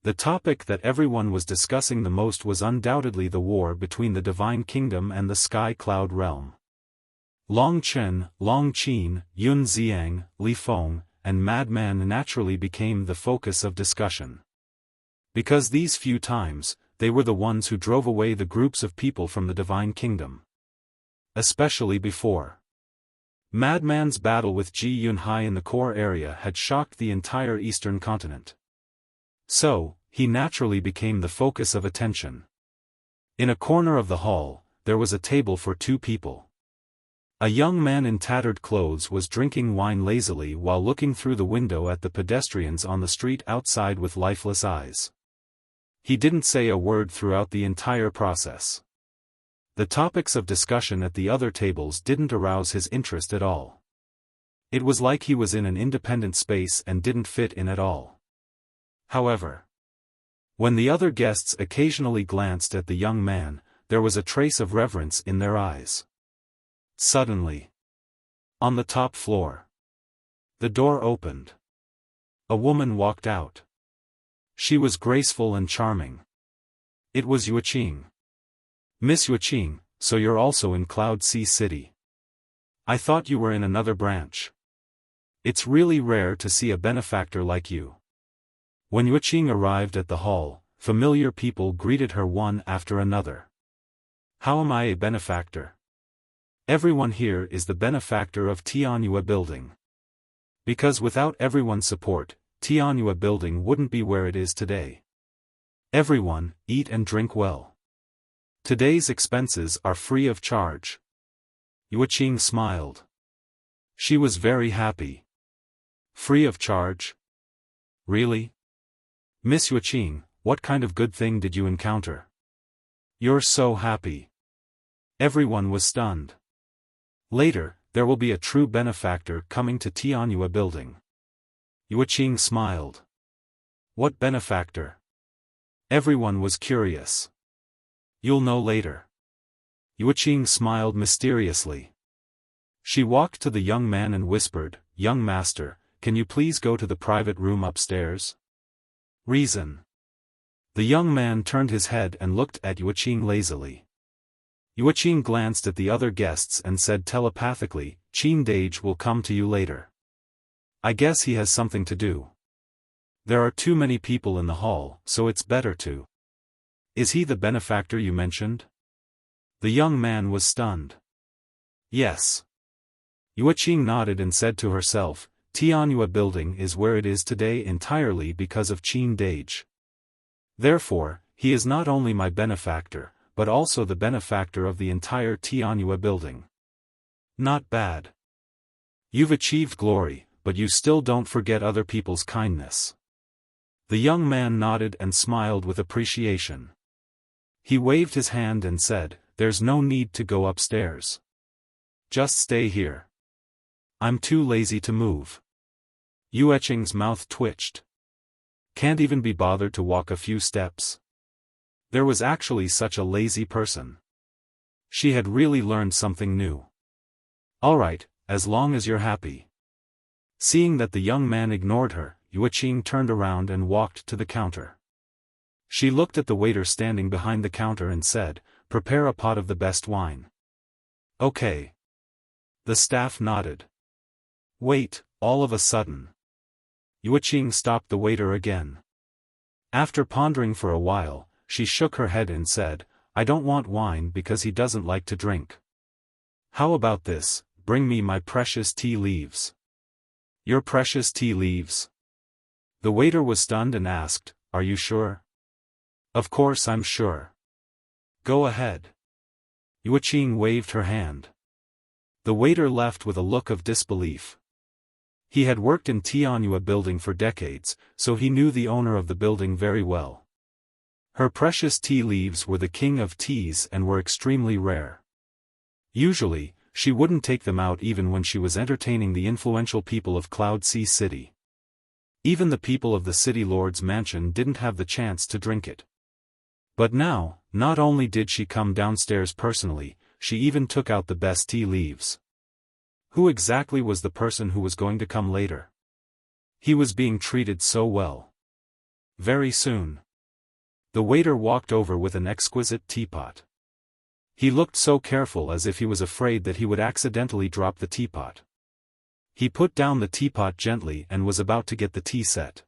the topic that everyone was discussing the most was undoubtedly the war between the Divine Kingdom and the Sky Cloud Realm. Long Chen, Long Qin, Yun Xiang, Li Feng, and Madman naturally became the focus of discussion. Because these few times, they were the ones who drove away the groups of people from the Divine Kingdom. Especially before. Madman's battle with Ji Yunhai in the core area had shocked the entire eastern continent. So, he naturally became the focus of attention. In a corner of the hall, there was a table for 2 people. A young man in tattered clothes was drinking wine lazily while looking through the window at the pedestrians on the street outside with lifeless eyes. He didn't say a word throughout the entire process. The topics of discussion at the other tables didn't arouse his interest at all. It was like he was in an independent space and didn't fit in at all. However, when the other guests occasionally glanced at the young man, there was a trace of reverence in their eyes. Suddenly, on the top floor, the door opened. A woman walked out. She was graceful and charming. It was Yuqing. Miss Yuqing, so you're also in Cloud Sea City. I thought you were in another branch. It's really rare to see a benefactor like you. When Yuqing arrived at the hall, familiar people greeted her one after another. How am I a benefactor? Everyone here is the benefactor of Tianyue Building. Because without everyone's support, Tianyue Building wouldn't be where it is today. Everyone, eat and drink well. Today's expenses are free of charge. Yuqing smiled. She was very happy. Free of charge? Really? Miss Yuqing, what kind of good thing did you encounter? You're so happy. Everyone was stunned. Later, there will be a true benefactor coming to Tianyue Building. Yuqing smiled. What benefactor? Everyone was curious. You'll know later. Yuqing smiled mysteriously. She walked to the young man and whispered, Young master, can you please go to the private room upstairs? Reason. The young man turned his head and looked at Yuqing lazily. Yuqing glanced at the other guests and said telepathically, Qin Dage will come to you later. I guess he has something to do. There are too many people in the hall, so it's better to. Is he the benefactor you mentioned? The young man was stunned. Yes. Yuqing nodded and said to herself, Tianyue Building is where it is today entirely because of Qin Dage. Therefore, he is not only my benefactor, but also the benefactor of the entire Tianyue Building. Not bad. You've achieved glory, but you still don't forget other people's kindness. The young man nodded and smiled with appreciation. He waved his hand and said, There's no need to go upstairs. Just stay here. I'm too lazy to move. Yuqing's mouth twitched. Can't even be bothered to walk a few steps. There was actually such a lazy person. She had really learned something new. Alright, as long as you're happy. Seeing that the young man ignored her, Yuqing turned around and walked to the counter. She looked at the waiter standing behind the counter and said, Prepare a pot of the best wine. Okay. The staff nodded. Wait, all of a sudden. Yuqing stopped the waiter again. After pondering for a while, she shook her head and said, I don't want wine because he doesn't like to drink. How about this, bring me my precious tea leaves. Your precious tea leaves? The waiter was stunned and asked, Are you sure? Of course I'm sure. Go ahead. Yuqing waved her hand. The waiter left with a look of disbelief. He had worked in Tianyue Building for decades, so he knew the owner of the building very well. Her precious tea leaves were the king of teas and were extremely rare. Usually, she wouldn't take them out even when she was entertaining the influential people of Cloud Sea City. Even the people of the city lord's mansion didn't have the chance to drink it. But now, not only did she come downstairs personally, she even took out the best tea leaves. Who exactly was the person who was going to come later? He was being treated so well. Very soon. The waiter walked over with an exquisite teapot. He looked so careful as if he was afraid that he would accidentally drop the teapot. He put down the teapot gently and was about to get the tea set.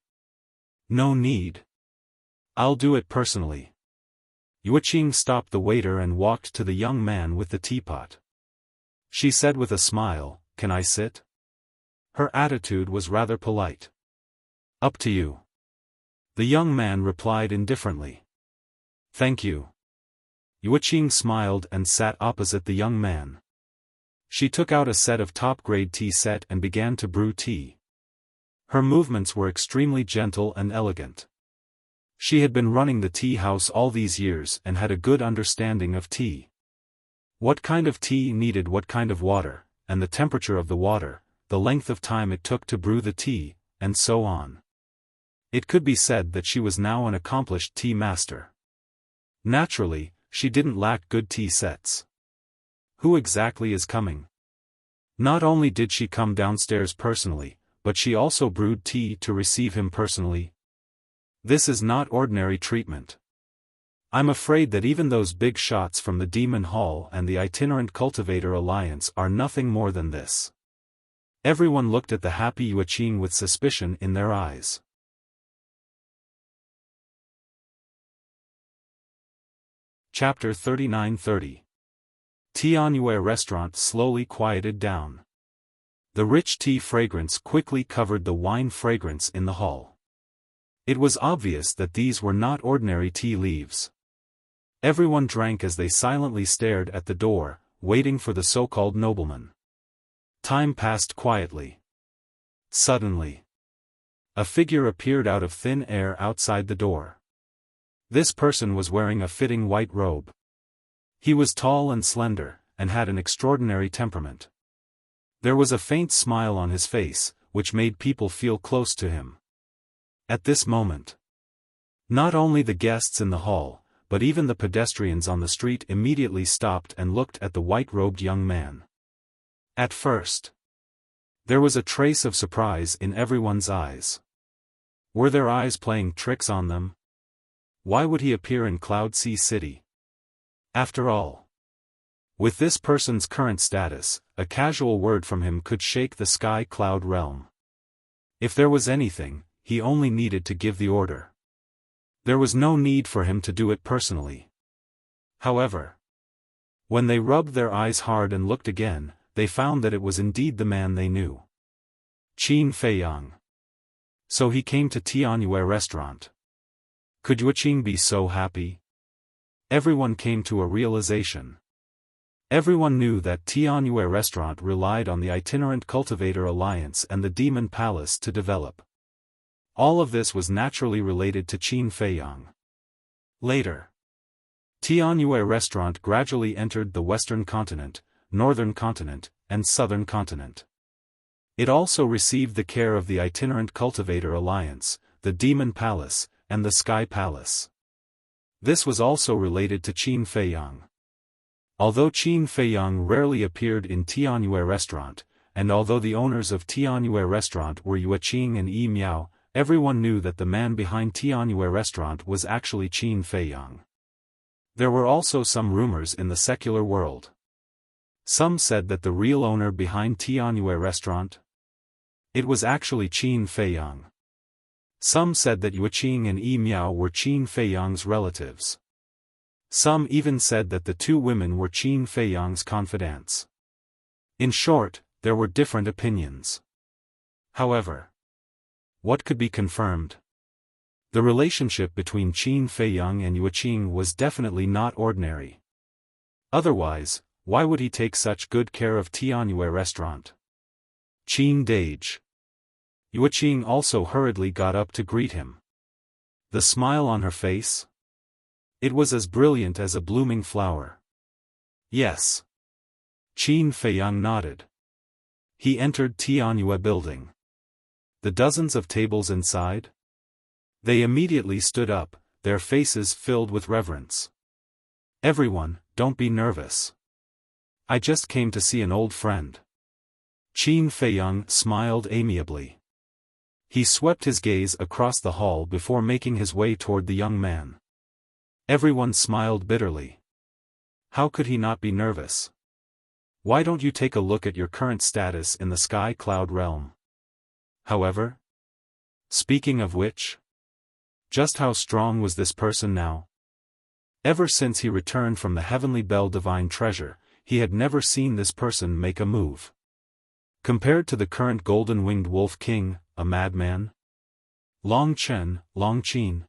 No need. I'll do it personally. Yuqing stopped the waiter and walked to the young man with the teapot. She said with a smile, Can I sit? Her attitude was rather polite. Up to you. The young man replied indifferently. Thank you. Yuqing smiled and sat opposite the young man. She took out a set of top-grade tea set and began to brew tea. Her movements were extremely gentle and elegant. She had been running the tea house all these years and had a good understanding of tea. What kind of tea needed what kind of water, and the temperature of the water, the length of time it took to brew the tea, and so on. It could be said that she was now an accomplished tea master. Naturally, she didn't lack good tea sets. Who exactly is coming? Not only did she come downstairs personally, but she also brewed tea to receive him personally. This is not ordinary treatment. I'm afraid that even those big shots from the Demon Hall and the Itinerant Cultivator Alliance are nothing more than this. Everyone looked at the happy Yuqing with suspicion in their eyes. Chapter 39-30. Tianyue restaurant slowly quieted down. The rich tea fragrance quickly covered the wine fragrance in the hall. It was obvious that these were not ordinary tea leaves. Everyone drank as they silently stared at the door, waiting for the so-called nobleman. Time passed quietly. Suddenly, a figure appeared out of thin air outside the door. This person was wearing a fitting white robe. He was tall and slender, and had an extraordinary temperament. There was a faint smile on his face, which made people feel close to him. At this moment, not only the guests in the hall, but even the pedestrians on the street immediately stopped and looked at the white-robed young man. At first, there was a trace of surprise in everyone's eyes. Were their eyes playing tricks on them? Why would he appear in Cloud Sea City? After all, with this person's current status, a casual word from him could shake the sky cloud realm. If there was anything, he only needed to give the order. There was no need for him to do it personally. However, when they rubbed their eyes hard and looked again, they found that it was indeed the man they knew. Qin Feiyang. So he came to Tianyue restaurant. Could Yuqing be so happy? Everyone came to a realization. Everyone knew that Tianyue restaurant relied on the Itinerant Cultivator Alliance and the Demon Palace to develop. All of this was naturally related to Qin Feiyang. Later, Tianyue restaurant gradually entered the Western continent, Northern continent, and Southern continent. It also received the care of the Itinerant Cultivator Alliance, the Demon Palace, and the Sky Palace. This was also related to Qin Feiyang. Although Qin Feiyang rarely appeared in Tianyue restaurant, and although the owners of Tianyue restaurant were Yuqing and Yi Miao, everyone knew that the man behind Tianyue restaurant was actually Qin Feiyang. There were also some rumors in the secular world. Some said that the real owner behind Tianyue restaurant, it was actually Qin Feiyang. Some said that Yuqing and Yi Miao were Qin Feiyang's relatives. Some even said that the two women were Qin Feiyang's confidants. In short, there were different opinions. However, what could be confirmed? The relationship between Qin Feiyang and Yuqing was definitely not ordinary. Otherwise, why would he take such good care of Tianyue restaurant? Qin Dage. Yuqing also hurriedly got up to greet him. The smile on her face? It was as brilliant as a blooming flower. Yes. Qin Feiyang nodded. He entered Tianyue building. The dozens of tables inside? They immediately stood up, their faces filled with reverence. Everyone, don't be nervous. I just came to see an old friend. Qin Feiyang smiled amiably. He swept his gaze across the hall before making his way toward the young man. Everyone smiled bitterly. How could he not be nervous? Why don't you take a look at your current status in the sky cloud realm? However, speaking of which, just how strong was this person now? Ever since he returned from the Heavenly Bell Divine Treasure, he had never seen this person make a move. Compared to the current golden-winged wolf king, a madman? Long Chen, Long Qin,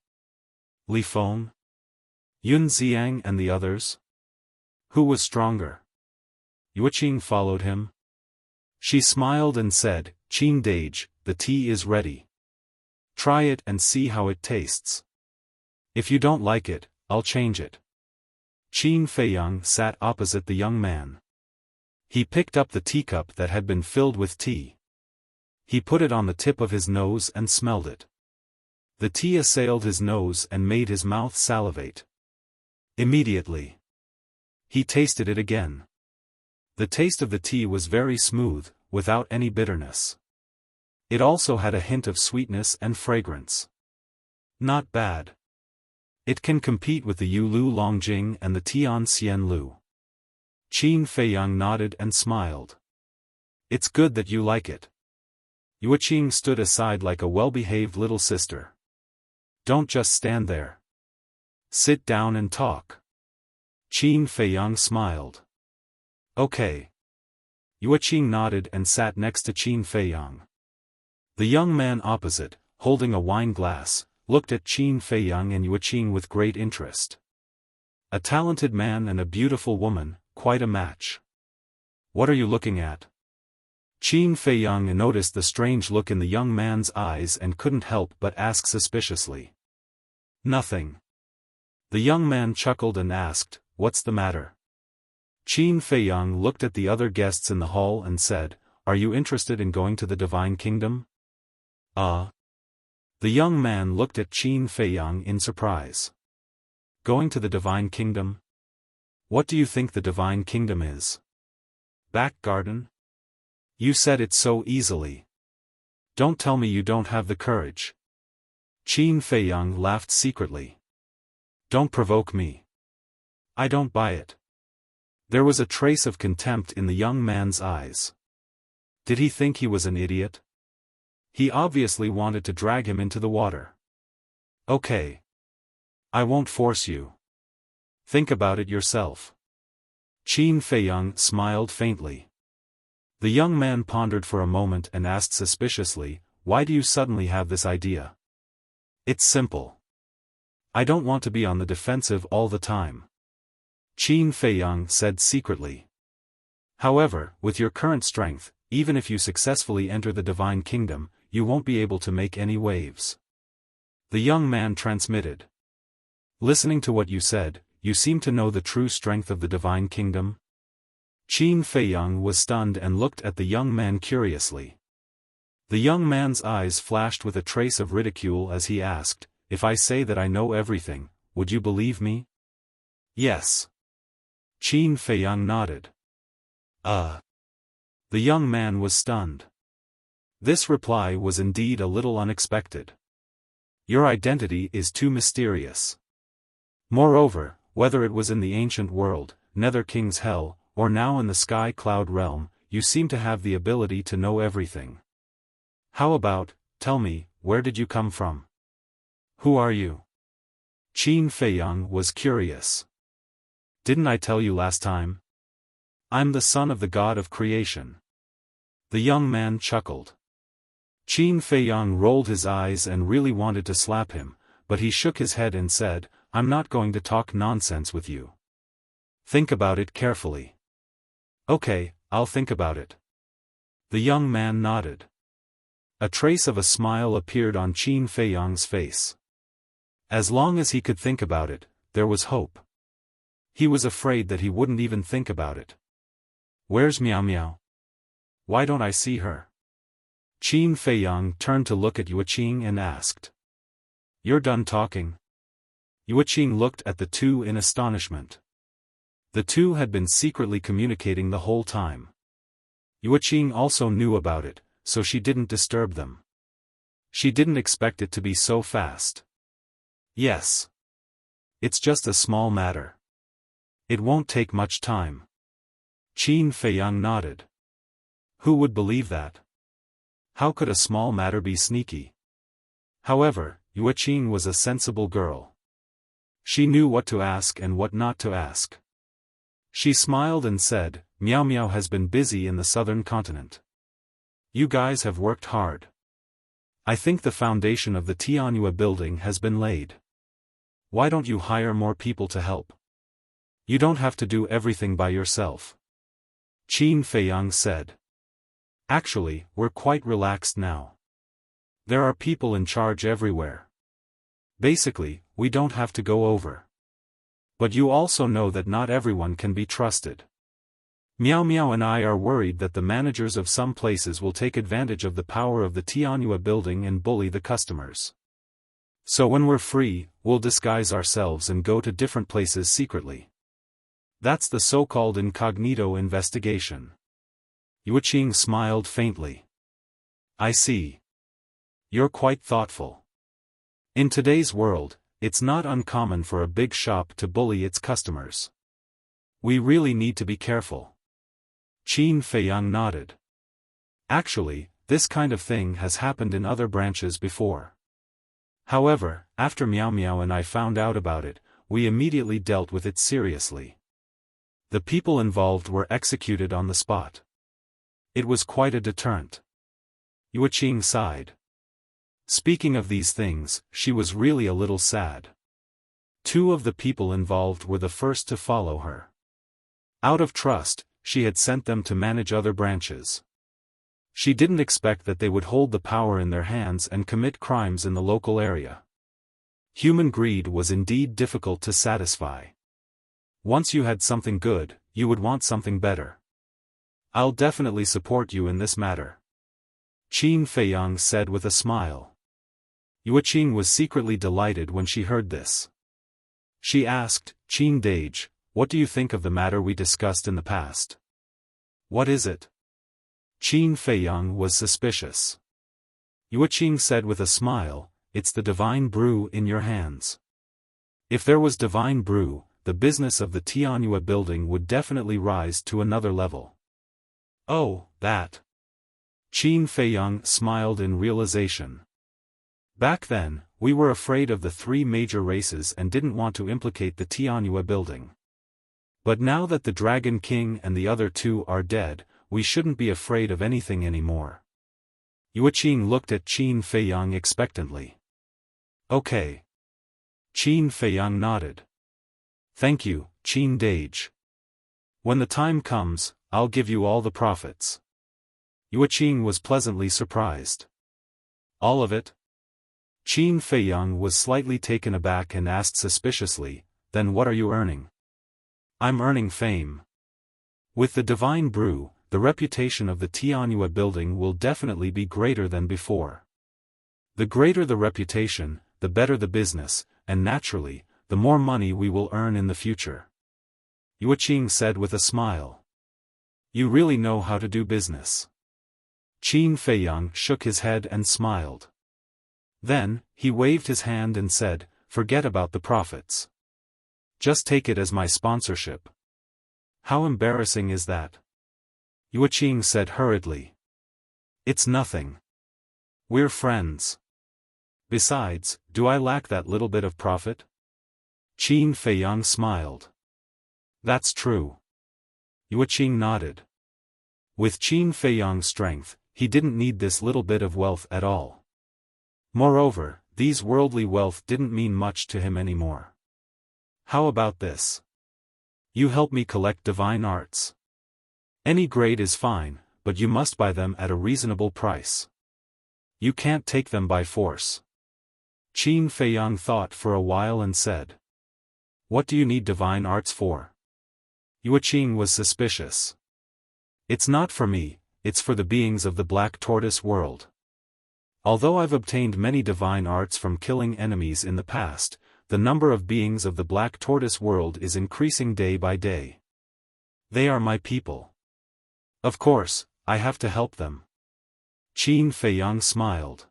Li Feng, Yun Xiang and the others? Who was stronger? Yuqing followed him. She smiled and said, Qin Dage, the tea is ready. Try it and see how it tastes. If you don't like it, I'll change it. Qin Feiyang sat opposite the young man. He picked up the teacup that had been filled with tea. He put it on the tip of his nose and smelled it. The tea assailed his nose and made his mouth salivate. Immediately, he tasted it again. The taste of the tea was very smooth, without any bitterness. It also had a hint of sweetness and fragrance. Not bad. It can compete with the Yu Lu Longjing and the Tian Xian Lu. Qin Feiyang nodded and smiled. It's good that you like it. Yueqing stood aside like a well-behaved little sister. Don't just stand there. Sit down and talk. Qin Feiyang smiled. Okay. Yueqing nodded and sat next to Qin Feiyang. The young man opposite, holding a wine glass, looked at Qin Feiyang and Yueqing with great interest. A talented man and a beautiful woman, quite a match. What are you looking at? Qin Feiyang noticed the strange look in the young man's eyes and couldn't help but ask suspiciously. Nothing. The young man chuckled and asked, What's the matter? Qin Feiyang looked at the other guests in the hall and said, Are you interested in going to the Divine Kingdom? The young man looked at Qin Feiyang in surprise. Going to the Divine Kingdom? What do you think the Divine Kingdom is? Back garden? You said it so easily. Don't tell me you don't have the courage. Qin Feiyang laughed secretly. Don't provoke me. I don't buy it. There was a trace of contempt in the young man's eyes. Did he think he was an idiot? He obviously wanted to drag him into the water. Okay. I won't force you. Think about it yourself. Qin Feiyang smiled faintly. The young man pondered for a moment and asked suspiciously, Why do you suddenly have this idea? It's simple. I don't want to be on the defensive all the time. Qin Feiyang said secretly. However, with your current strength, even if you successfully enter the Divine Kingdom, you won't be able to make any waves. The young man transmitted. Listening to what you said, you seem to know the true strength of the Divine Kingdom? Qin Feiyang was stunned and looked at the young man curiously. The young man's eyes flashed with a trace of ridicule as he asked, If I say that I know everything, would you believe me? Yes. Qin Feiyang nodded. The young man was stunned. This reply was indeed a little unexpected. Your identity is too mysterious. Moreover, whether it was in the ancient world, Nether King's Hell, or now in the Sky Cloud realm, you seem to have the ability to know everything. How about, tell me, where did you come from? Who are you? Qin Feiyang was curious. Didn't I tell you last time? I'm the son of the god of creation. The young man chuckled. Qin Feiyang rolled his eyes and really wanted to slap him, but he shook his head and said, I'm not going to talk nonsense with you. Think about it carefully. Okay, I'll think about it. The young man nodded. A trace of a smile appeared on Qin Feiyang's face. As long as he could think about it, there was hope. He was afraid that he wouldn't even think about it. Where's Miao Miao? Why don't I see her? Qin Feiyang turned to look at Yueqing and asked. You're done talking? Yueqing looked at the two in astonishment. The two had been secretly communicating the whole time. Yueqing also knew about it, so she didn't disturb them. She didn't expect it to be so fast. Yes. It's just a small matter. It won't take much time. Qin Feiyang nodded. Who would believe that? How could a small matter be sneaky? However, Yueqing was a sensible girl. She knew what to ask and what not to ask. She smiled and said, Miao Miao has been busy in the southern continent. You guys have worked hard. I think the foundation of the Tianyue building has been laid. Why don't you hire more people to help? You don't have to do everything by yourself. Qin Feiyang said. Actually, we're quite relaxed now. There are people in charge everywhere. Basically, we don't have to go over. But you also know that not everyone can be trusted. Miao Miao and I are worried that the managers of some places will take advantage of the power of the Tianyue building and bully the customers. So when we're free, we'll disguise ourselves and go to different places secretly. That's the so-called incognito investigation. Yueqing smiled faintly. I see. You're quite thoughtful. In today's world, it's not uncommon for a big shop to bully its customers. We really need to be careful. Qin Feiyang nodded. Actually, this kind of thing has happened in other branches before. However, after Miao Miao and I found out about it, we immediately dealt with it seriously. The people involved were executed on the spot. It was quite a deterrent. Yueqing sighed. Speaking of these things, she was really a little sad. 2 of the people involved were the first to follow her. Out of trust, she had sent them to manage other branches. She didn't expect that they would hold the power in their hands and commit crimes in the local area. Human greed was indeed difficult to satisfy. Once you had something good, you would want something better. I'll definitely support you in this matter. Qin Feiyang said with a smile. Yueqing was secretly delighted when she heard this. She asked, Qin Dage, what do you think of the matter we discussed in the past? What is it? Qin Feiyang was suspicious. Yueqing said with a smile, it's the divine brew in your hands. If there was divine brew, the business of the Tianyue building would definitely rise to another level. Oh, that. Qin Feiyang smiled in realization. Back then, we were afraid of the 3 major races and didn't want to implicate the Tianyue building. But now that the Dragon King and the other 2 are dead, we shouldn't be afraid of anything anymore. Yueqing looked at Qin Feiyang expectantly. Okay. Qin Feiyang nodded. Thank you, Qin Dage. When the time comes, I'll give you all the profits. Yueqing was pleasantly surprised. All of it? Qin Feiyang was slightly taken aback and asked suspiciously, then what are you earning? I'm earning fame. With the divine brew, the reputation of the Tianyue building will definitely be greater than before. The greater the reputation, the better the business, and naturally, the more money we will earn in the future. Yueqing said with a smile. You really know how to do business. Qin Feiyang shook his head and smiled. Then, he waved his hand and said, forget about the profits. Just take it as my sponsorship. How embarrassing is that? Yueqing said hurriedly. It's nothing. We're friends. Besides, do I lack that little bit of profit? Qin Feiyang smiled. That's true. Yueqing nodded. With Qin Feiyang's strength, he didn't need this little bit of wealth at all. Moreover, these worldly wealth didn't mean much to him anymore. How about this? You help me collect divine arts. Any grade is fine, but you must buy them at a reasonable price. You can't take them by force. Qin Feiyang thought for a while and said. What do you need divine arts for? Yueqing was suspicious. It's not for me, it's for the beings of the Black Tortoise world. Although I've obtained many divine arts from killing enemies in the past, the number of beings of the Black Tortoise world is increasing day by day. They are my people. Of course, I have to help them. Qin Feiyang smiled.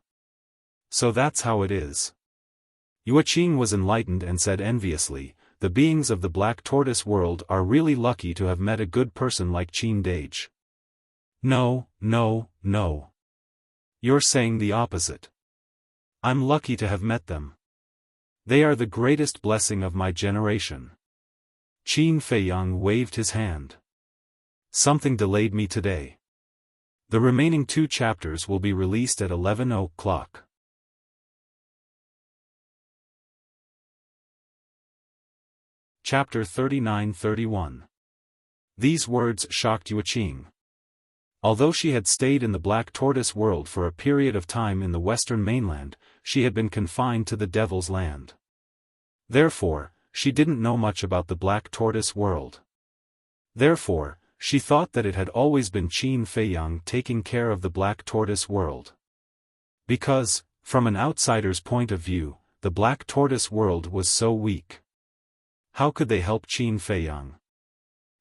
So that's how it is. Yueqing was enlightened and said enviously, the beings of the Black Tortoise world are really lucky to have met a good person like Qin Dage. No, no, no. You're saying the opposite. I'm lucky to have met them. They are the greatest blessing of my generation. Qin Feiyang waved his hand. Something delayed me today. The remaining 2 chapters will be released at 11 o'clock. Chapter 39-31. These words shocked Yueqing. Although she had stayed in the Black Tortoise world for a period of time in the western mainland, she had been confined to the Devil's Land. Therefore, she didn't know much about the Black Tortoise world. Therefore, she thought that it had always been Qin Feiyang taking care of the Black Tortoise world. Because, from an outsider's point of view, the Black Tortoise world was so weak. How could they help Qin Feiyang?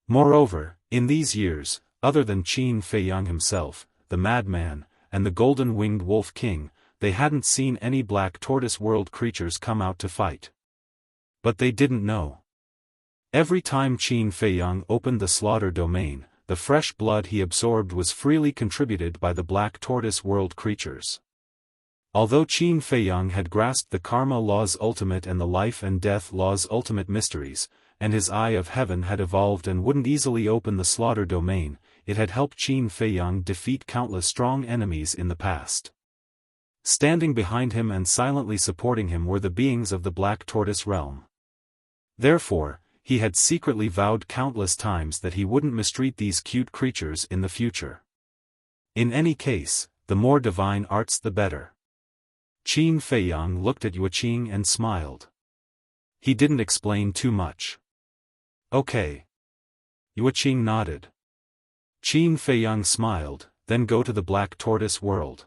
Moreover, in these years, other than Qin Feiyang himself, the Madman, and the Golden-Winged Wolf King, they hadn't seen any Black Tortoise world creatures come out to fight. But they didn't know. Every time Qin Feiyang opened the slaughter domain, the fresh blood he absorbed was freely contributed by the Black Tortoise World creatures. Although Qin Feiyang had grasped the karma law's ultimate and the life and death law's ultimate mysteries, and his eye of heaven had evolved and wouldn't easily open the slaughter domain, it had helped Qin Feiyang defeat countless strong enemies in the past. Standing behind him and silently supporting him were the beings of the Black Tortoise realm. Therefore, he had secretly vowed countless times that he wouldn't mistreat these cute creatures in the future. In any case, the more divine arts the better. Qin Feiyang looked at Yuqing and smiled. He didn't explain too much. Okay. Yuqing nodded. Qin Feiyang smiled, then go to the Black Tortoise World.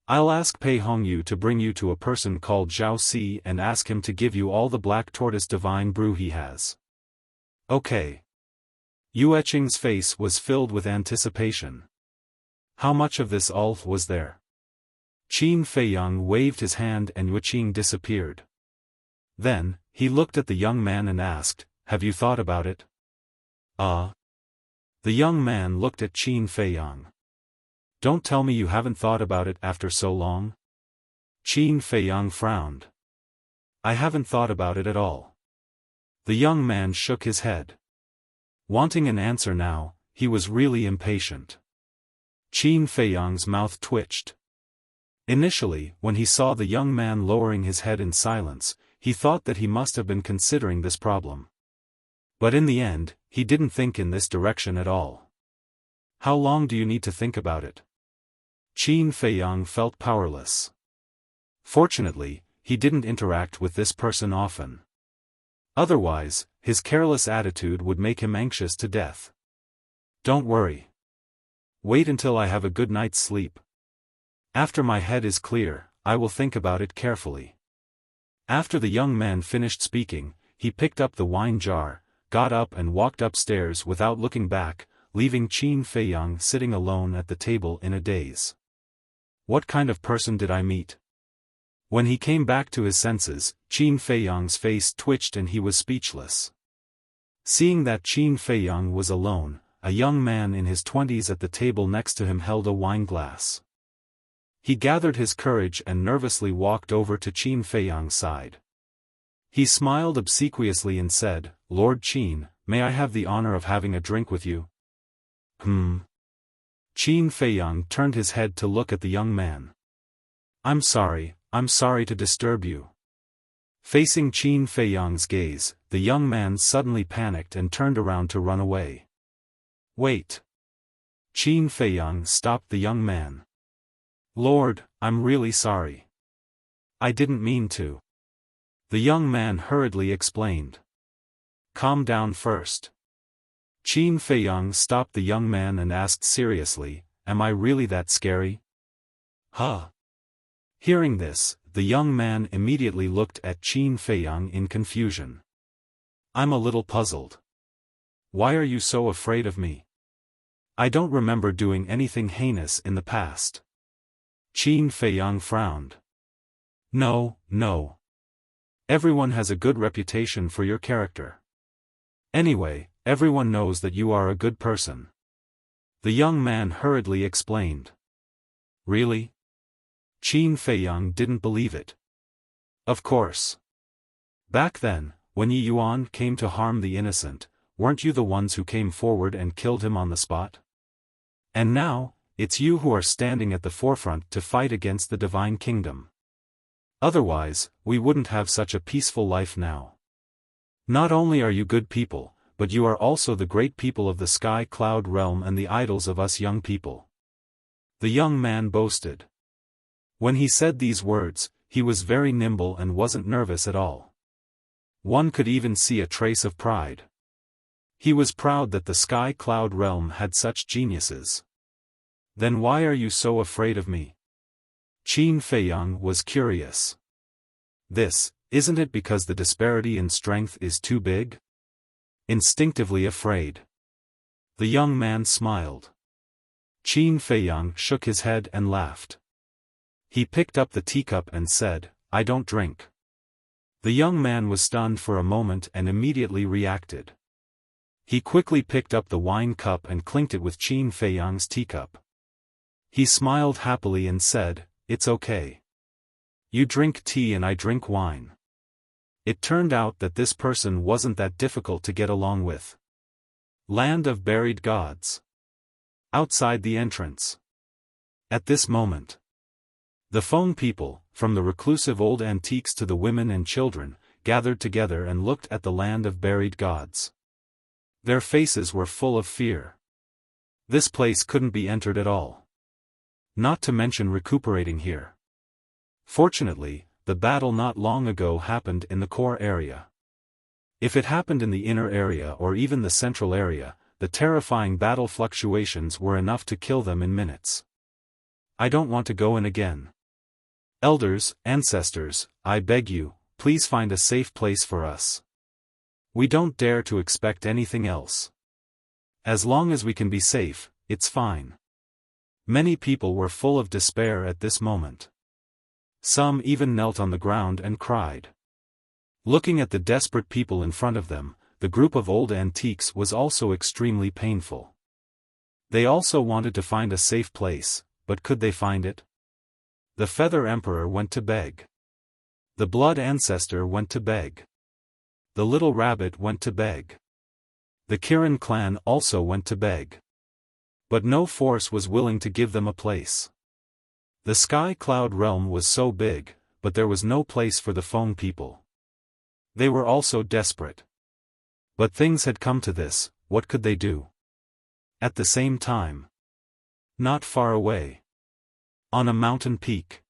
I'll ask Pei Hongyu to bring you to a person called Zhao Si and ask him to give you all the Black Tortoise divine brew he has. Okay. Yuqing's face was filled with anticipation. How much of this all was there? Qin Feiyang waved his hand and Yuqing disappeared. Then, he looked at the young man and asked, "Have you thought about it?" The young man looked at Qin Feiyang. Don't tell me you haven't thought about it after so long? Qin Feiyang frowned. I haven't thought about it at all. The young man shook his head. Wanting an answer now, he was really impatient. Qin Feiyang's mouth twitched. Initially, when he saw the young man lowering his head in silence, he thought that he must have been considering this problem. But in the end, he didn't think in this direction at all. How long do you need to think about it? Qin Feiyang felt powerless. Fortunately, he didn't interact with this person often. Otherwise, his careless attitude would make him anxious to death. Don't worry. Wait until I have a good night's sleep. After my head is clear, I will think about it carefully. After the young man finished speaking, he picked up the wine jar, got up and walked upstairs without looking back, leaving Qin Feiyang sitting alone at the table in a daze. What kind of person did I meet? When he came back to his senses, Qin Feiyang's face twitched and he was speechless. Seeing that Qin Feiyang was alone, a young man in his 20s at the table next to him held a wine glass. He gathered his courage and nervously walked over to Qin Feiyang's side. He smiled obsequiously and said, "Lord Qin, may I have the honor of having a drink with you?" Qin Feiyang turned his head to look at the young man. I'm sorry to disturb you." Facing Qin Feiyang's gaze, the young man suddenly panicked and turned around to run away. Wait. Qin Feiyang stopped the young man. Lord, I'm really sorry. I didn't mean to. The young man hurriedly explained. Calm down first. Qin Feiyang stopped the young man and asked seriously, Am I really that scary? Huh? Hearing this, the young man immediately looked at Qin Feiyang in confusion. I'm a little puzzled. Why are you so afraid of me? I don't remember doing anything heinous in the past. Qin Feiyang frowned. No. Everyone has a good reputation for your character. Anyway, everyone knows that you are a good person. The young man hurriedly explained. Really? Qin Feiyang didn't believe it. Of course. Back then, when Yi Yuan came to harm the innocent, weren't you the ones who came forward and killed him on the spot? And now, it's you who are standing at the forefront to fight against the Divine Kingdom. Otherwise, we wouldn't have such a peaceful life now. Not only are you good people, but you are also the great people of the Sky Cloud realm and the idols of us young people. The young man boasted. When he said these words, he was very nimble and wasn't nervous at all. One could even see a trace of pride. He was proud that the Sky Cloud realm had such geniuses. Then why are you so afraid of me? Qin Feiyang was curious. Isn't it because the disparity in strength is too big? Instinctively afraid. The young man smiled. Qin Feiyang shook his head and laughed. He picked up the teacup and said, I don't drink. The young man was stunned for a moment and immediately reacted. He quickly picked up the wine cup and clinked it with Qin Feiyang's teacup. He smiled happily and said, "It's okay. You drink tea and I drink wine." It turned out that this person wasn't that difficult to get along with. Land of Buried Gods. Outside the entrance. At this moment, the Feng people, from the reclusive old antiques to the women and children, gathered together and looked at the land of buried gods. Their faces were full of fear. This place couldn't be entered at all. Not to mention recuperating here. Fortunately, the battle not long ago happened in the core area. If it happened in the inner area or even the central area, the terrifying battle fluctuations were enough to kill them in minutes. I don't want to go in again. Elders, ancestors, I beg you, please find a safe place for us. We don't dare to expect anything else. As long as we can be safe, it's fine. Many people were full of despair at this moment. Some even knelt on the ground and cried. Looking at the desperate people in front of them, the group of old antiques was also extremely painful. They also wanted to find a safe place, but could they find it? The Feather Emperor went to beg. The Blood Ancestor went to beg. The Little Rabbit went to beg. The Kirin clan also went to beg. But no force was willing to give them a place. The Sky Cloud realm was so big, but there was no place for the Feng people. They were also desperate. But things had come to this, what could they do? At the same time, not far away, on a mountain peak,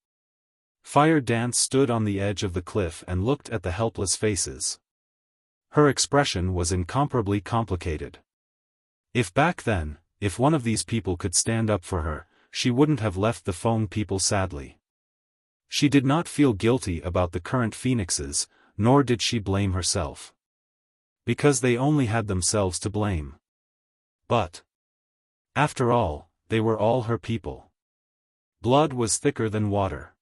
Fire Dance stood on the edge of the cliff and looked at the helpless faces. Her expression was incomparably complicated. If back then, if one of these people could stand up for her, she wouldn't have left the Feng people sadly. She did not feel guilty about the current phoenixes, nor did she blame herself. Because they only had themselves to blame. But, after all, they were all her people. Blood was thicker than water.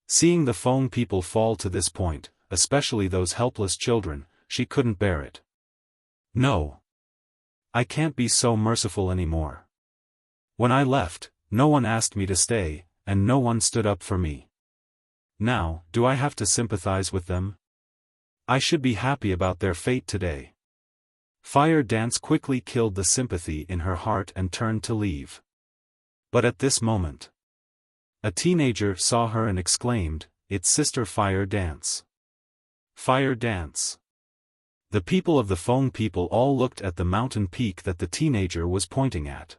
Seeing the Feng people fall to this point, especially those helpless children, she couldn't bear it. No. I can't be so merciful anymore. When I left, no one asked me to stay, and no one stood up for me. Now, do I have to sympathize with them? I should be happy about their fate today. Fire Dance quickly killed the sympathy in her heart and turned to leave. But at this moment, a teenager saw her and exclaimed, "It's Sister Fire Dance." Fire Dance. The people of the Feng people all looked at the mountain peak that the teenager was pointing at.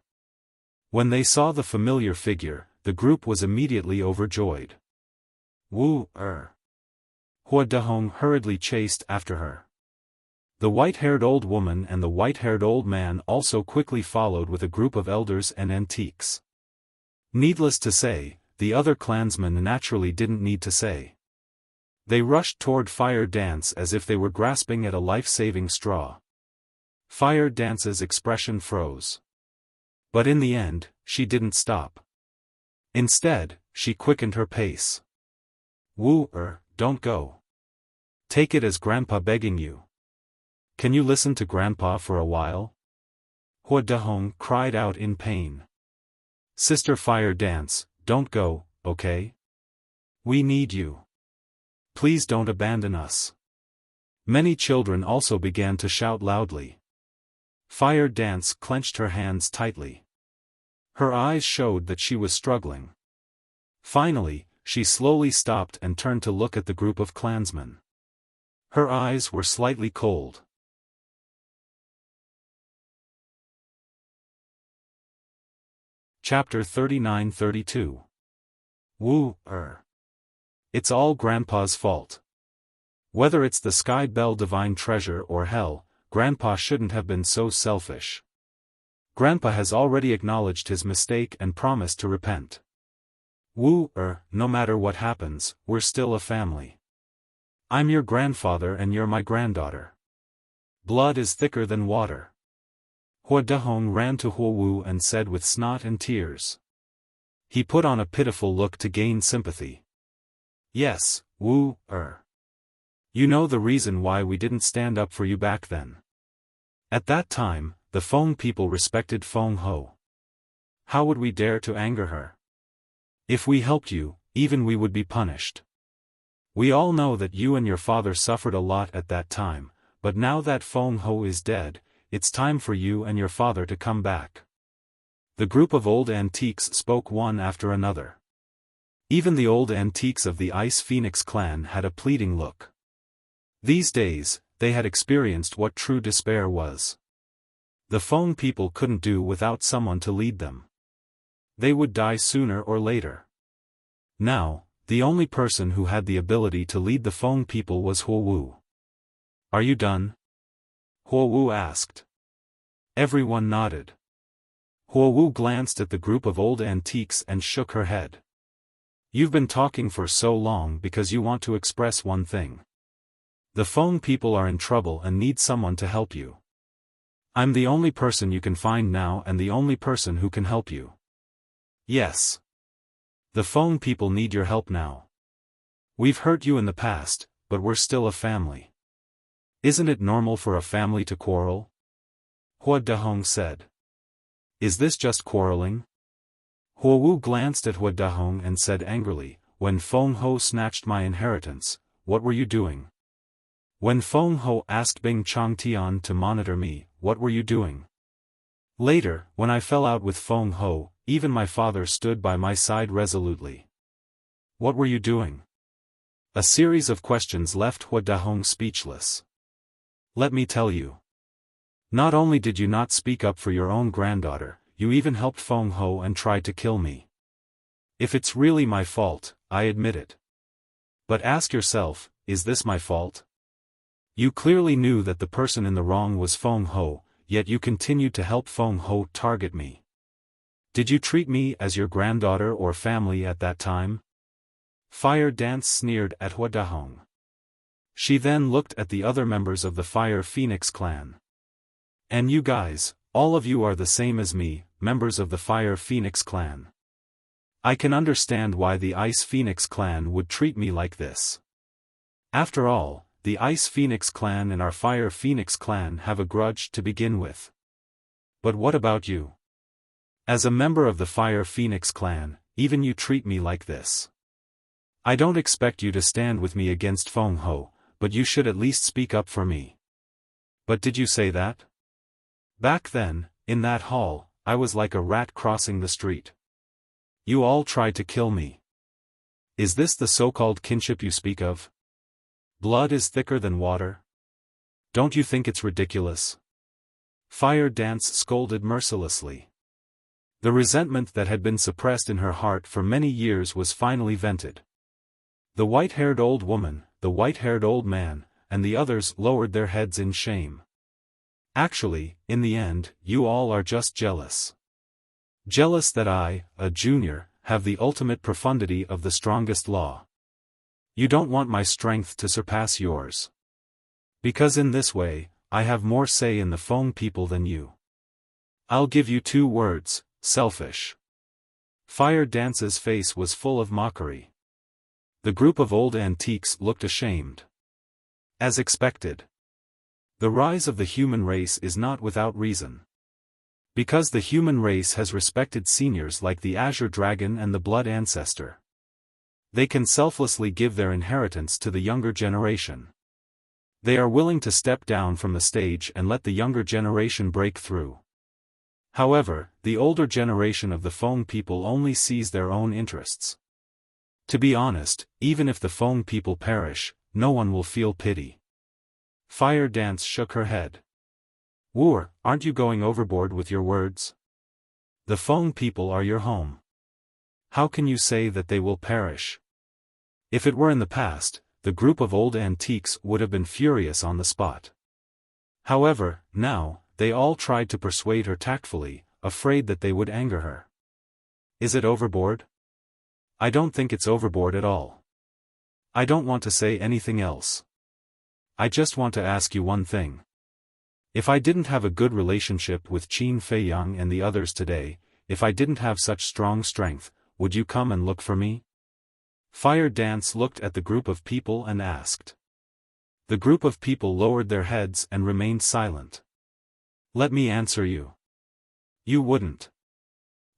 When they saw the familiar figure, the group was immediately overjoyed. Wu-er. Hua Dahong hurriedly chased after her. The white-haired old woman and the white-haired old man also quickly followed with a group of elders and antiques. Needless to say, the other clansmen naturally didn't need to say. They rushed toward Fire Dance as if they were grasping at a life-saving straw. Fire Dance's expression froze. But in the end, she didn't stop. Instead, she quickened her pace. Wu-er, don't go. Take it as Grandpa begging you. Can you listen to Grandpa for a while? Hua Dahong cried out in pain. Sister Fire Dance, don't go, okay? We need you. Please don't abandon us. Many children also began to shout loudly. Fire Dance clenched her hands tightly. Her eyes showed that she was struggling. Finally, she slowly stopped and turned to look at the group of clansmen. Her eyes were slightly cold. Chapter 39-32. Wu-er. It's all Grandpa's fault. Whether it's the Sky Bell Divine Treasure or hell, Grandpa shouldn't have been so selfish. Grandpa has already acknowledged his mistake and promised to repent. Wu-er, no matter what happens, we're still a family. I'm your grandfather and you're my granddaughter. Blood is thicker than water. Hua Dahong ran to Hua Wu and said with snot and tears. He put on a pitiful look to gain sympathy. Yes, Wu-er. You know the reason why we didn't stand up for you back then. At that time, the Feng people respected Feng Ho. How would we dare to anger her? If we helped you, even we would be punished. We all know that you and your father suffered a lot at that time, but now that Feng Ho is dead, it's time for you and your father to come back. The group of old antiques spoke one after another. Even the old antiques of the Ice Phoenix clan had a pleading look. These days, they had experienced what true despair was. The Feng people couldn't do without someone to lead them. They would die sooner or later. Now, the only person who had the ability to lead the Feng people was Huo Wu. Are you done? Huo Wu asked. Everyone nodded. Huo Wu glanced at the group of old antiques and shook her head. You've been talking for so long because you want to express one thing. The Feng people are in trouble and need someone to help you. I'm the only person you can find now and the only person who can help you. Yes. The Feng people need your help now. We've hurt you in the past, but we're still a family. Isn't it normal for a family to quarrel? Hua Dahong said. Is this just quarreling? Huo Wu glanced at Hua Dahong and said angrily, when Feng Ho snatched my inheritance, what were you doing? When Feng Ho asked Bing Changtian to monitor me, what were you doing? Later, when I fell out with Feng Ho, even my father stood by my side resolutely. What were you doing? A series of questions left Hua Dahong speechless. Let me tell you. Not only did you not speak up for your own granddaughter, you even helped Feng Ho and tried to kill me. If it's really my fault, I admit it. But ask yourself, is this my fault? You clearly knew that the person in the wrong was Feng Ho, yet you continued to help Feng Ho target me. Did you treat me as your granddaughter or family at that time? Fire Dance sneered at Hua Dahong. She then looked at the other members of the Fire Phoenix clan. And you guys, all of you are the same as me, members of the Fire Phoenix clan. I can understand why the Ice Phoenix clan would treat me like this. After all, the Ice Phoenix clan and our Fire Phoenix clan have a grudge to begin with. But what about you? As a member of the Fire Phoenix clan, even you treat me like this. I don't expect you to stand with me against Feng Ho, but you should at least speak up for me. But did you say that? Back then, in that hall, I was like a rat crossing the street. You all tried to kill me. Is this the so-called kinship you speak of? Blood is thicker than water? Don't you think it's ridiculous? Fire Dance scolded mercilessly. The resentment that had been suppressed in her heart for many years was finally vented. The white-haired old woman, the white-haired old man, and the others lowered their heads in shame. Actually, in the end, you all are just jealous. Jealous that I, a junior, have the ultimate profundity of the strongest law. You don't want my strength to surpass yours. Because in this way, I have more say in the Feng people than you. I'll give you 2 words. Selfish. Fire Dance's face was full of mockery. The group of old antiques looked ashamed. As expected. The rise of the human race is not without reason. Because the human race has respected seniors like the Azure Dragon and the Blood Ancestor. They can selflessly give their inheritance to the younger generation. They are willing to step down from the stage and let the younger generation break through. However, the older generation of the Feng people only sees their own interests. To be honest, even if the Feng people perish, no one will feel pity. Fire Dance shook her head. Wu, aren't you going overboard with your words? The Feng people are your home. How can you say that they will perish? If it were in the past, the group of old antiques would have been furious on the spot. However, now, they all tried to persuade her tactfully, afraid that they would anger her. Is it overboard? I don't think it's overboard at all. I don't want to say anything else. I just want to ask you one thing. If I didn't have a good relationship with Qin Feiyang and the others today, if I didn't have such strong strength, would you come and look for me? Fire Dance looked at the group of people and asked. The group of people lowered their heads and remained silent. Let me answer you. You wouldn't.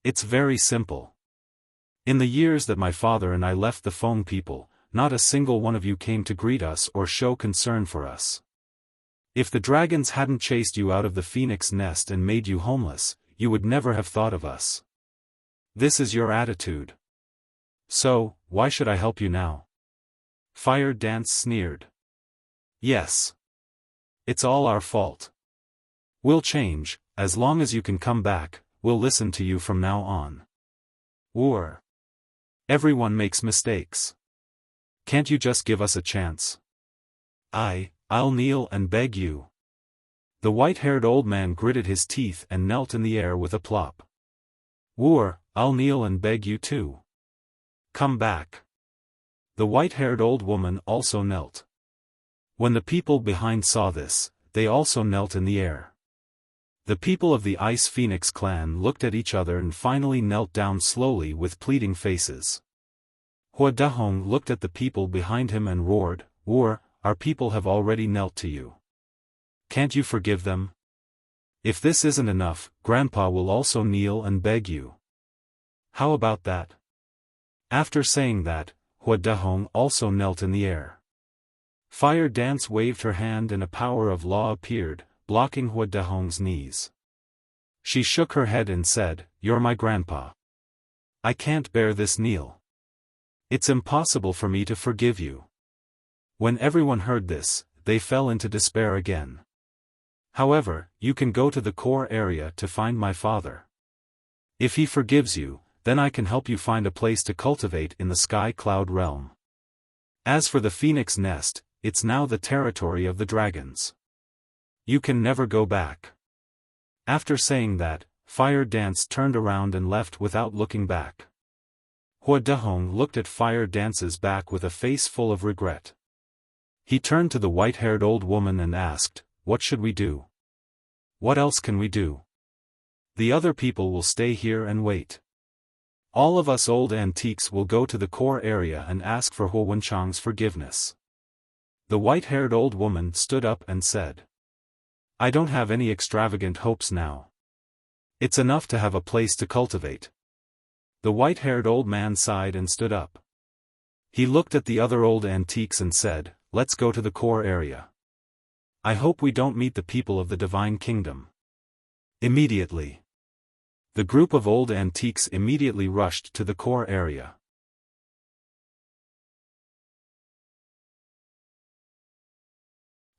It's very simple. In the years that my father and I left the Feng people, not a single one of you came to greet us or show concern for us. If the dragons hadn't chased you out of the phoenix nest and made you homeless, you would never have thought of us. This is your attitude. So, why should I help you now? Fire Dance sneered. Yes. It's all our fault. We'll change, as long as you can come back, we'll listen to you from now on. Or. Everyone makes mistakes. Can't you just give us a chance? I'll kneel and beg you. The white-haired old man gritted his teeth and knelt in the air with a plop. Or, I'll kneel and beg you too. Come back. The white-haired old woman also knelt. When the people behind saw this, they also knelt in the air. The people of the Ice Phoenix clan looked at each other and finally knelt down slowly with pleading faces. Hua Dahong looked at the people behind him and roared, our people have already knelt to you. Can't you forgive them? If this isn't enough, Grandpa will also kneel and beg you. How about that? After saying that, Hua Dahong also knelt in the air. Fire Dance waved her hand and a power of law appeared, blocking Hua Dahong's knees. She shook her head and said, You're my grandpa. I can't bear this kneel. It's impossible for me to forgive you. When everyone heard this, they fell into despair again. However, you can go to the core area to find my father. If he forgives you, then I can help you find a place to cultivate in the Sky Cloud realm. As for the Phoenix Nest, it's now the territory of the dragons. You can never go back. After saying that, Fire Dance turned around and left without looking back. Hua Dahong looked at Fire Dance's back with a face full of regret. He turned to the white-haired old woman and asked, What should we do? What else can we do? The other people will stay here and wait. All of us old antiques will go to the core area and ask for Hua Wenchang's forgiveness. The white-haired old woman stood up and said, I don't have any extravagant hopes now. It's enough to have a place to cultivate. The white-haired old man sighed and stood up. He looked at the other old antiques and said, Let's go to the core area. I hope we don't meet the people of the Divine Kingdom. Immediately. The group of old antiques immediately rushed to the core area.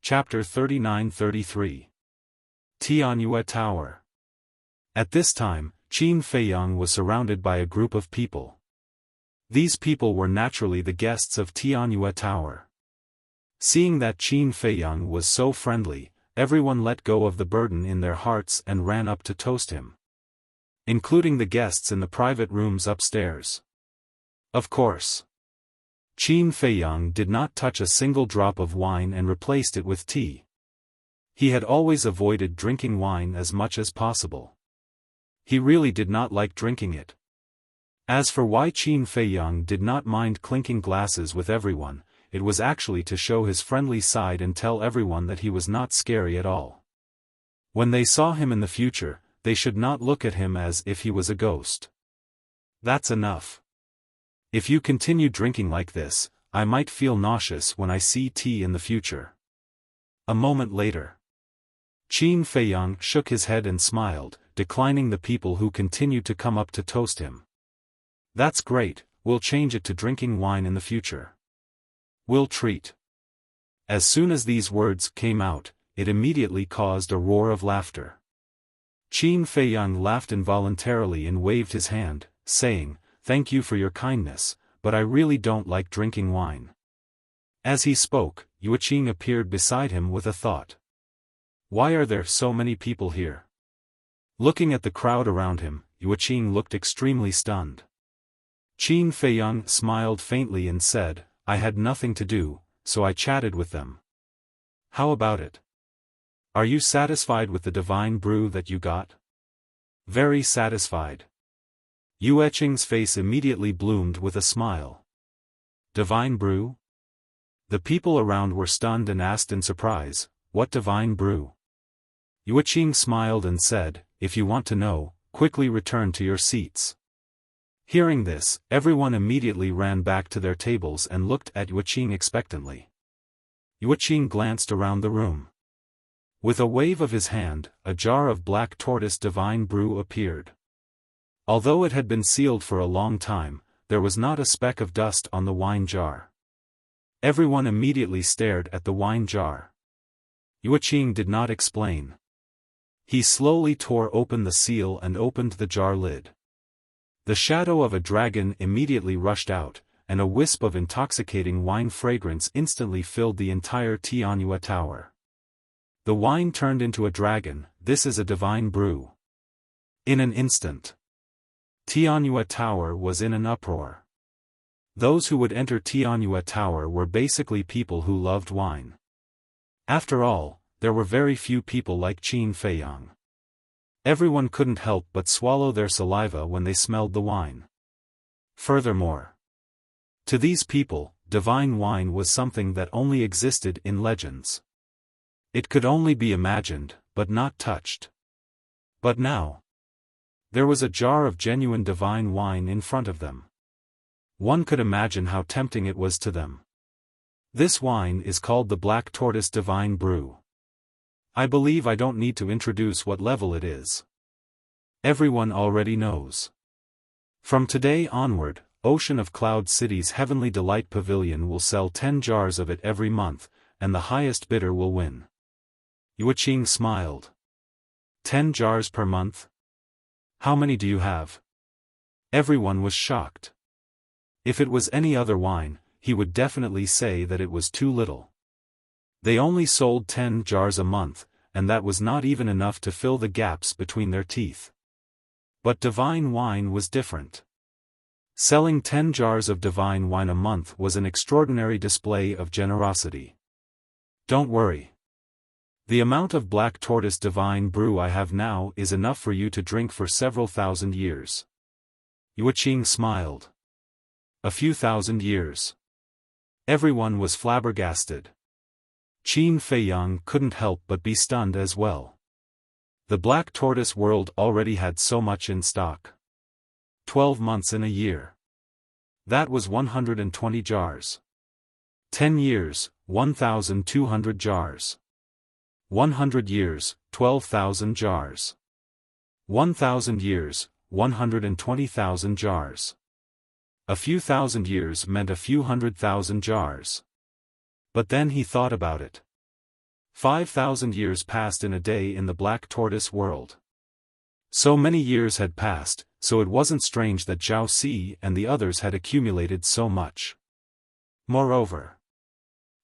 Chapter 39-33. Tianyue Tower. At this time, Qin Feiyang was surrounded by a group of people. These people were naturally the guests of Tianyue Tower. Seeing that Qin Feiyang was so friendly, everyone let go of the burden in their hearts and ran up to toast him. Including the guests in the private rooms upstairs. Of course. Qin Feiyang did not touch a single drop of wine and replaced it with tea. He had always avoided drinking wine as much as possible. He really did not like drinking it. As for why Qin Feiyang did not mind clinking glasses with everyone, it was actually to show his friendly side and tell everyone that he was not scary at all. When they saw him in the future, they should not look at him as if he was a ghost. That's enough. If you continue drinking like this, I might feel nauseous when I see tea in the future. A moment later. Qin Feiyang shook his head and smiled, declining the people who continued to come up to toast him. That's great, we'll change it to drinking wine in the future. We'll treat. As soon as these words came out, it immediately caused a roar of laughter. Qin Feiyang laughed involuntarily and waved his hand, saying, Thank you for your kindness, but I really don't like drinking wine. As he spoke, Yueqing appeared beside him with a thought. Why are there so many people here? Looking at the crowd around him, Yueqing looked extremely stunned. Qin Feiyang smiled faintly and said, I had nothing to do, so I chatted with them. How about it? Are you satisfied with the divine brew that you got? Very satisfied. Yueqing's face immediately bloomed with a smile. Divine brew? The people around were stunned and asked in surprise, "What divine brew?" Yuqing smiled and said, "If you want to know, quickly return to your seats." Hearing this, everyone immediately ran back to their tables and looked at Yuqing expectantly. Yuqing glanced around the room. With a wave of his hand, a jar of black tortoise divine brew appeared. Although it had been sealed for a long time, there was not a speck of dust on the wine jar. Everyone immediately stared at the wine jar. Yuqing did not explain. He slowly tore open the seal and opened the jar lid. The shadow of a dragon immediately rushed out, and a wisp of intoxicating wine fragrance instantly filled the entire Tianyue Tower. The wine turned into a dragon. This is a divine brew. In an instant, Tianyue Tower was in an uproar. Those who would enter Tianyue Tower were basically people who loved wine. After all, there were very few people like Qin Feiyang. Everyone couldn't help but swallow their saliva when they smelled the wine. Furthermore, to these people, divine wine was something that only existed in legends. It could only be imagined, but not touched. But now, there was a jar of genuine divine wine in front of them. One could imagine how tempting it was to them. This wine is called the Black Tortoise Divine Brew. I believe I don't need to introduce what level it is. Everyone already knows. From today onward, Ocean of Cloud City's Heavenly Delight Pavilion will sell 10 jars of it every month, and the highest bidder will win. Yuqing smiled. 10 jars per month? How many do you have? Everyone was shocked. If it was any other wine, he would definitely say that it was too little. They only sold 10 jars a month, and that was not even enough to fill the gaps between their teeth. But divine wine was different. Selling 10 jars of divine wine a month was an extraordinary display of generosity. Don't worry. The amount of Black Tortoise Divine Brew I have now is enough for you to drink for several thousand years. Yuqing smiled. A few thousand years. Everyone was flabbergasted. Qin Feiyang couldn't help but be stunned as well. The Black Tortoise world already had so much in stock. 12 months in a year. That was 120 jars. 10 years, 1,200 jars. 100 years, 12,000 jars. 1,000 years, 120,000 jars. A few thousand years meant a few 100,000 jars. But then he thought about it. 5,000 years passed in a day in the Black Tortoise world. So many years had passed, so it wasn't strange that Zhao Si and the others had accumulated so much. Moreover,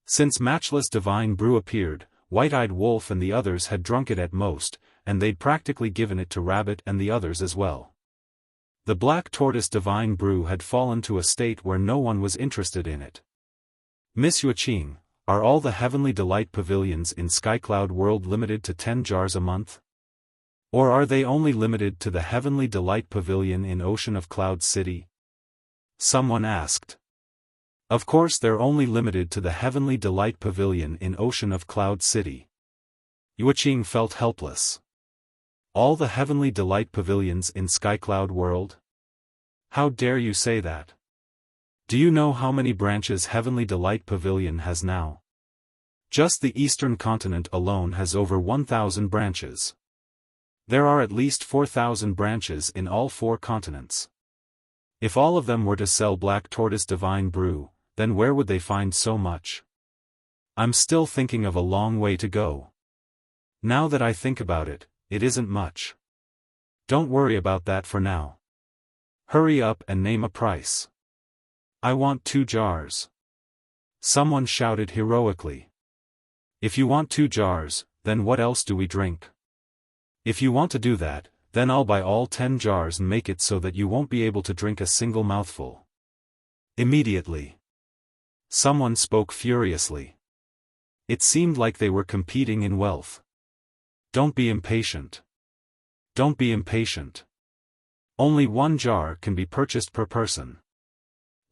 since Matchless Divine Brew appeared, White-Eyed Wolf and the others had drunk it at most, and they'd practically given it to Rabbit and the others as well. The Black Tortoise Divine Brew had fallen to a state where no one was interested in it. Miss Yuqing, are all the Heavenly Delight Pavilions in Skycloud World limited to 10 jars a month? Or are they only limited to the Heavenly Delight Pavilion in Ocean of Cloud City? Someone asked. Of course they're only limited to the Heavenly Delight Pavilion in Ocean of Cloud City. Yuqing felt helpless. All the Heavenly Delight Pavilions in Skycloud World? How dare you say that? Do you know how many branches Heavenly Delight Pavilion has now? Just the Eastern continent alone has over 1,000 branches. There are at least 4,000 branches in all 4 continents. If all of them were to sell Black Tortoise Divine Brew, then where would they find so much? I'm still thinking of a long way to go. Now that I think about it, it isn't much. Don't worry about that for now. Hurry up and name a price. I want 2 jars. Someone shouted heroically. If you want 2 jars, then what else do we drink? If you want to do that, then I'll buy all 10 jars and make it so that you won't be able to drink a single mouthful. Immediately, someone spoke furiously. It seemed like they were competing in wealth. Don't be impatient. Don't be impatient. Only 1 jar can be purchased per person.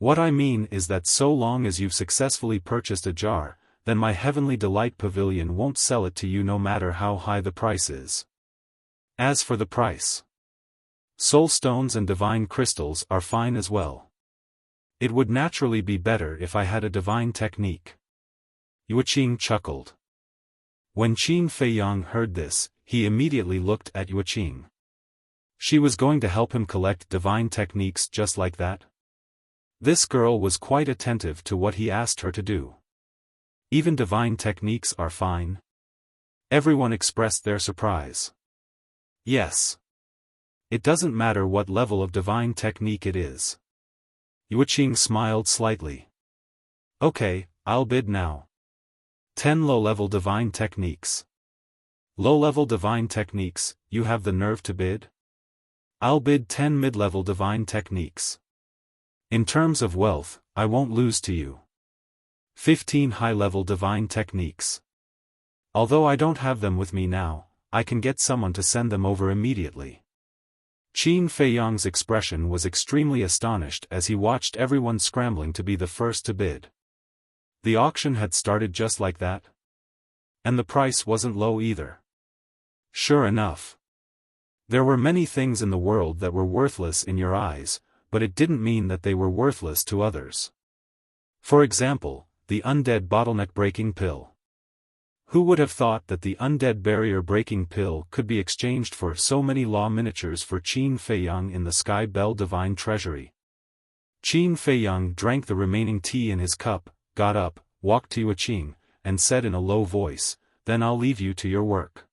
What I mean is that so long as you've successfully purchased a jar, then my Heavenly Delight Pavilion won't sell it to you no matter how high the price is. As for the price, soul stones and divine crystals are fine as well. It would naturally be better if I had a divine technique. Yueqing chuckled. When Qin Feiyang heard this, he immediately looked at Yueqing. She was going to help him collect divine techniques just like that? This girl was quite attentive to what he asked her to do. Even divine techniques are fine? Everyone expressed their surprise. Yes. It doesn't matter what level of divine technique it is. Yueqing smiled slightly. Okay, I'll bid now. 10 low-level divine techniques. Low-level divine techniques, you have the nerve to bid? I'll bid 10 mid-level divine techniques. In terms of wealth, I won't lose to you. 15 high-level divine techniques. Although I don't have them with me now, I can get someone to send them over immediately. Qin Feiyang's expression was extremely astonished as he watched everyone scrambling to be the first to bid. The auction had started just like that. And the price wasn't low either. Sure enough. There were many things in the world that were worthless in your eyes, but it didn't mean that they were worthless to others. For example, the undead bottleneck breaking pill. Who would have thought that the undead barrier breaking pill could be exchanged for so many law miniatures for Qin Feiyang in the Sky Bell Divine Treasury? Qin Feiyang drank the remaining tea in his cup, got up, walked to Yueqing, and said in a low voice, "Then I'll leave you to your work.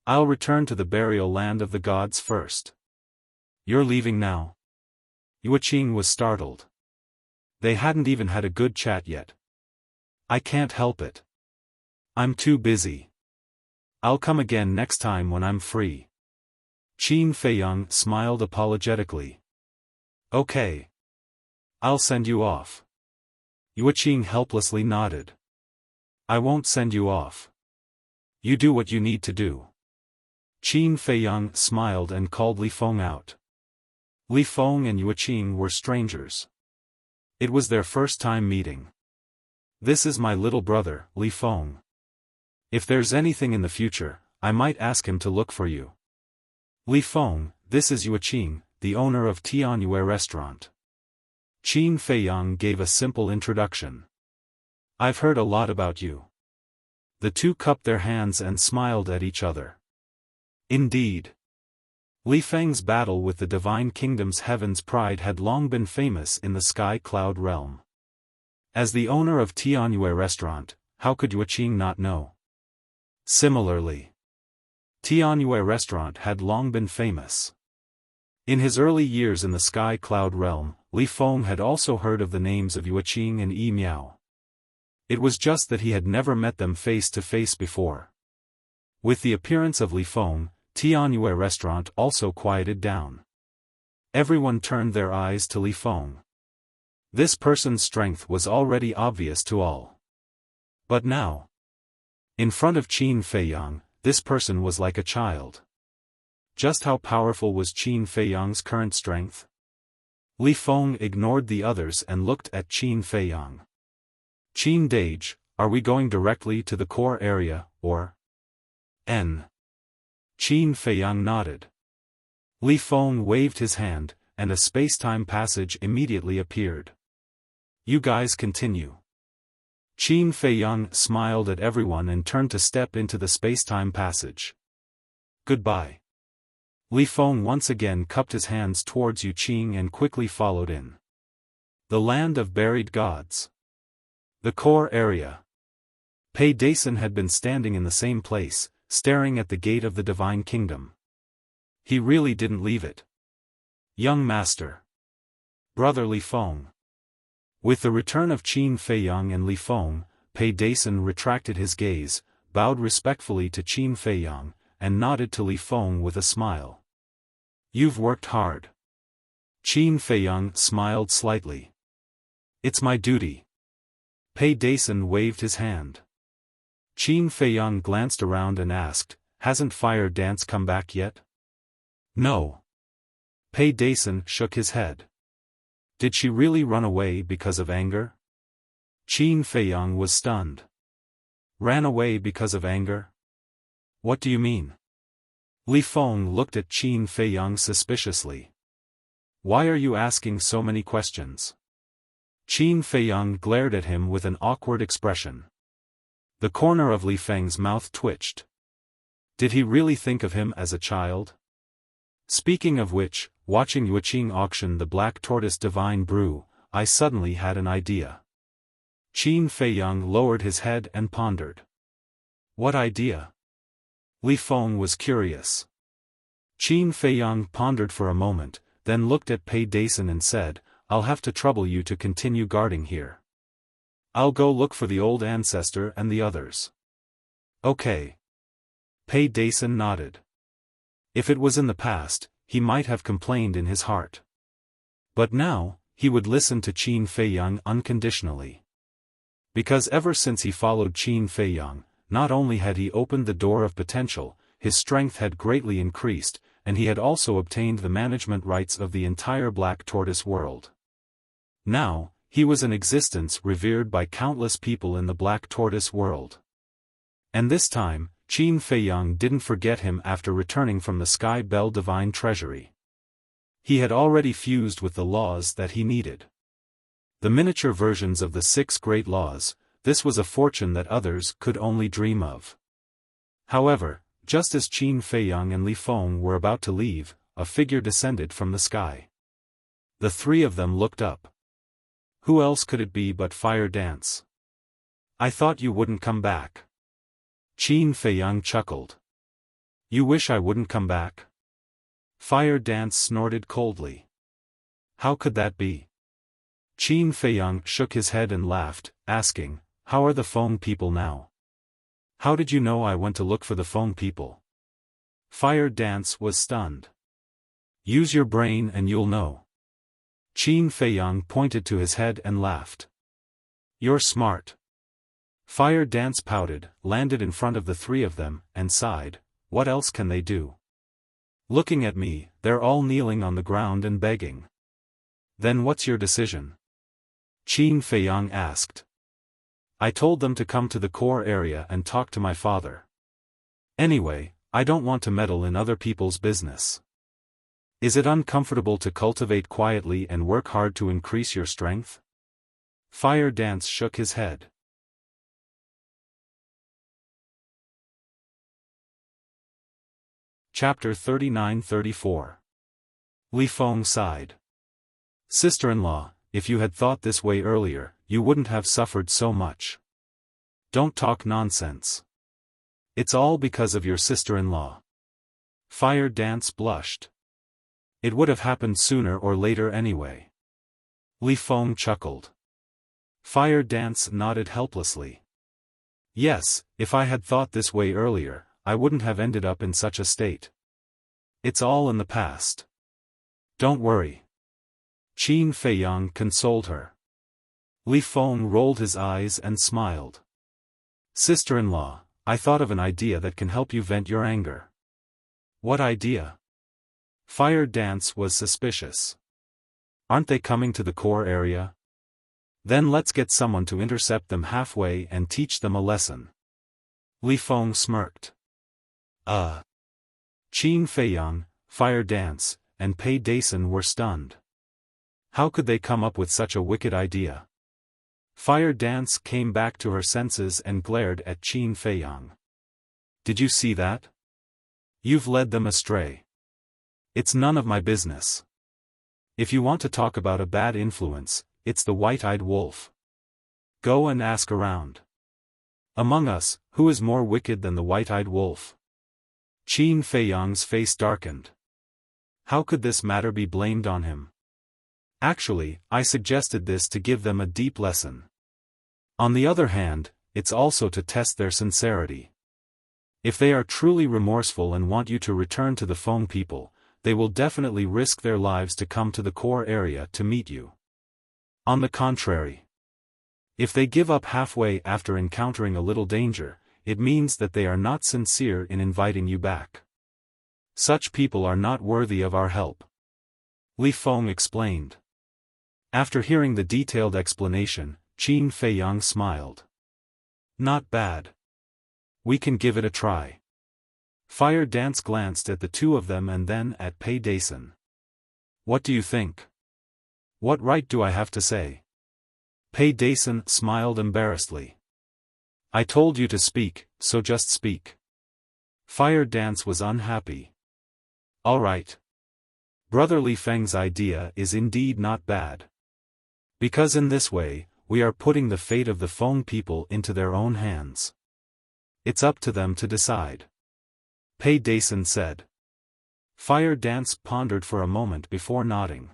I'll return to the burial land of the gods first." "You're leaving now?" Yueqing was startled. They hadn't even had a good chat yet. "I can't help it. I'm too busy. I'll come again next time when I'm free." Qin Feiyang smiled apologetically. "Okay. I'll send you off." Yueqing helplessly nodded. "I won't send you off. You do what you need to do." Qin Feiyang smiled and called Li Feng out. Li Feng and Yueqing were strangers. It was their first time meeting. "This is my little brother, Li Feng. If there's anything in the future, I might ask him to look for you." "Li Feng, this is Yueqing, the owner of Tianyue Restaurant." Qin Feiyang gave a simple introduction. "I've heard a lot about you." The two cupped their hands and smiled at each other. Indeed. Li Feng's battle with the Divine Kingdom's Heaven's Pride had long been famous in the Sky Cloud realm. As the owner of Tianyue Restaurant, how could Yueqing not know? Similarly, Tianyue Restaurant had long been famous. In his early years in the Sky Cloud realm, Li Feng had also heard of the names of Yueqing and Yi Miao. It was just that he had never met them face to face before. With the appearance of Li Feng, Tianyue Restaurant also quieted down. Everyone turned their eyes to Li Feng. This person's strength was already obvious to all. But now, in front of Qin Feiyang, this person was like a child. Just how powerful was Qin Feiyang's current strength? Li Feng ignored the others and looked at Qin Feiyang. "Qin Dage, are we going directly to the core area, or?" Qin Feiyang nodded. Li Feng waved his hand, and a space-time passage immediately appeared. "You guys continue." Qin Feiyang smiled at everyone and turned to step into the space-time passage. "Goodbye." Li Feng once again cupped his hands towards Yueqing and quickly followed in. The land of buried gods. The core area. Pei Dason had been standing in the same place, staring at the gate of the Divine Kingdom. He really didn't leave it. "Young master. Brother Li Feng." With the return of Qin Feiyang and Li Feng, Pei Dason retracted his gaze, bowed respectfully to Qin Feiyang, and nodded to Li Feng with a smile. "You've worked hard." Qin Feiyang smiled slightly. "It's my duty." Pei Dason waved his hand. Qin Feiyang glanced around and asked, "Hasn't Fire Dance come back yet?" "No." Pei Dason shook his head. Did she really run away because of anger? Qin Feiyang was stunned. Ran away because of anger? What do you mean? Li Feng looked at Qin Feiyang suspiciously. Why are you asking so many questions? Qin Feiyang glared at him with an awkward expression. The corner of Li Feng's mouth twitched. Did he really think of him as a child? Speaking of which, watching Yuqing auction the black tortoise divine brew, I suddenly had an idea. Qin Feiyang lowered his head and pondered. What idea? Li Feng was curious. Qin Feiyang pondered for a moment, then looked at Pei Dason and said, I'll have to trouble you to continue guarding here. I'll go look for the old ancestor and the others. Okay. Pei Dason nodded. If it was in the past, he might have complained in his heart. But now, he would listen to Qin Feiyang unconditionally. Because ever since he followed Qin Feiyang, not only had he opened the door of potential, his strength had greatly increased, and he had also obtained the management rights of the entire Black Tortoise world. Now, he was an existence revered by countless people in the Black Tortoise world. And this time, Qin Feiyang didn't forget him after returning from the Sky Bell Divine Treasury. He had already fused with the laws that he needed. The miniature versions of the 6 great laws, this was a fortune that others could only dream of. However, just as Qin Feiyang and Li Feng were about to leave, a figure descended from the sky. The three of them looked up. Who else could it be but Fire Dance? I thought you wouldn't come back. Qin Feiyang chuckled. You wish I wouldn't come back? Fire Dance snorted coldly. How could that be? Qin Feiyang shook his head and laughed, asking, How are the Feng people now? How did you know I went to look for the Feng people? Fire Dance was stunned. Use your brain and you'll know. Qin Feiyang pointed to his head and laughed. You're smart. Fire Dance pouted, landed in front of the three of them, and sighed, what else can they do? Looking at me, they're all kneeling on the ground and begging. Then what's your decision? Qin Feiyang asked. I told them to come to the core area and talk to my father. Anyway, I don't want to meddle in other people's business. Is it uncomfortable to cultivate quietly and work hard to increase your strength? Fire Dance shook his head. Chapter 39-34. Li Feng sighed. Sister-in-law, if you had thought this way earlier, you wouldn't have suffered so much. Don't talk nonsense. It's all because of your sister-in-law. Fire Dance blushed. It would have happened sooner or later anyway. Li Feng chuckled. Fire Dance nodded helplessly. Yes, if I had thought this way earlier, I wouldn't have ended up in such a state. It's all in the past. Don't worry. Qin Feiyang consoled her. Li Feng rolled his eyes and smiled. Sister-in-law, I thought of an idea that can help you vent your anger. What idea? Fire Dance was suspicious. Aren't they coming to the core area? Then let's get someone to intercept them halfway and teach them a lesson. Li Feng smirked. Qin Feiyang, Fire Dance, and Pei Dason were stunned. How could they come up with such a wicked idea? Fire Dance came back to her senses and glared at Qin Feiyang. Did you see that? You've led them astray. It's none of my business. If you want to talk about a bad influence, it's the white-eyed wolf. Go and ask around. Among us, who is more wicked than the white-eyed wolf? Qin Feiyang's face darkened. How could this matter be blamed on him? Actually, I suggested this to give them a deep lesson. On the other hand, it's also to test their sincerity. If they are truly remorseful and want you to return to the Feng people, they will definitely risk their lives to come to the core area to meet you. On the contrary, if they give up halfway after encountering a little danger, it means that they are not sincere in inviting you back. Such people are not worthy of our help. Li Feng explained. After hearing the detailed explanation, Qin Feiyang smiled. Not bad. We can give it a try. Fire Dance glanced at the two of them and then at Pei Dason. What do you think? What right do I have to say? Pei Dason smiled embarrassedly. I told you to speak, so just speak. Fire Dance was unhappy. All right. Brother Li Feng's idea is indeed not bad. Because in this way, we are putting the fate of the Feng people into their own hands. It's up to them to decide. Pei Dason said. Fire Dance pondered for a moment before nodding.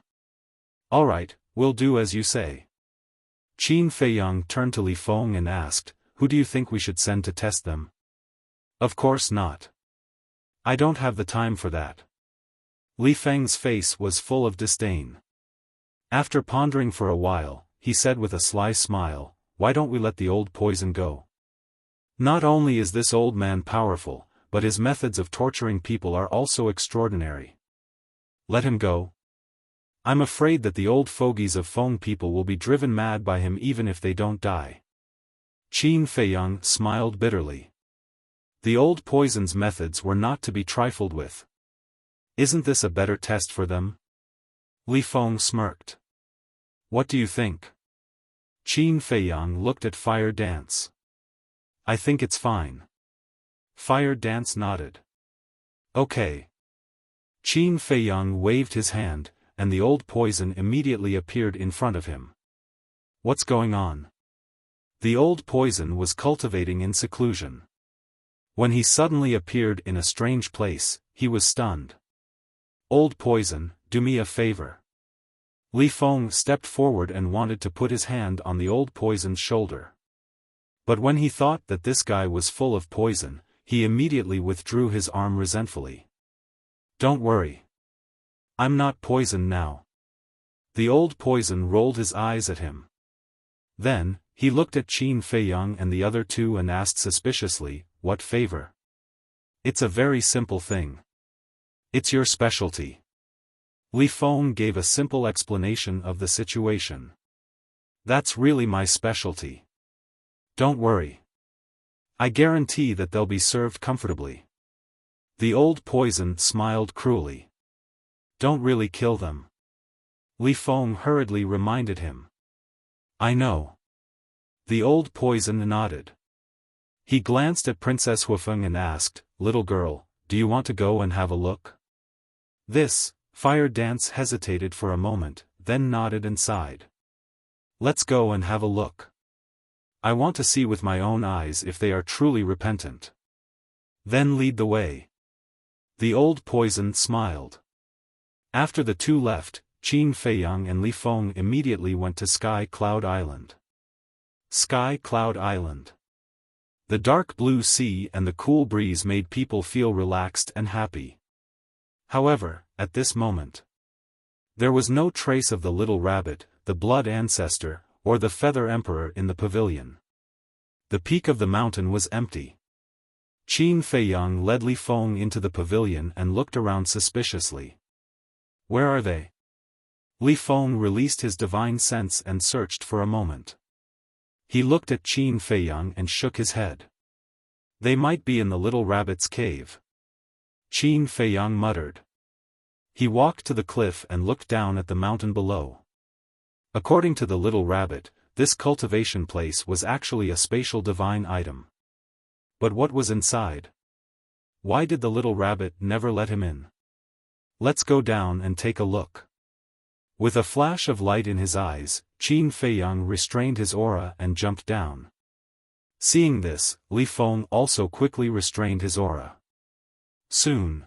All right, we'll do as you say. Qin Feiyang turned to Li Feng and asked, who do you think we should send to test them? Of course not. I don't have the time for that. Li Feng's face was full of disdain. After pondering for a while, he said with a sly smile, why don't we let the old poison go? Not only is this old man powerful, but his methods of torturing people are also extraordinary. Let him go. I'm afraid that the old fogies of Feng people will be driven mad by him even if they don't die. Qin Feiyang smiled bitterly. The old poison's methods were not to be trifled with. Isn't this a better test for them? Li Feng smirked. What do you think? Qin Feiyang looked at Fire Dance. I think it's fine. Fire Dance nodded. Okay. Qin Feiyang waved his hand, and the old poison immediately appeared in front of him. What's going on? The old poison was cultivating in seclusion. When he suddenly appeared in a strange place, he was stunned. Old poison, do me a favor. Li Feng stepped forward and wanted to put his hand on the old poison's shoulder. But when he thought that this guy was full of poison, he immediately withdrew his arm resentfully. Don't worry. I'm not poisoned now. The old poison rolled his eyes at him. Then, he looked at Qin Feiyang and the other two and asked suspiciously, what favor? It's a very simple thing. It's your specialty. Li Feng gave a simple explanation of the situation. That's really my specialty. Don't worry. I guarantee that they'll be served comfortably. The old poison smiled cruelly. Don't really kill them. Li Feng hurriedly reminded him. I know. The old poison nodded. He glanced at Princess Huifeng and asked, little girl, do you want to go and have a look? Fire Dance hesitated for a moment, then nodded and sighed. Let's go and have a look. I want to see with my own eyes if they are truly repentant. Then lead the way. The old poison smiled. After the two left, Qin Feiyang and Li Feng immediately went to Sky Cloud Island. Sky Cloud Island. The dark blue sea and the cool breeze made people feel relaxed and happy. However, at this moment, there was no trace of the little rabbit, the blood ancestor, or the feather emperor in the pavilion. The peak of the mountain was empty. Qin Feiyang led Li Feng into the pavilion and looked around suspiciously. Where are they? Li Feng released his divine sense and searched for a moment. He looked at Qin Feiyang and shook his head. They might be in the little rabbit's cave. Qin Feiyang muttered. He walked to the cliff and looked down at the mountain below. According to the little rabbit, this cultivation place was actually a spatial divine item. But what was inside? Why did the little rabbit never let him in? Let's go down and take a look. With a flash of light in his eyes, Qin Feiyang restrained his aura and jumped down. Seeing this, Li Feng also quickly restrained his aura. Soon,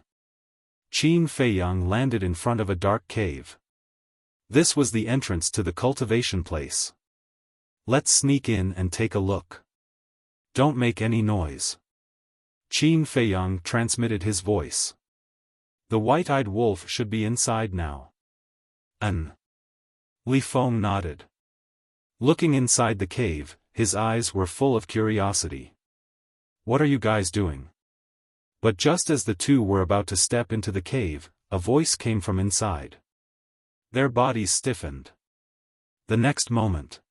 Qin Feiyang landed in front of a dark cave. This was the entrance to the cultivation place. Let's sneak in and take a look. Don't make any noise. Qin Feiyang transmitted his voice. The white-eyed wolf should be inside now. Li Feng nodded. Looking inside the cave, his eyes were full of curiosity. What are you guys doing? But just as the two were about to step into the cave, a voice came from inside. Their bodies stiffened. The next moment,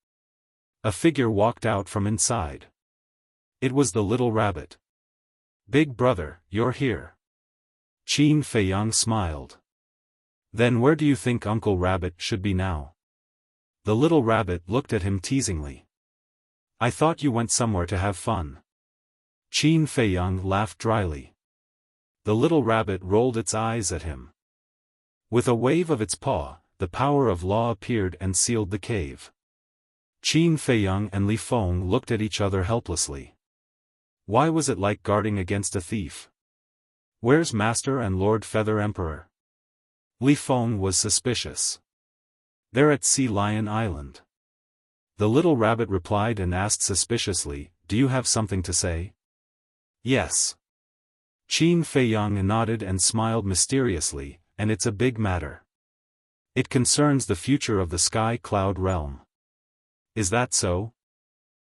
a figure walked out from inside. It was the little rabbit. "Big brother, you're here." Qin Feiyang smiled. "Then where do you think Uncle Rabbit should be now?" The little rabbit looked at him teasingly. "I thought you went somewhere to have fun." Qin Feiyang laughed dryly. The little rabbit rolled its eyes at him. With a wave of its paw, the power of law appeared and sealed the cave. Qin Feiyang and Li Feng looked at each other helplessly. Why was it like guarding against a thief? "Where's Master and Lord Feather Emperor?" Li Feng was suspicious. "They're at Sea Lion Island." The little rabbit replied and asked suspiciously, "Do you have something to say?" "Yes." Qin Feiyang nodded and smiled mysteriously, "And it's a big matter. It concerns the future of the Sky Cloud realm." "Is that so?"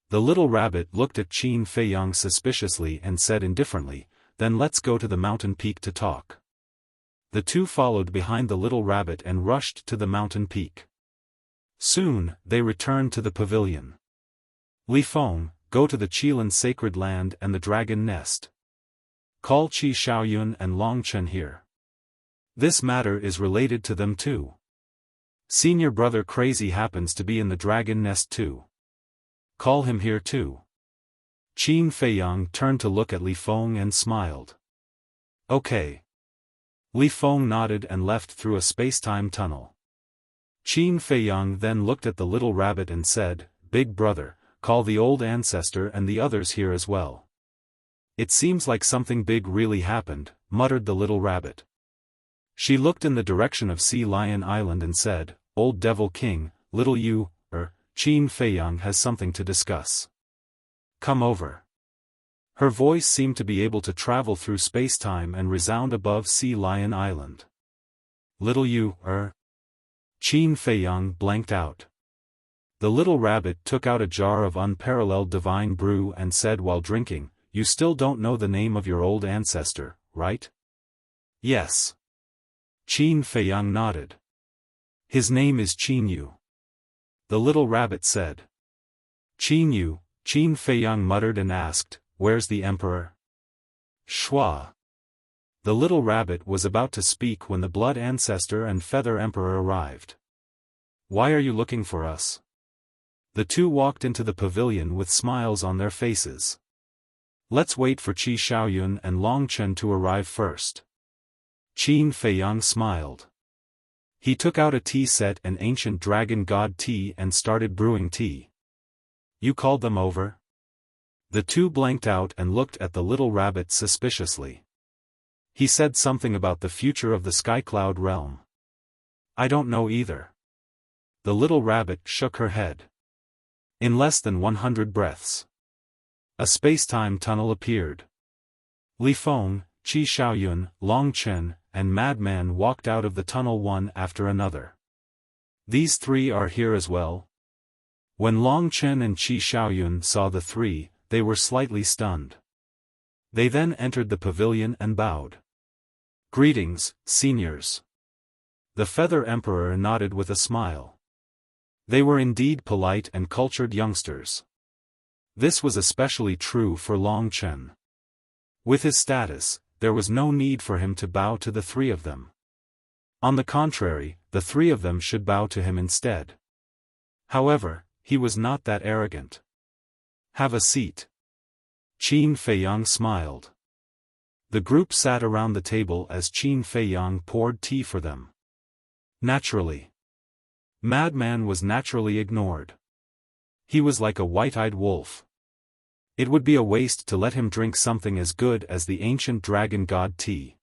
The little rabbit looked at Qin Feiyang suspiciously and said indifferently, "Then let's go to the mountain peak to talk." The two followed behind the little rabbit and rushed to the mountain peak. Soon, they returned to the pavilion. "Li Feng, go to the Qilin sacred land and the dragon nest. Call Qi Xiaoyun and Long Chen here. This matter is related to them too. Senior brother Crazy happens to be in the dragon nest too. Call him here too." Qin Feiyang turned to look at Li Feng and smiled. "Okay." Li Feng nodded and left through a space-time tunnel. Qin Feiyang then looked at the little rabbit and said, "Big brother, call the old ancestor and the others here as well." "It seems like something big really happened," muttered the little rabbit. She looked in the direction of Sea Lion Island and said, "Old Devil King, little you, Qin Feiyang has something to discuss. Come over." Her voice seemed to be able to travel through space-time and resound above Sea Lion Island. "Little you, Qin Feiyang blanked out. The little rabbit took out a jar of unparalleled divine brew and said while drinking, "You still don't know the name of your old ancestor, right?" "Yes." Qin Feiyang nodded. "His name is Qin Yu." The little rabbit said. "Qin Yu," Qin Feiyang muttered and asked, "Where's the emperor?" "Shua." The little rabbit was about to speak when the blood ancestor and feather emperor arrived. "Why are you looking for us?" The two walked into the pavilion with smiles on their faces. "Let's wait for Qi Xiaoyun and Long Chen to arrive first." Qin Feiyang smiled. He took out a tea set and ancient dragon god tea and started brewing tea. "You called them over?" The two blanked out and looked at the little rabbit suspiciously. "He said something about the future of the Skycloud realm." "I don't know either." The little rabbit shook her head. In less than 100 breaths, a space-time tunnel appeared. Li Feng, Qi Xiaoyun, Long Chen, and Madman walked out of the tunnel one after another. "These three are here as well?" When Long Chen and Qi Xiaoyun saw the three, they were slightly stunned. They then entered the pavilion and bowed. "Greetings, seniors." The Feather Emperor nodded with a smile. They were indeed polite and cultured youngsters. This was especially true for Long Chen. With his status, there was no need for him to bow to the three of them. On the contrary, the three of them should bow to him instead. However, he was not that arrogant. "Have a seat." Qin Feiyang smiled. The group sat around the table as Qin Feiyang poured tea for them. Naturally, Madman was naturally ignored. He was like a white-eyed wolf. It would be a waste to let him drink something as good as the ancient dragon god tea.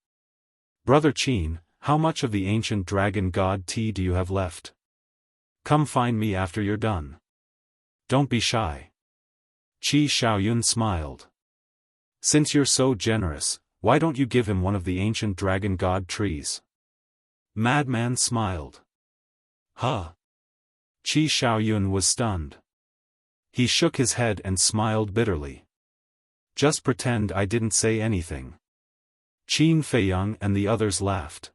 "Brother Qin, how much of the ancient dragon god tea do you have left? Come find me after you're done. Don't be shy." Qi Xiaoyun smiled. "Since you're so generous, why don't you give him one of the ancient dragon god trees?" Madman smiled. "Huh?" Qi Xiaoyun was stunned. He shook his head and smiled bitterly. "Just pretend I didn't say anything." Qin Feiyang and the others laughed.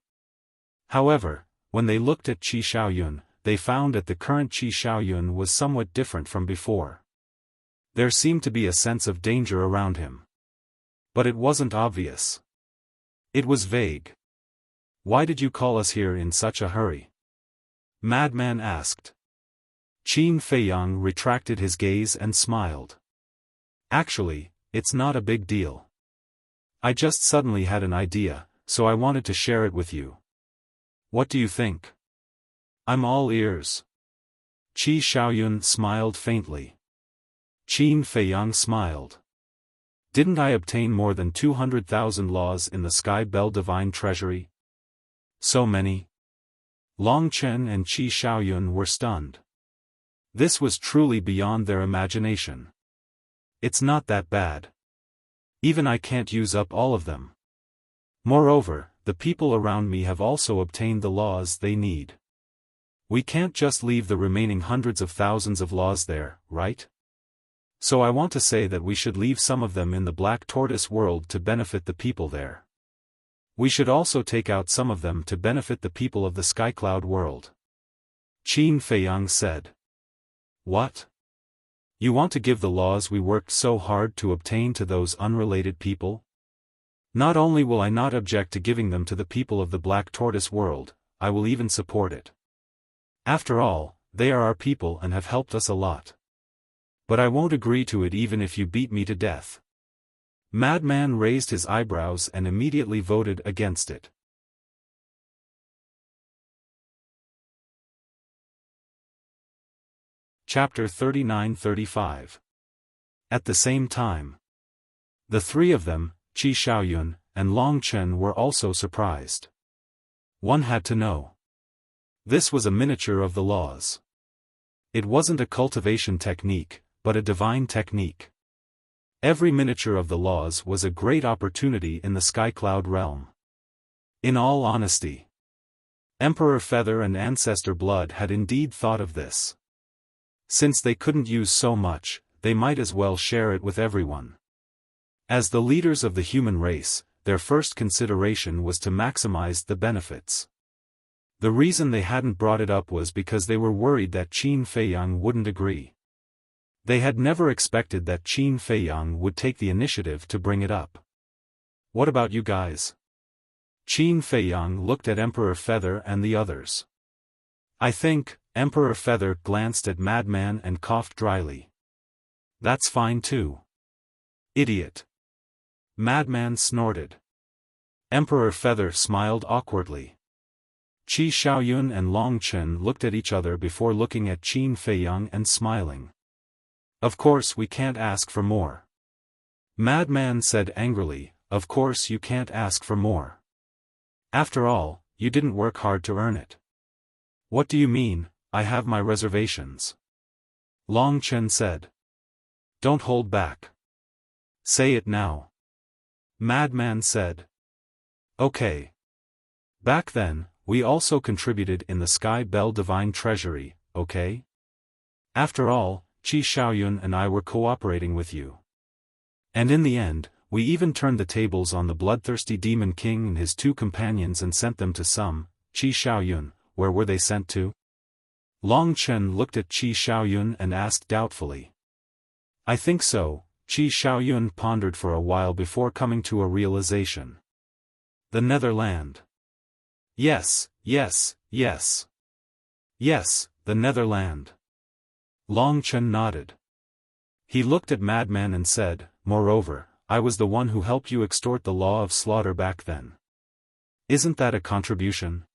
However, when they looked at Qi Xiaoyun, they found that the current Qi Xiaoyun was somewhat different from before. There seemed to be a sense of danger around him. But it wasn't obvious. It was vague. "Why did you call us here in such a hurry?" Madman asked. Qin Feiyang retracted his gaze and smiled. "Actually, it's not a big deal. I just suddenly had an idea, so I wanted to share it with you. What do you think?" "I'm all ears." Qi Xiaoyun smiled faintly. Qin Feiyang smiled. "Didn't I obtain more than 200,000 laws in the Sky Bell Divine Treasury?" "So many?" Long Chen and Qi Xiaoyun were stunned. This was truly beyond their imagination. "It's not that bad. Even I can't use up all of them. Moreover, the people around me have also obtained the laws they need. We can't just leave the remaining hundreds of thousands of laws there, right? So I want to say that we should leave some of them in the Black Tortoise world to benefit the people there. We should also take out some of them to benefit the people of the Skycloud world." Qin Feiyang said. "What? You want to give the laws we worked so hard to obtain to those unrelated people? Not only will I not object to giving them to the people of the Black Tortoise world, I will even support it. After all, they are our people and have helped us a lot. But I won't agree to it even if you beat me to death." Madman raised his eyebrows and immediately voted against it. Chapter 39-35. At the same time, the three of them, Qi Xiaoyun and Long Chen, were also surprised. One had to know. This was a miniature of the laws. It wasn't a cultivation technique, but a divine technique. Every miniature of the laws was a great opportunity in the Skycloud realm. In all honesty, Emperor Feather and Ancestor Blood had indeed thought of this. Since they couldn't use so much, they might as well share it with everyone. As the leaders of the human race, their first consideration was to maximize the benefits. The reason they hadn't brought it up was because they were worried that Qin Feiyang wouldn't agree. They had never expected that Qin Feiyang would take the initiative to bring it up. "What about you guys?" Qin Feiyang looked at Emperor Feather and the others. "I think," Emperor Feather glanced at Madman and coughed dryly. "That's fine too." "Idiot." Madman snorted. Emperor Feather smiled awkwardly. Qi Xiaoyun and Long Chen looked at each other before looking at Qin Feiyang and smiling. "Of course we can't ask for more." Madman said angrily, "Of course you can't ask for more. After all, you didn't work hard to earn it." "What do you mean? I have my reservations." Long Chen said. "Don't hold back. Say it now." Madman said. "Okay. Back then, we also contributed in the Sky Bell Divine Treasury, okay? After all, Qi Xiaoyun and I were cooperating with you. And in the end, we even turned the tables on the bloodthirsty Demon King and his two companions and sent them to some, Qi Xiaoyun, where were they sent to?" Long Chen looked at Qi Xiaoyun and asked doubtfully. "I think so." Qi Xiaoyun pondered for a while before coming to a realization. "The Netherland." Yes, yes, yes. Yes, the Netherland." Long Chen nodded. He looked at Madman and said, "Moreover, I was the one who helped you extort the law of slaughter back then. Isn't that a contribution?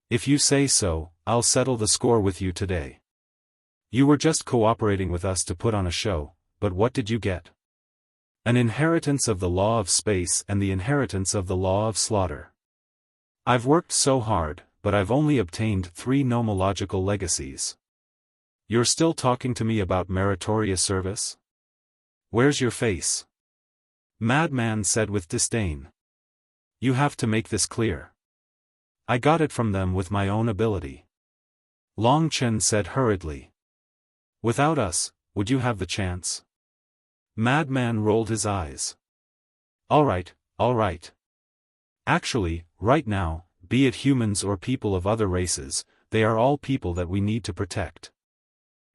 If you say so, I'll settle the score with you today. You were just cooperating with us to put on a show, but what did you get? An inheritance of the law of space and the inheritance of the law of slaughter. I've worked so hard, but I've only obtained 3 nomological legacies. You're still talking to me about meritorious service? Where's your face?" Madman said with disdain. "You have to make this clear." "I got it from them with my own ability." Long Chen said hurriedly. "Without us, would you have the chance?" Madman rolled his eyes. All right. Actually, right now, be it humans or people of other races, they are all people that we need to protect.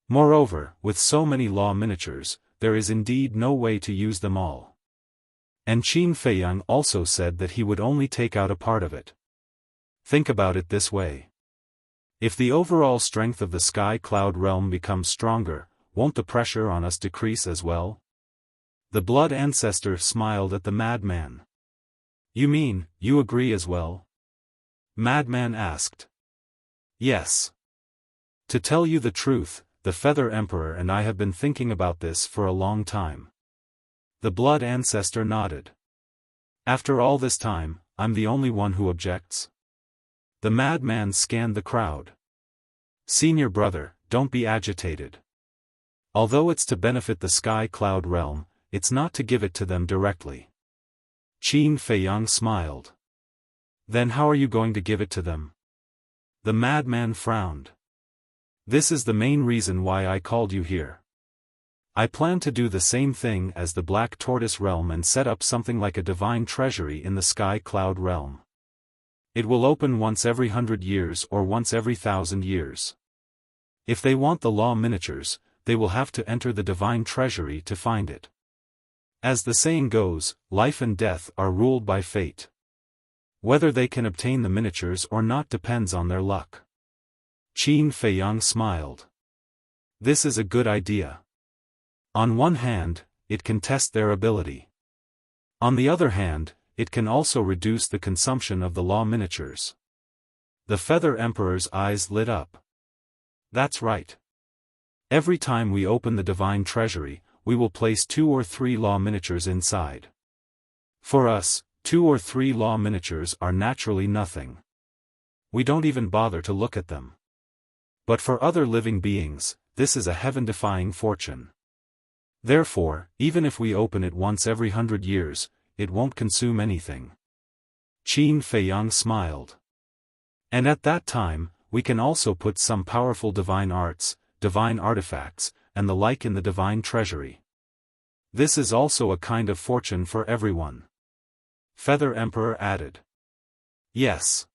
Moreover, with so many law miniatures, there is indeed no way to use them all. And Qin Feiyang also said that he would only take out a part of it. Think about it this way. If the overall strength of the sky cloud realm becomes stronger, won't the pressure on us decrease as well? The blood ancestor smiled at the madman. You mean, you agree as well? Madman asked. Yes. To tell you the truth, the Feather Emperor and I have been thinking about this for a long time. The blood ancestor nodded. After all this time, I'm the only one who objects? The madman scanned the crowd. Senior brother, don't be agitated. Although it's to benefit the sky cloud realm, it's not to give it to them directly. Qin Feiyang smiled. Then how are you going to give it to them? The madman frowned. This is the main reason why I called you here. I plan to do the same thing as the Black Tortoise realm and set up something like a divine treasury in the sky cloud realm. It will open once every 100 years or once every 1,000 years. If they want the law miniatures, they will have to enter the divine treasury to find it. As the saying goes, life and death are ruled by fate. Whether they can obtain the miniatures or not depends on their luck. Qin Feiyang smiled. This is a good idea. On one hand, it can test their ability. On the other hand, it can also reduce the consumption of the law miniatures. The Feather Emperor's eyes lit up. That's right. Every time we open the divine treasury, we will place 2 or 3 law miniatures inside. For us, 2 or 3 law miniatures are naturally nothing. We don't even bother to look at them. But for other living beings, this is a heaven-defying fortune. Therefore, even if we open it once every 100 years, it won't consume anything. Qin Feiyang smiled. And at that time, we can also put some powerful divine arts, divine artifacts, and the like in the divine treasury. This is also a kind of fortune for everyone. Feather Emperor added. Yes.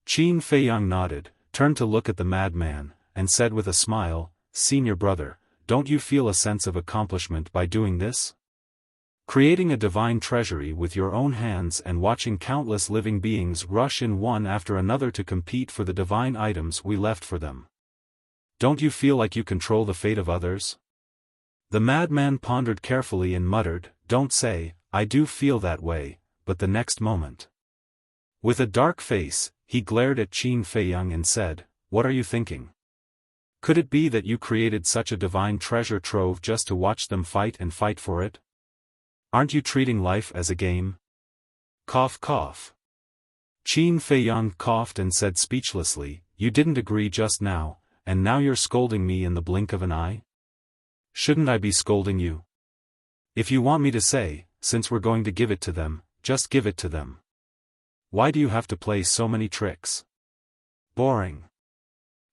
Qin Feiyang nodded, turned to look at the madman, and said with a smile, Senior brother, don't you feel a sense of accomplishment by doing this? Creating a divine treasury with your own hands and watching countless living beings rush in one after another to compete for the divine items we left for them. Don't you feel like you control the fate of others? The madman pondered carefully and muttered, Don't say, I do feel that way, but the next moment. With a dark face, he glared at Qin Feiyang and said, What are you thinking? Could it be that you created such a divine treasure trove just to watch them fight and fight for it? Aren't you treating life as a game? Cough cough. Qin Feiyang coughed and said speechlessly, You didn't agree just now, and now you're scolding me in the blink of an eye? Shouldn't I be scolding you? If you want me to say, since we're going to give it to them, just give it to them. Why do you have to play so many tricks? Boring.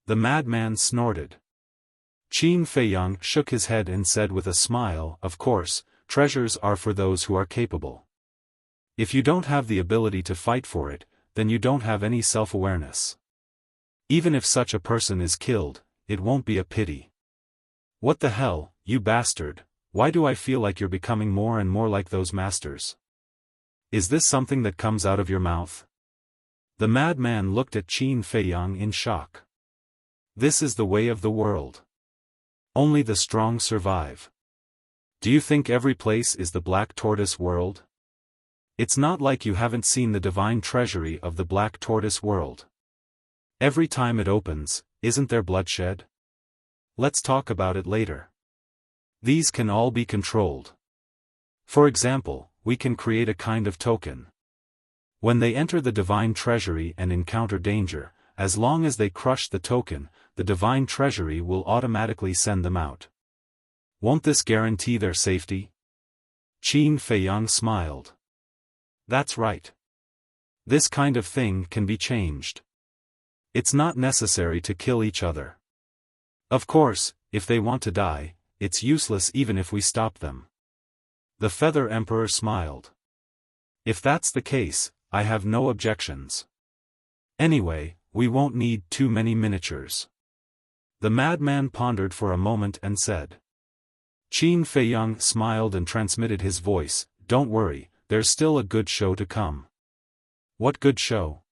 The madman snorted. Qin Feiyang shook his head and said with a smile, Of course, treasures are for those who are capable. If you don't have the ability to fight for it, then you don't have any self-awareness. Even if such a person is killed, it won't be a pity. What the hell, you bastard, why do I feel like you're becoming more and more like those masters? Is this something that comes out of your mouth? The madman looked at Qin Feiyang in shock. This is the way of the world. Only the strong survive. Do you think every place is the Black Tortoise world? It's not like you haven't seen the divine treasury of the Black Tortoise world. Every time it opens, isn't there bloodshed? Let's talk about it later. These can all be controlled. For example, we can create a kind of token. When they enter the divine treasury and encounter danger, as long as they crush the token, the divine treasury will automatically send them out. Won't this guarantee their safety? Qin Feiyang smiled. That's right. This kind of thing can be changed. It's not necessary to kill each other. Of course, if they want to die, it's useless even if we stop them. The Feather Emperor smiled. If that's the case, I have no objections. Anyway, we won't need too many miniatures. The madman pondered for a moment and said. Qin Feiyang smiled and transmitted his voice, don't worry, there's still a good show to come. What good show?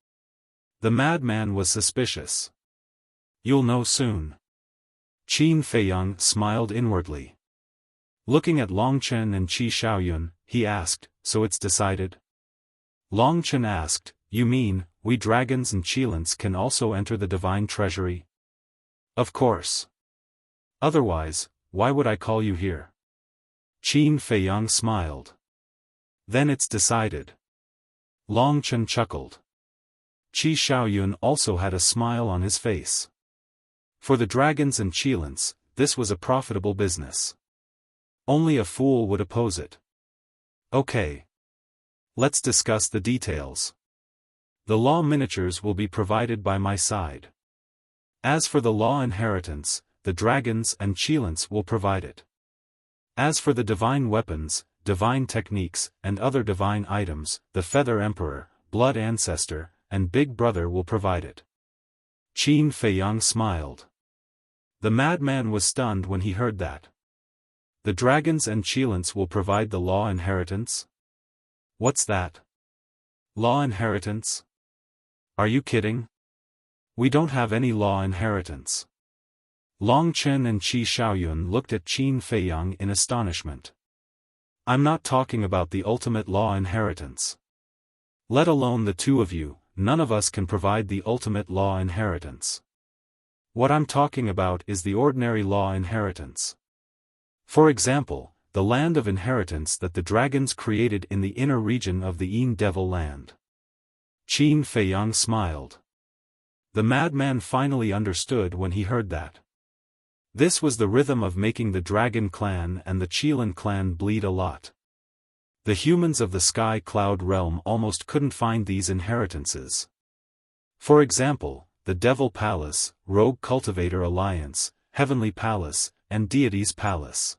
The madman was suspicious. You'll know soon. Qin Feiyang smiled inwardly. Looking at Longchen and Qi Xiaoyun, he asked, so it's decided? Longchen asked, you mean, we dragons and Qilins can also enter the divine treasury? Of course. Otherwise, why would I call you here? Qin Feiyang smiled. Then it's decided. Longchen chuckled. Qi Xiaoyun also had a smile on his face. For the dragons and Qilins, this was a profitable business. Only a fool would oppose it. Okay. Let's discuss the details. The law miniatures will be provided by my side. As for the law inheritance, the dragons and Qilins will provide it. As for the divine weapons, divine techniques, and other divine items, the Feather Emperor, Blood Ancestor, and Big Brother will provide it. Qin Feiyang smiled. The madman was stunned when he heard that. The dragons and Qilins will provide the law inheritance? What's that? Law inheritance? Are you kidding? We don't have any law inheritance. Longchen and Qi Xiaoyun looked at Qin Feiyang in astonishment. I'm not talking about the ultimate law inheritance. Let alone the two of you, none of us can provide the ultimate law inheritance. What I'm talking about is the ordinary law inheritance. For example, the land of inheritance that the dragons created in the inner region of the Yin Devil land. Qin Feiyang smiled. The madman finally understood when he heard that. This was the rhythm of making the Dragon clan and the Qilin clan bleed a lot. The humans of the Sky Cloud realm almost couldn't find these inheritances. For example, the Devil Palace, Rogue Cultivator Alliance, Heavenly Palace, and Deity's Palace.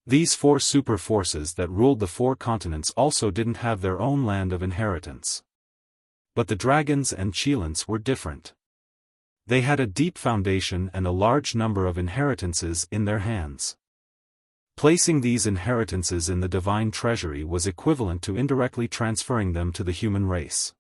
These four super forces that ruled the four continents also didn't have their own land of inheritance. But the dragons and Qilins were different. They had a deep foundation and a large number of inheritances in their hands. Placing these inheritances in the divine treasury was equivalent to indirectly transferring them to the human race.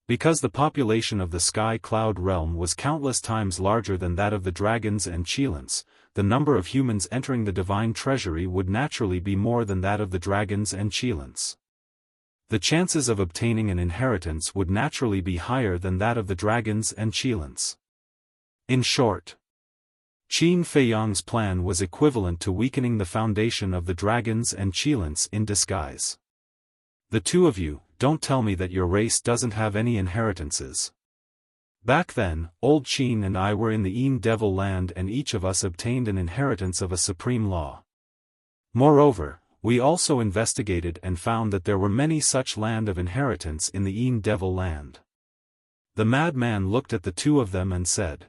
Because the population of the Sky Cloud realm was countless times larger than that of the dragons and Qilins, the number of humans entering the divine treasury would naturally be more than that of the dragons and Qilins. The chances of obtaining an inheritance would naturally be higher than that of the dragons and Qilins. In short, Qin Feiyang's plan was equivalent to weakening the foundation of the dragons and Qilins in disguise. The two of you, don't tell me that your race doesn't have any inheritances. Back then, old Qin and I were in the Yin Devil land and each of us obtained an inheritance of a supreme law. Moreover, we also investigated and found that there were many such land of inheritance in the Yin Devil land. The madman looked at the two of them and said.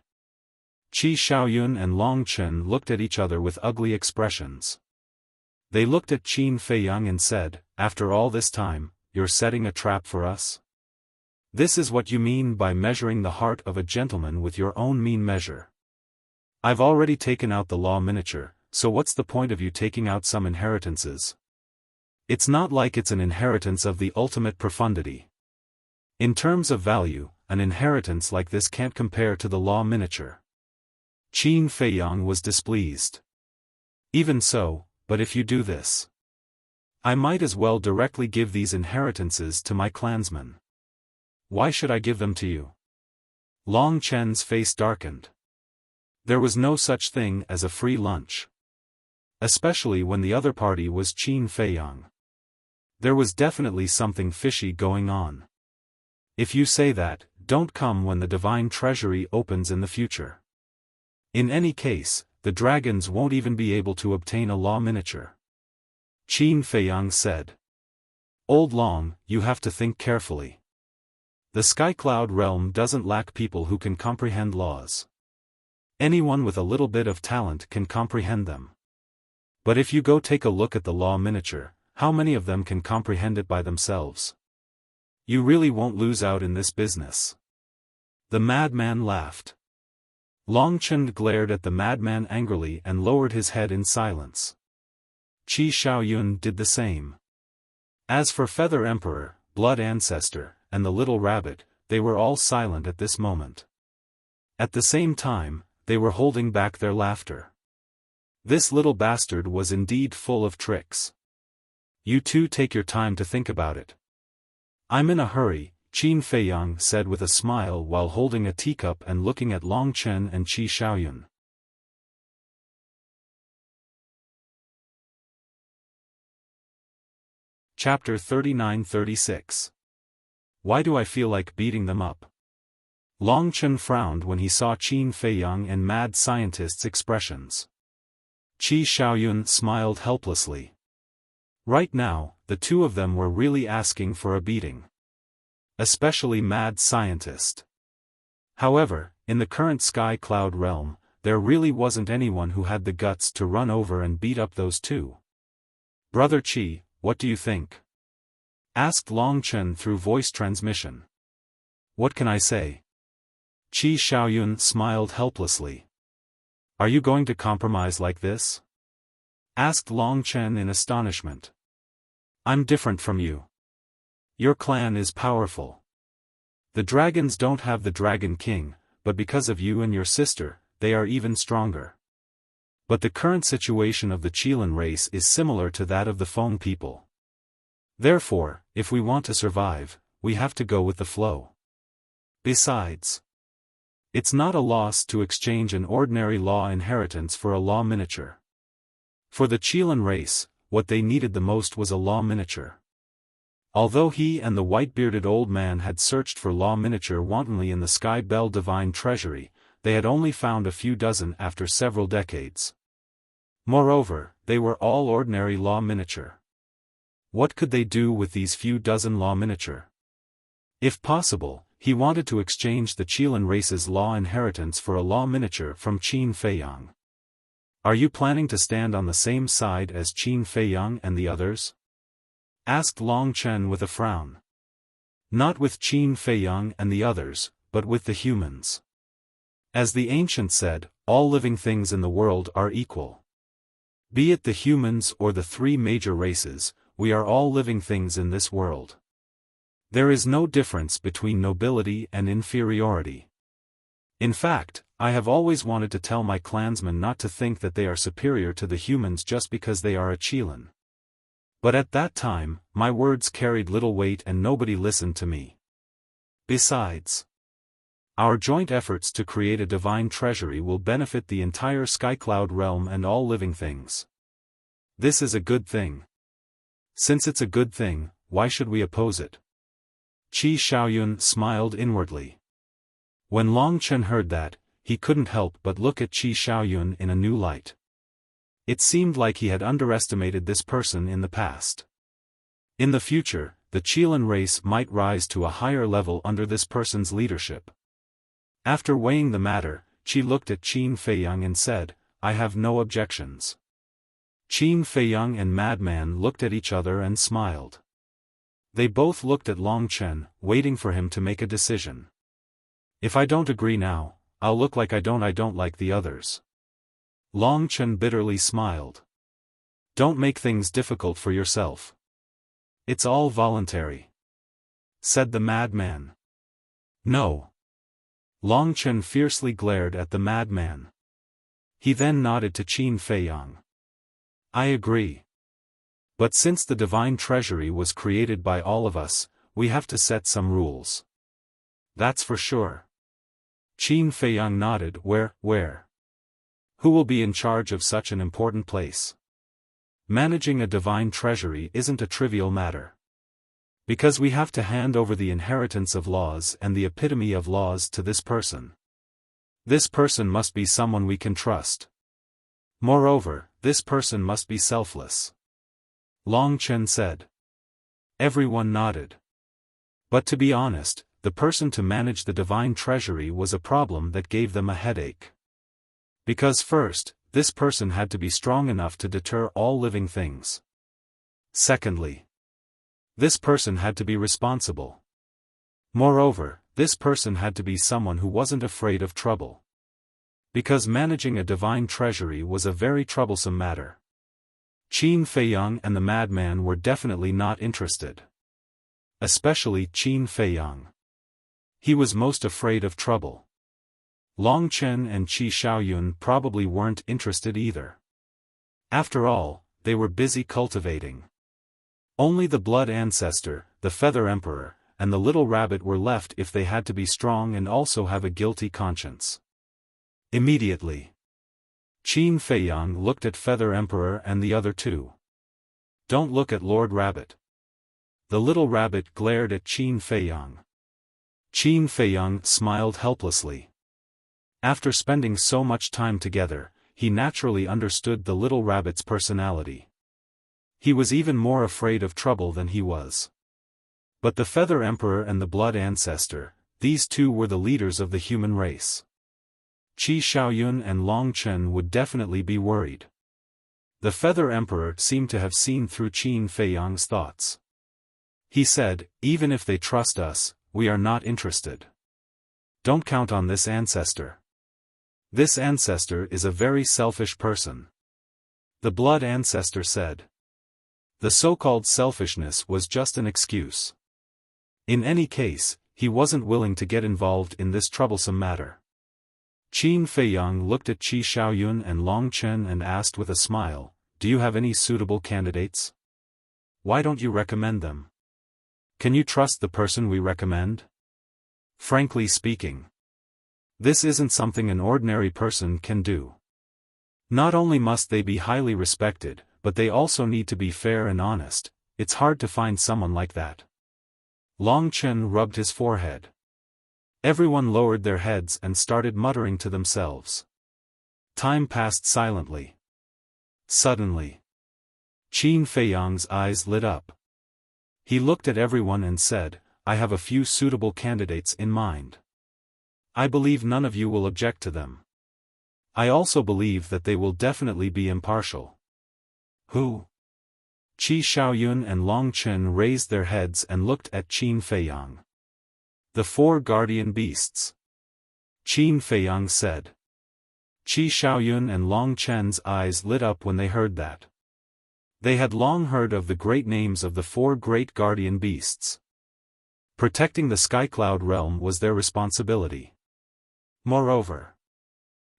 Qi Xiaoyun and Longchen looked at each other with ugly expressions. They looked at Qin Feiyang and said, after all this time, you're setting a trap for us? This is what you mean by measuring the heart of a gentleman with your own mean measure. I've already taken out the law miniature, so what's the point of you taking out some inheritances? It's not like it's an inheritance of the ultimate profundity. In terms of value, an inheritance like this can't compare to the law miniature. Qin Feiyang was displeased. Even so, but if you do this, I might as well directly give these inheritances to my clansmen. Why should I give them to you? Long Chen's face darkened. There was no such thing as a free lunch. Especially when the other party was Qin Feiyang. There was definitely something fishy going on. If you say that, don't come when the divine treasury opens in the future. In any case, the dragons won't even be able to obtain a law miniature. Qin Feiyang said. Old Long, you have to think carefully. The Sky Cloud realm doesn't lack people who can comprehend laws. Anyone with a little bit of talent can comprehend them. But if you go take a look at the law miniature, how many of them can comprehend it by themselves? You really won't lose out in this business. The madman laughed. Long Chen glared at the madman angrily and lowered his head in silence. Qi Xiaoyun did the same. As for Feather Emperor, Blood Ancestor, and the little rabbit, they were all silent at this moment. At the same time, they were holding back their laughter. This little bastard was indeed full of tricks. You two take your time to think about it. I'm in a hurry, Qin Feiyang said with a smile while holding a teacup and looking at Long Chen and Qi Xiaoyun. Chapter 39-36. Why do I feel like beating them up? Long Chen frowned when he saw Qin Feiyang and mad scientist's expressions. Qi Xiaoyun smiled helplessly. Right now, the two of them were really asking for a beating. Especially mad scientist. However, in the current Sky Cloud realm, there really wasn't anyone who had the guts to run over and beat up those two. Brother Qi, what do you think? Asked Long Chen through voice transmission. What can I say? Qi Xiaoyun smiled helplessly. Are you going to compromise like this? Asked Long Chen in astonishment. I'm different from you. Your clan is powerful. The dragons don't have the Dragon King, but because of you and your sister, they are even stronger. But the current situation of the Qilin race is similar to that of the Feng people. Therefore, if we want to survive, we have to go with the flow. Besides, it's not a loss to exchange an ordinary law inheritance for a law miniature. For the Qilin race, what they needed the most was a law miniature. Although he and the white-bearded old man had searched for law miniature wantonly in the Sky Bell Divine Treasury, they had only found a few dozen after several decades. Moreover, they were all ordinary law miniature. What could they do with these few dozen law miniature? If possible, he wanted to exchange the Qilin race's law inheritance for a law miniature from Qin Feiyang. Are you planning to stand on the same side as Qin Feiyang and the others? Asked Long Chen with a frown. Not with Qin Feiyang and the others, but with the humans. As the ancient said, all living things in the world are equal. Be it the humans or the three major races, we are all living things in this world. There is no difference between nobility and inferiority. In fact, I have always wanted to tell my clansmen not to think that they are superior to the humans just because they are a Qilin. But at that time, my words carried little weight and nobody listened to me. Besides, our joint efforts to create a divine treasury will benefit the entire Skycloud realm and all living things. This is a good thing. Since it's a good thing, why should we oppose it? Qi Xiaoyun smiled inwardly. When Long Chen heard that, he couldn't help but look at Qi Xiaoyun in a new light. It seemed like he had underestimated this person in the past. In the future, the Qilin race might rise to a higher level under this person's leadership. After weighing the matter, Qi looked at Qin Feiyang and said, I have no objections. Qin Feiyang and Madman looked at each other and smiled. They both looked at Long Chen, waiting for him to make a decision. If I don't agree now, I'll look like I don't like the others. Long Chen bitterly smiled. Don't make things difficult for yourself. It's all voluntary. Said the madman. No. Long Chen fiercely glared at the madman. He then nodded to Qin Feiyang. I agree. But since the divine treasury was created by all of us, we have to set some rules. That's for sure. Qin Feiyang nodded. Where? Who will be in charge of such an important place? Managing a divine treasury isn't a trivial matter. Because we have to hand over the inheritance of laws and the epitome of laws to this person. This person must be someone we can trust. Moreover, this person must be selfless. Long Chen said. Everyone nodded. But to be honest, the person to manage the divine treasury was a problem that gave them a headache. Because first, this person had to be strong enough to deter all living things. Secondly, this person had to be responsible. Moreover, This person had to be someone who wasn't afraid of trouble. Because managing a divine treasury was a very troublesome matter. Qin Feiyang and the madman were definitely not interested. Especially Qin Feiyang. He was most afraid of trouble. Long Chen and Qi Xiaoyun probably weren't interested either. After all, they were busy cultivating. Only the blood ancestor, the feather emperor, and the little rabbit were left if they had to be strong and also have a guilty conscience. Immediately, Qin Feiyang looked at Feather Emperor and the other two. Don't look at Lord Rabbit. The little rabbit glared at Qin Feiyang. Qin Feiyang smiled helplessly. After spending so much time together, he naturally understood the little rabbit's personality. He was even more afraid of trouble than he was. But the Feather Emperor and the Blood Ancestor, these two were the leaders of the human race. Qi Xiaoyun and Long Chen would definitely be worried. The Feather Emperor seemed to have seen through Qin Feiyang's thoughts. He said, even if they trust us, we are not interested. Don't count on this ancestor. This ancestor is a very selfish person. The Blood Ancestor said. The so-called selfishness was just an excuse. In any case, he wasn't willing to get involved in this troublesome matter. Qin Feiyang looked at Qi Xiaoyun and Long Chen and asked with a smile, do you have any suitable candidates? Why don't you recommend them? Can you trust the person we recommend? Frankly speaking, this isn't something an ordinary person can do. Not only must they be highly respected, but they also need to be fair and honest. It's hard to find someone like that. Long Chen rubbed his forehead. Everyone lowered their heads and started muttering to themselves. Time passed silently. Suddenly, Qin Feiyang's eyes lit up. He looked at everyone and said, I have a few suitable candidates in mind. I believe none of you will object to them. I also believe that they will definitely be impartial. Who? Qi Xiaoyun and Long Chen raised their heads and looked at Qin Feiyang. The 4 guardian beasts. Qin Feiyang said. Qi Xiaoyun and Long Chen's eyes lit up when they heard that. They had long heard of the great names of the 4 great guardian beasts. Protecting the Sky Cloud realm was their responsibility. Moreover,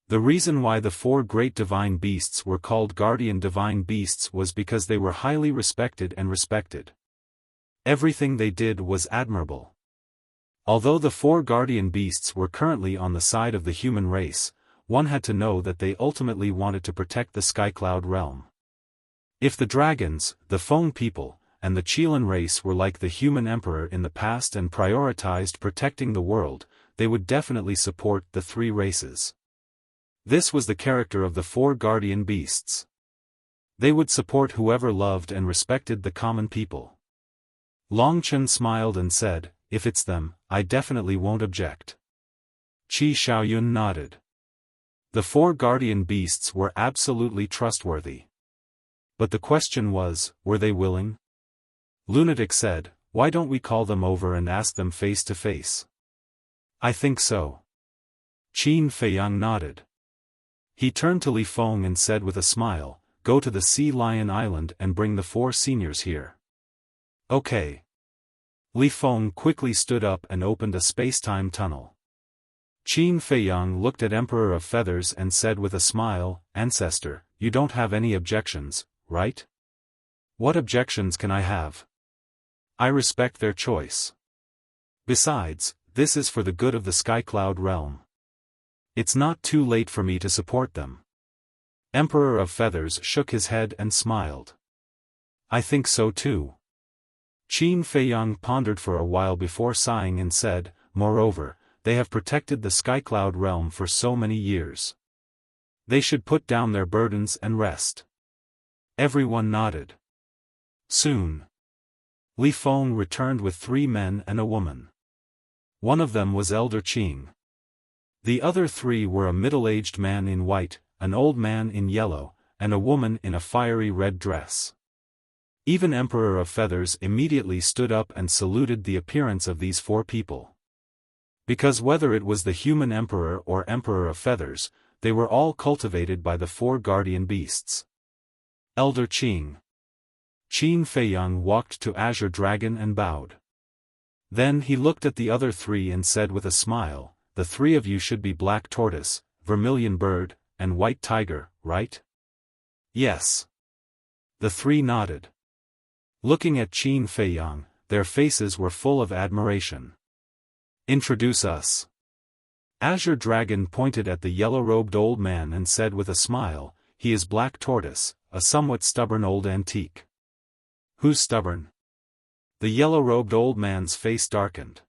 the reason why the 4 great divine beasts were called guardian divine beasts was because they were highly respected and respected. Everything they did was admirable. Although the 4 guardian beasts were currently on the side of the human race, one had to know that they ultimately wanted to protect the Sky Cloud realm. If the dragons, the Feng people, and the Qilin race were like the human emperor in the past and prioritized protecting the world, they would definitely support the 3 races. This was the character of the 4 guardian beasts. They would support whoever loved and respected the common people. Long Chen smiled and said, if it's them, I definitely won't object. Qi Xiaoyun nodded. The 4 guardian beasts were absolutely trustworthy. But the question was, were they willing? Lunatic said, why don't we call them over and ask them face to face? I think so. Qin Feiyang nodded. He turned to Li Feng and said with a smile, go to the Sea Lion Island and bring the 4 seniors here. Okay. Li Feng quickly stood up and opened a space-time tunnel. Qin Feiyang looked at Emperor of Feathers and said with a smile, Ancestor, you don't have any objections, right? What objections can I have? I respect their choice. Besides, this is for the good of the Sky Cloud realm. It's not too late for me to support them. Emperor of Feathers shook his head and smiled. I think so too. Qin Feiyang pondered for a while before sighing and said, moreover, they have protected the Sky Cloud realm for so many years. They should put down their burdens and rest. Everyone nodded. Soon, Li Feng returned with 3 men and a woman. One of them was Elder Qing. The other 3 were a middle-aged man in white, an old man in yellow, and a woman in a fiery red dress. Even Emperor of Feathers immediately stood up and saluted the appearance of these 4 people. Because whether it was the human emperor or emperor of feathers, they were all cultivated by the four guardian beasts. Elder Qing. Qin Feiyang walked to Azure Dragon and bowed. Then he looked at the other three and said with a smile, "The three of you should be Black Tortoise, Vermilion Bird, and White Tiger, right?" "Yes." The three nodded. Looking at Qin Feiyang, their faces were full of admiration. "Introduce us." Azure Dragon pointed at the yellow-robed old man and said with a smile, "He is Black Tortoise, a somewhat stubborn old antique." "Who's stubborn?" The yellow-robed old man's face darkened.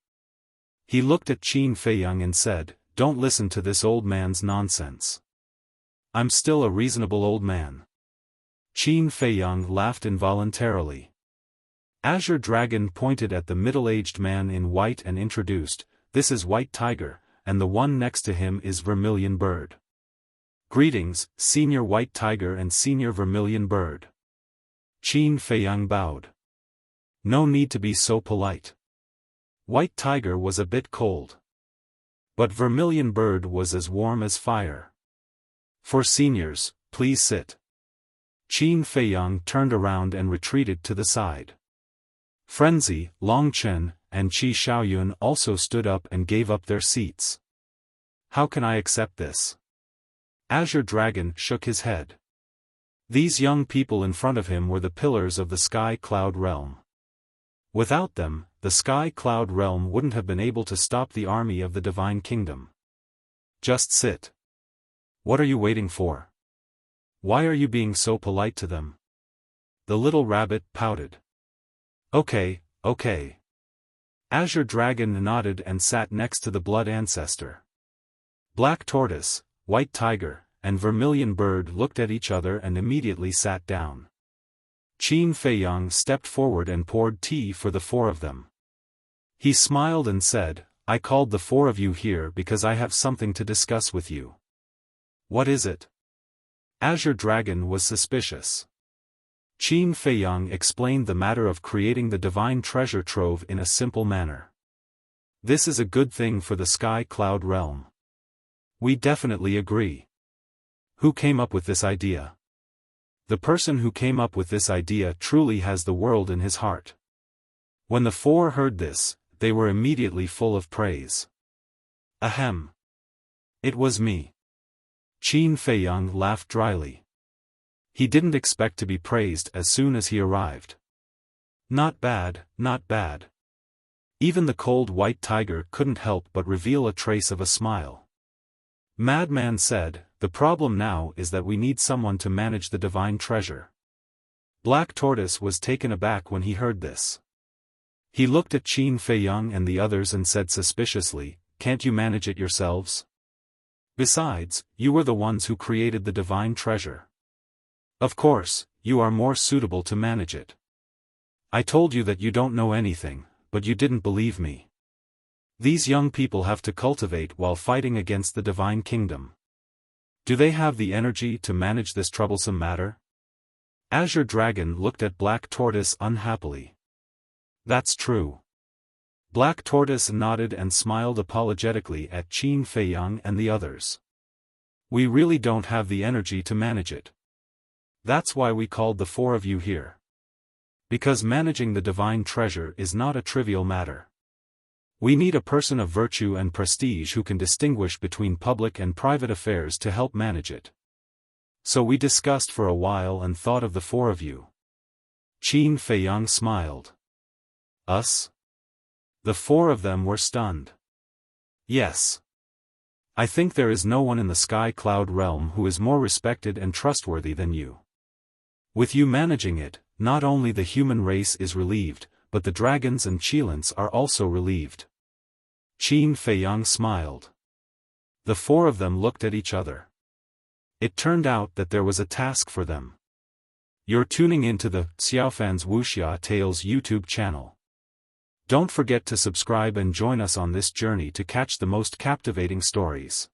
He looked at Qin Feiyang and said, "Don't listen to this old man's nonsense. I'm still a reasonable old man." Qin Feiyang laughed involuntarily. Azure Dragon pointed at the middle-aged man in white and introduced, "This is White Tiger, and the one next to him is Vermilion Bird." "Greetings, Senior White Tiger and Senior Vermilion Bird." Qin Feiyang bowed. No need to be so polite. White Tiger was a bit cold. But Vermilion Bird was as warm as fire. "For seniors, please sit." Qin Feiyang turned around and retreated to the side. Frenzy, Long Chen, and Qi Xiaoyun also stood up and gave up their seats. "How can I accept this?" Azure Dragon shook his head. These young people in front of him were the pillars of the Sky Cloud Realm. Without them, the Sky Cloud Realm wouldn't have been able to stop the army of the Divine Kingdom. "Just sit. What are you waiting for? Why are you being so polite to them?" The little rabbit pouted. Okay. Azure Dragon nodded and sat next to the Blood Ancestor. Black Tortoise, White Tiger, and Vermilion Bird looked at each other and immediately sat down. Qin Feiyang stepped forward and poured tea for the four of them. He smiled and said, "I called the four of you here because I have something to discuss with you." "What is it?" Azure Dragon was suspicious. Qin Feiyang explained the matter of creating the divine treasure trove in a simple manner. "This is a good thing for the Sky Cloud Realm." "We definitely agree." "Who came up with this idea?" "The person who came up with this idea truly has the world in his heart." When the four heard this, they were immediately full of praise. "Ahem. It was me." Qin Feiyang laughed dryly. He didn't expect to be praised as soon as he arrived. Not bad. Even the cold White Tiger couldn't help but reveal a trace of a smile. Madman said, "The problem now is that we need someone to manage the divine treasure." Black Tortoise was taken aback when he heard this. He looked at Qin Feiyang and the others and said suspiciously, "Can't you manage it yourselves? Besides, you were the ones who created the divine treasure. Of course, you are more suitable to manage it. I told you that you don't know anything, but you didn't believe me. These young people have to cultivate while fighting against the Divine Kingdom. Do they have the energy to manage this troublesome matter?" Azure Dragon looked at Black Tortoise unhappily. "That's true." Black Tortoise nodded and smiled apologetically at Qin Feiyang and the others. "We really don't have the energy to manage it. That's why we called the four of you here. Because managing the divine treasure is not a trivial matter. We need a person of virtue and prestige who can distinguish between public and private affairs to help manage it. So we discussed for a while and thought of the four of you." Qin Feiyang smiled. "Us?" The four of them were stunned. "Yes. I think there is no one in the Sky Cloud Realm who is more respected and trustworthy than you. With you managing it, not only the human race is relieved, but the dragons and Qilins are also relieved." Qin Feiyang smiled. The four of them looked at each other. It turned out that there was a task for them. You're tuning into the Xiaofan's Wuxia Tales YouTube channel. Don't forget to subscribe and join us on this journey to catch the most captivating stories.